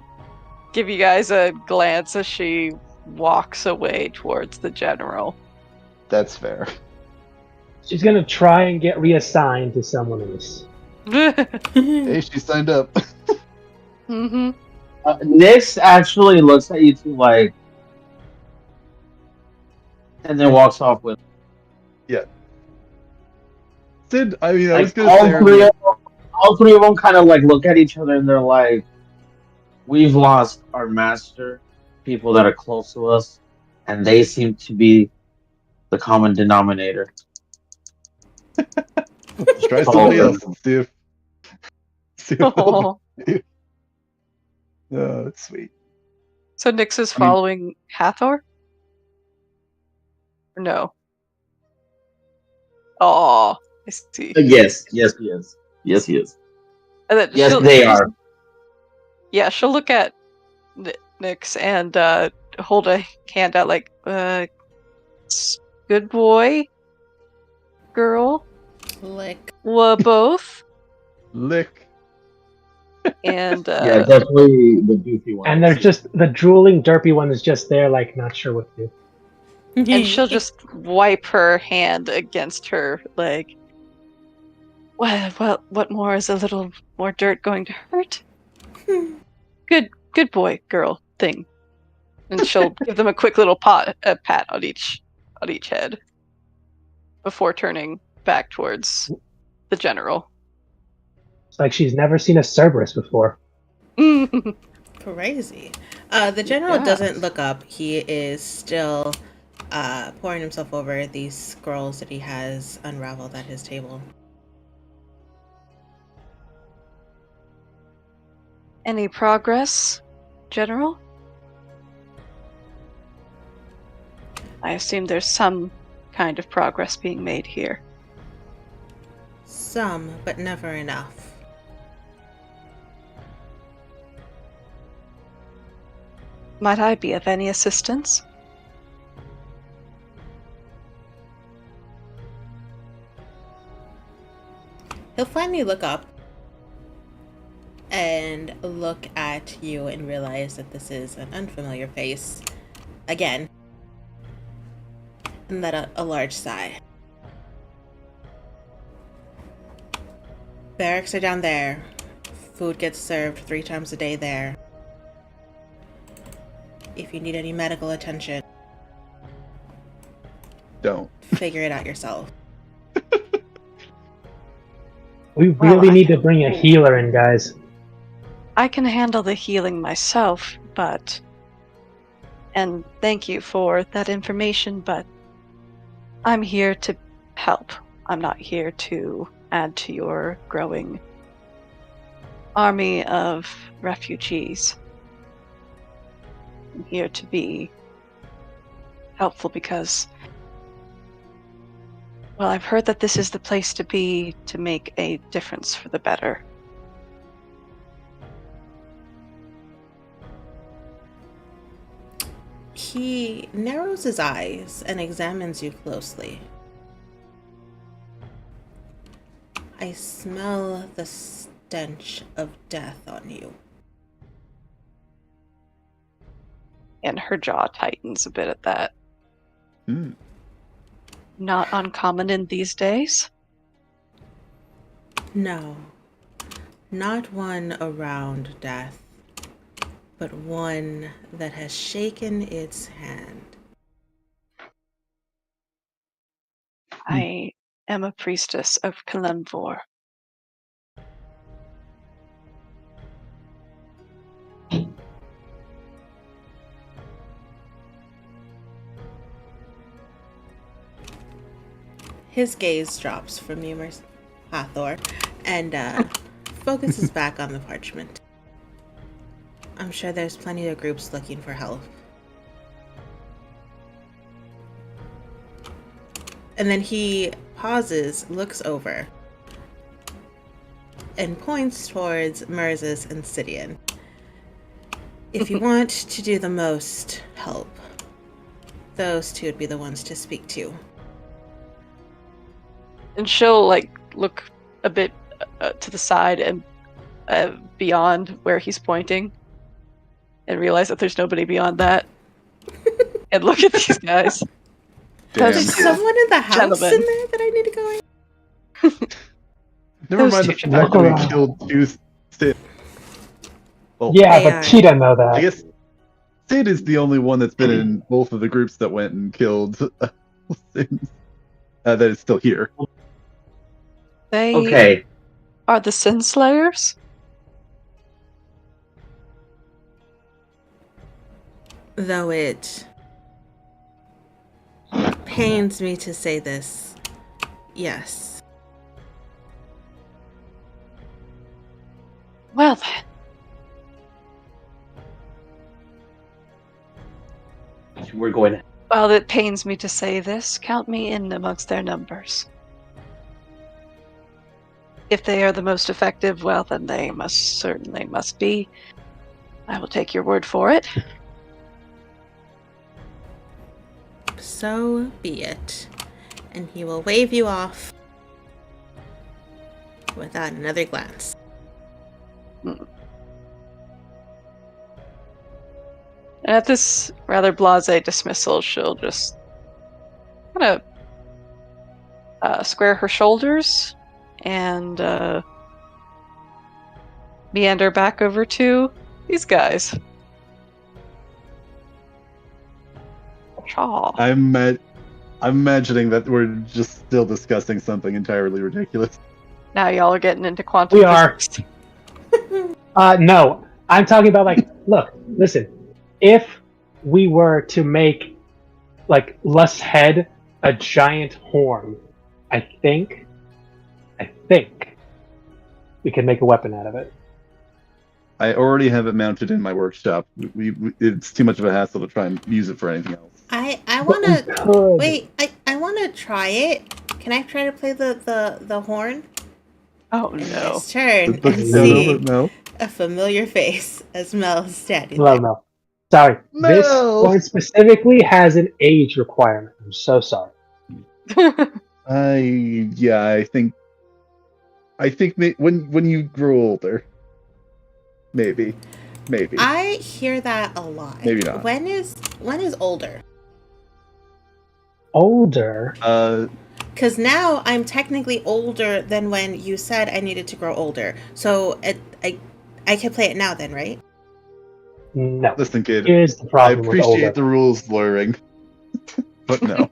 give you guys a glance as she walks away towards the general. That's fair. She's gonna try and get reassigned to someone else. Hey, she signed up. Mm-hmm. Nyx actually looks at you two like, and then walks off with. Sid, I was Like gonna all say three earlier, all three of them kind of like look at each other and they're like, "We've lost our master, people that are close to us, and they seem to be the common denominator." let's try somebody else and see if they'll Oh. do. Oh, that's sweet. So Nyx is I mean- following Hathor? Or no? Oh, I see. Yes, he is. Yes, he is. And then Yes, she'll- they are. Yeah, she'll look at Nyx and hold a hand out like, good boy, girl, Lick. both. Lick. And Yeah, definitely the goofy one. And there's just the drooling, derpy one is just there, like not sure what to do. and she'll just wipe her hand against her leg. Well, what more is a little more dirt going to hurt? Good boy, girl thing. And she'll give them a quick little pat on each head before turning back towards the general. It's like she's never seen a Cerberus before. Crazy. The general doesn't look up. He is still pouring himself over these scrolls that he has unraveled at his table. Any progress, General? I assume there's some kind of progress being made here. Some, but never enough. Might I be of any assistance? He'll finally look up and look at you and realize that this is an unfamiliar face again. And let out a large sigh. Barracks are down there. Food gets served 3 times a day there. If you need any medical attention, Don't. figure it out yourself. We really need to bring a healer in, guys. I can handle the healing myself, but... And thank you for that information, but I'm here to help. I'm not here to add to your growing army of refugees. I'm here to be helpful because, well, I've heard that this is the place to be to make a difference for the better. He narrows his eyes and examines you closely. I smell the stench of death on you. And her jaw tightens a bit at that. Hmm. Not uncommon in these days. No, not one around death, but one that has shaken its hand. I am a priestess of Kalemvor. His gaze drops from you, Hathor, and focuses back on the parchment. I'm sure there's plenty of groups looking for help. And then he pauses, looks over, and points towards Merzus and Sidian. If you want to do the most help, those two would be the ones to speak to. And she'll look a bit to the side and beyond where he's pointing, and realize that there's nobody beyond that. And look at these guys. Damn. There's someone in the house Gentlemen. in there that I need to go in? Never Those mind the two fact that we killed 2 Sid. Well, Yeah, AI. but she doesn't know that. I guess Sid is the only one that's been in both of the groups that went and killed Sins, that is still here. They Okay. are the Sin Slayers? Though it pains me to say this, yes. Well then. We're going. While it pains me to say this, count me in amongst their numbers. If they are the most effective, well then they must be. I will take your word for it. So be it. And he will wave you off without another glance. And at this rather blasé dismissal, she'll just kind of square her shoulders and meander back over to these guys. Chaw. I'm imagining that we're just still discussing something entirely ridiculous. Now y'all are getting into quantum We are. physics. No, I'm talking about like, look, listen. If we were to make like Lust's head a giant horn, I think we can make a weapon out of it. I already have it mounted in my workshop. It's too much of a hassle to try and use it for anything else. I But wanna we could. wait. I wanna try it. Can I try to play the horn? Oh And no. his turn No, and No. see no. a familiar face as Mel is standing Well, there. no. Sorry. This No. horn specifically has an age requirement. I'm so sorry. I think when you grow older, maybe. I hear that a lot. Maybe not. When is older? Older? Because now I'm technically older than when you said I needed to grow older. So I can play it now then, right? No. Listen, kid. Here's the I problem with older. appreciate the rules blurring, but no.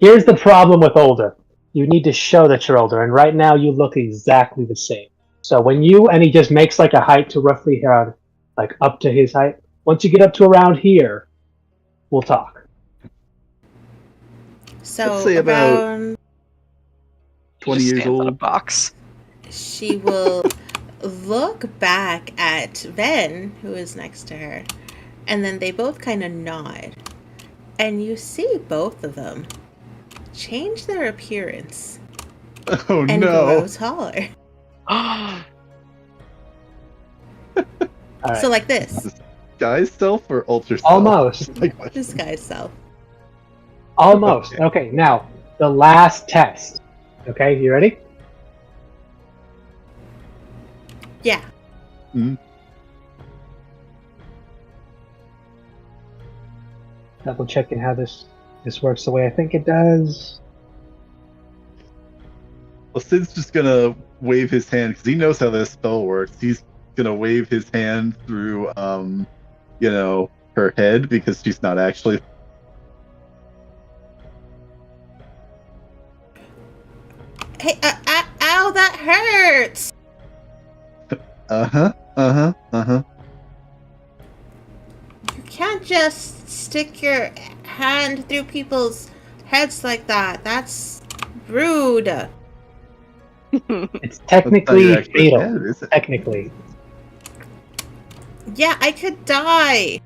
Here's the problem with older. You need to show that you're older, and right now you look exactly the same. So when he just makes like a height to roughly around, like up to his height. Once you get up to around here, we'll talk. So Let's say about around 20 Just years stands in a old. box. she will look back at Ben, who is next to her, and then they both kind of nod. And you see both of them change their appearance Oh and no. grow taller. All right. So like this. Guy's self or alter self? Almost. Like what? This guy's self. Almost. Okay, now the last test. Okay, you ready? Yeah. Double checking how this works the way I think it does. Well, Sid's just gonna wave his hand because he knows how this spell works. He's gonna wave his hand through, her head because she's not actually. Hey, ow, that hurts! Uh huh. You can't just stick your hand through people's heads like that. That's rude. It's technically That's not your actual fatal. head, is it? Technically. Yeah, I could die.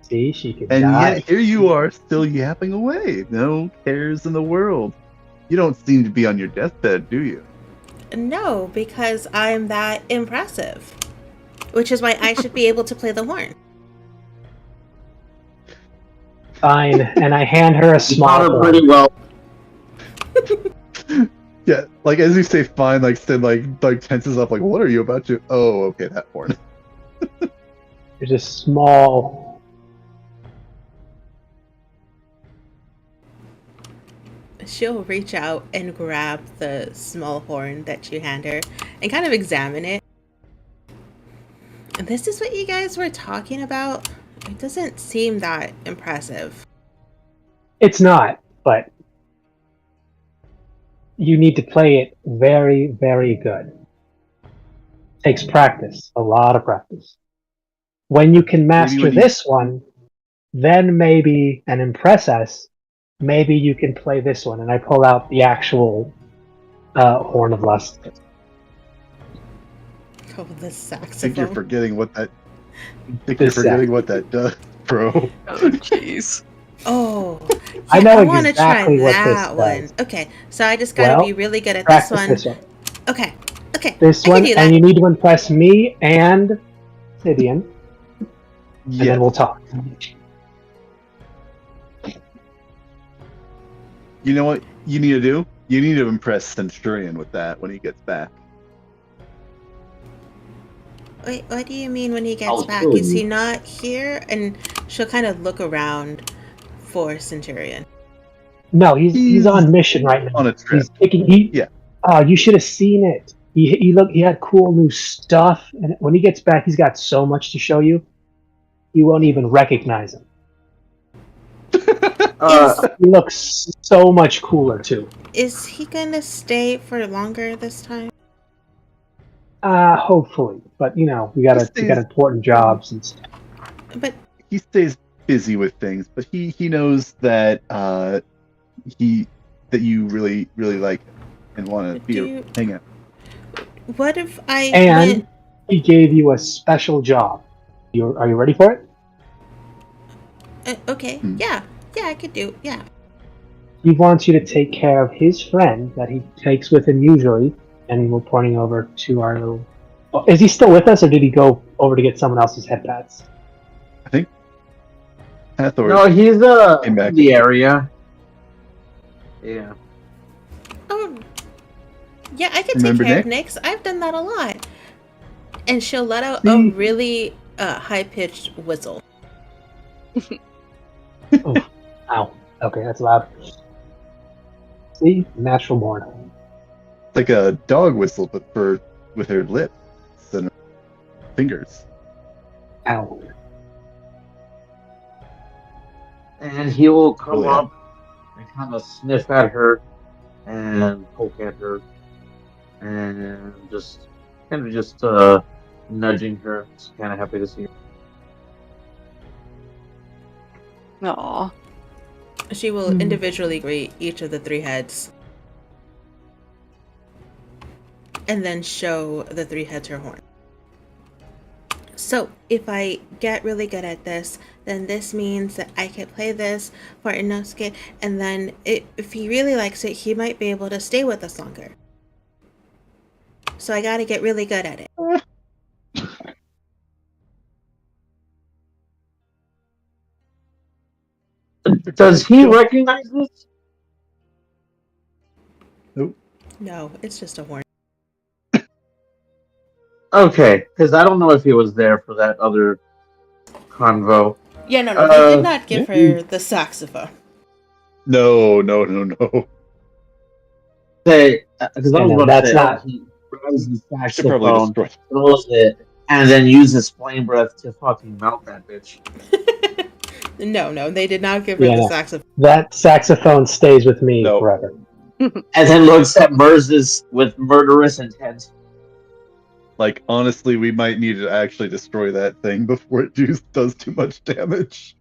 See, she could And die. yet here you are, still yapping away. No cares in the world. You don't seem to be on your deathbed, do you? No, because I'm that impressive. Which is why I should be able to play the horn. Fine, and I hand her a You small taught her horn. pretty well. Yeah, like as you say fine, like Sid like tenses up, like what are you about to? Oh, okay, that horn. There's a small. She'll reach out and grab the small horn that you hand her and kind of examine it. This is what you guys were talking about? It doesn't seem that impressive. It's not, but you need to play it very, very good. Takes practice, a lot of practice. When you can master when you- this one, then maybe, and impress us, maybe you can play this one. And I pull out the actual Horn of Lust. Oh, the I saxophone. think you're forgetting what that. This what that does, bro. Oh, jeez. Oh, yeah, I know want to exactly try what that this one. does. Okay, so I just gotta Well, be really good at this Practice one. this one. Okay, This I one, can do that. and you need to impress me and say the end, and Yeah. then we'll talk. You know what you need to do? You need to impress Centurion with that when he gets back. Wait, what do you mean when he gets I'll back? kill Is you. he not here? And she'll kind of look around for Centurion. No, he's on mission right now. on a trip. He's taking. Yeah. You should have seen it. He had cool new stuff, and when he gets back, he's got so much to show you. You won't even recognize him. He looks so much cooler too. Is he gonna stay for longer this time? Hopefully, but we got important jobs and stuff. But He stays busy with things, but he knows that that you really like him and want to hang out. what if I And went? he gave you a special job. Are you ready for it? Okay, yeah, I could do. Yeah. He wants you to take care of his friend that he takes with him usually, and we're pointing over to our little... Oh, is he still with us, or did he go over to get someone else's head pads? I think Hathor. No, he's Came back. in the area. Yeah. Oh, yeah, I could Remember take care of Nick? Nyx. I've done that a lot. And she'll let out a really high-pitched whistle. Oh, ow. Okay, that's loud. See? Natural born. It's like a dog whistle, but with her lips and her fingers. Ow. And he will come Oh, yeah. up and kind of sniff at her and poke at her and just nudging her. Just kind of happy to see her. Aw. She will individually greet each of the 3 heads. And then show the 3 heads her horn. So, if I get really good at this, then this means that I can play this for Inosuke, and then if he really likes it, he might be able to stay with us longer. So I gotta get really good at it. Does he recognize this? No, it's just a horn. Okay, because I don't know if he was there for that other convo. Yeah, no, they did not give her the saxophone. No. Say, because I was about that's to say, not... he grabs his Should probably saxophone, destroy. throws it, and then uses flame breath to fucking melt that bitch. No, they did not give her the saxophone. That saxophone stays with me forever. And then looks at Merzus with murderous intent. Like, honestly, we might need to actually destroy that thing before it does too much damage.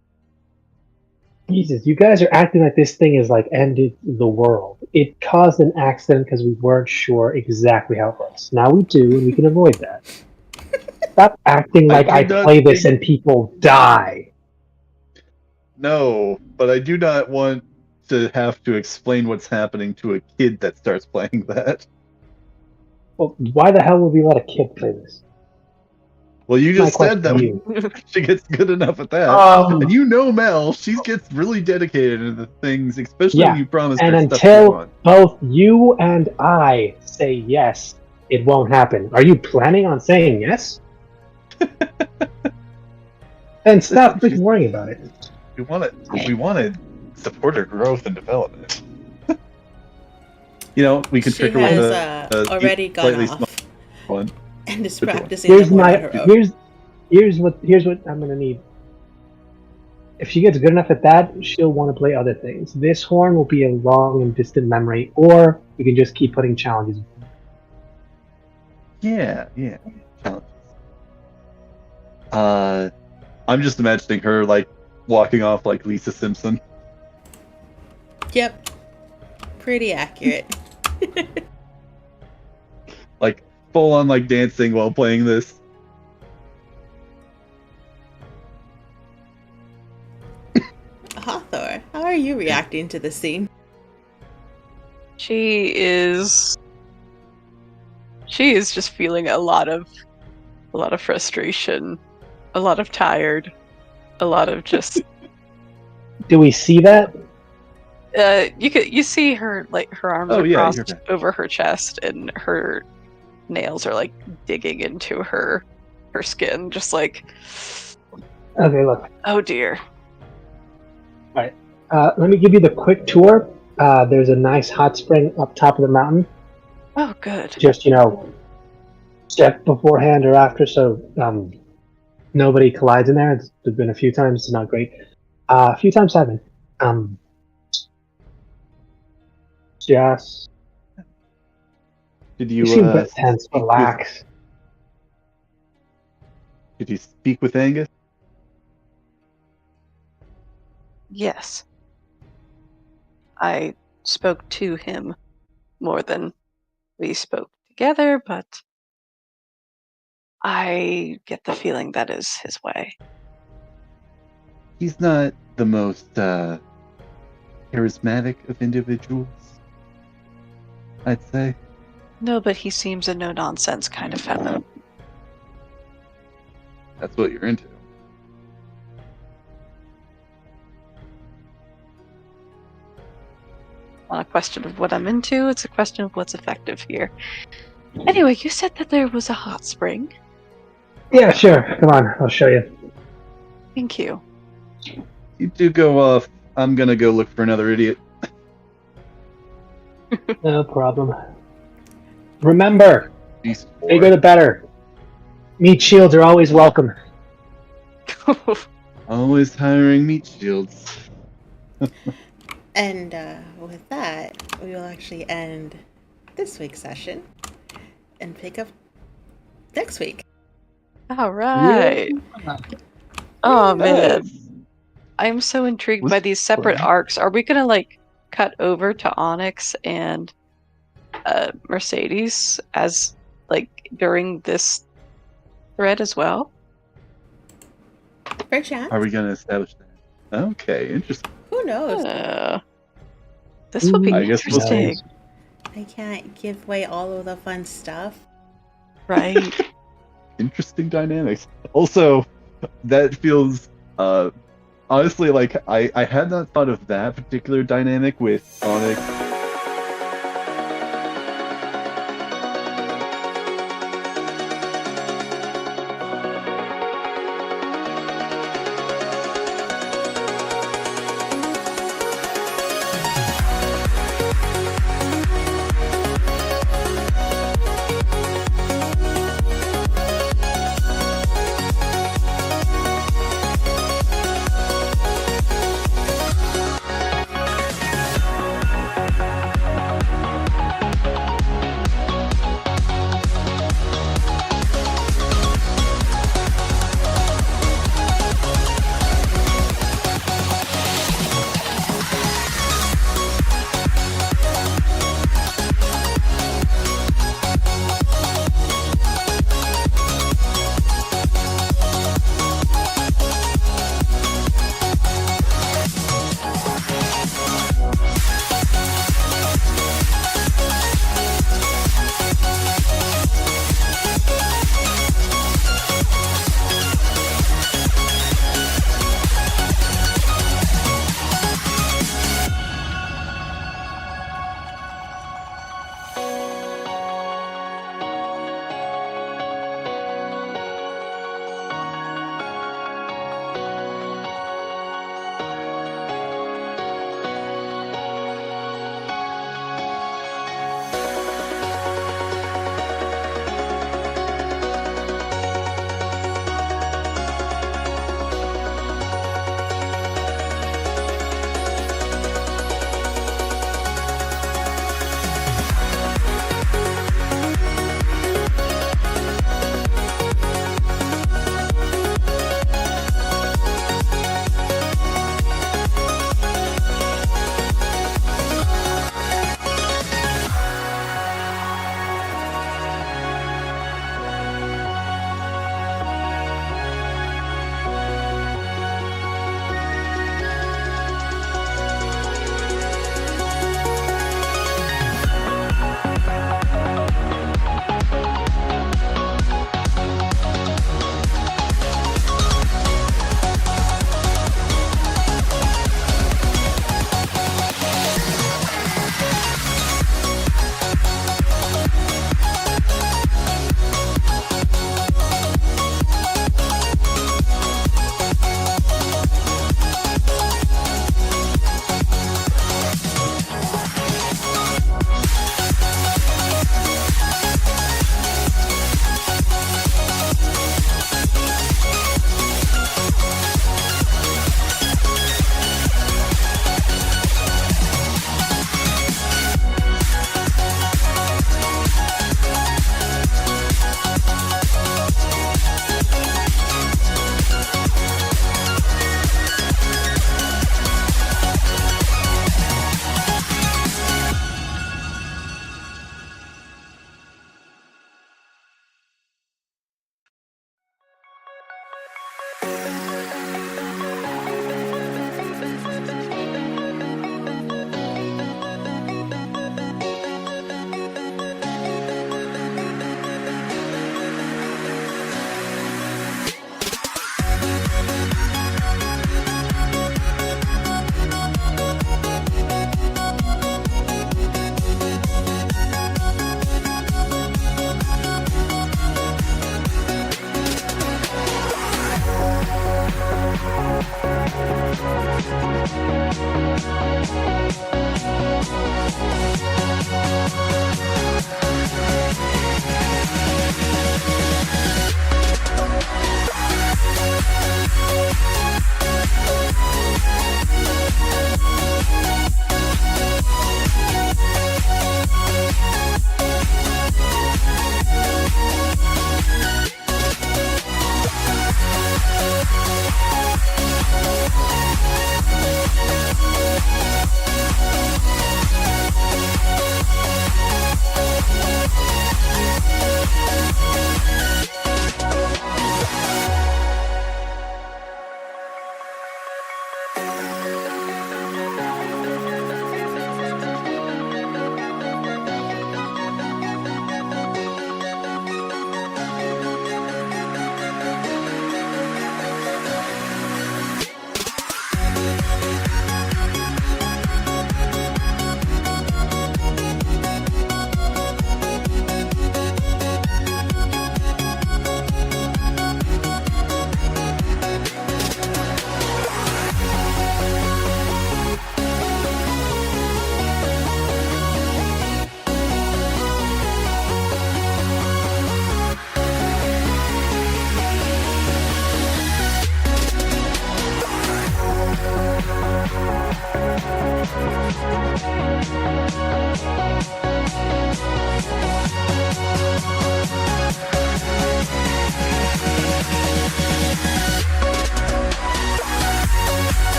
Jesus, you guys are acting like this thing is like ended the world. It caused an accident because we weren't sure exactly how it works. Now we do, and we can avoid that. Stop acting like I play this and people die. No, but I do not want to have to explain what's happening to a kid that starts playing that. Well, why the hell would we let a kid play this? Well, you just said that she gets good enough at that. And you know Mel, she gets really dedicated into the things, especially when you promise her and stuff you until want. both you and I say yes, it won't happen. Are you planning on saying yes? Then stop freaking worrying about it. We want to support her growth and development. We can trick her with a already gone off one. and is practicing. Here's what I'm gonna need. If she gets good enough at that, she'll want to play other things. This horn will be a long and distant memory, or we can just keep putting challenges. Yeah. Challenges. I'm just imagining her like walking off like Lisa Simpson. Yep. Pretty accurate. Like full on like dancing while playing this. Hathor, how are you reacting to the scene? She is just feeling a lot of frustration A lot of tired. A lot of just. Do we see that? You see her her arms Oh, are yeah, crossed you're right. over her chest, and her nails are like digging into her skin, just like. Okay, look. Oh dear. Let me give you the quick tour. There's a nice hot spring up top of the mountain. Oh good. Just, step beforehand or after so nobody collides in there. There's been a few times. It's not great. A few times haven't. Just Did you you seem a bit tense. speak Relax. Did you speak with Angus? Yes. I spoke to him more than we spoke together, but I get the feeling that is his way. He's not the most charismatic of individuals, I'd say. No, but he seems a no-nonsense kind of fellow. That's what you're into. Not a question of what I'm into, it's a question of what's effective here. Anyway, you said that there was a hot spring. Yeah, sure. Come on, I'll show you. Thank you. You do go off. I'm gonna go look for another idiot. No problem. Remember, Beast bigger boy. the better. Meat shields are always welcome. Always hiring meat shields. And with that, we will actually end this week's session and pick up next week. All right. Oh man, Nice. I'm so intrigued Was by these separate fun. arcs. Are we gonna cut over to Onyx and Mercedes as during this thread as well? Perchance. Are we gonna establish that? Okay, interesting. Who knows? This will be I guess we'll see. interesting, I can't give away all of the fun stuff. right? Interesting dynamics. Also, that feels honestly like I had not thought of that particular dynamic with Onyx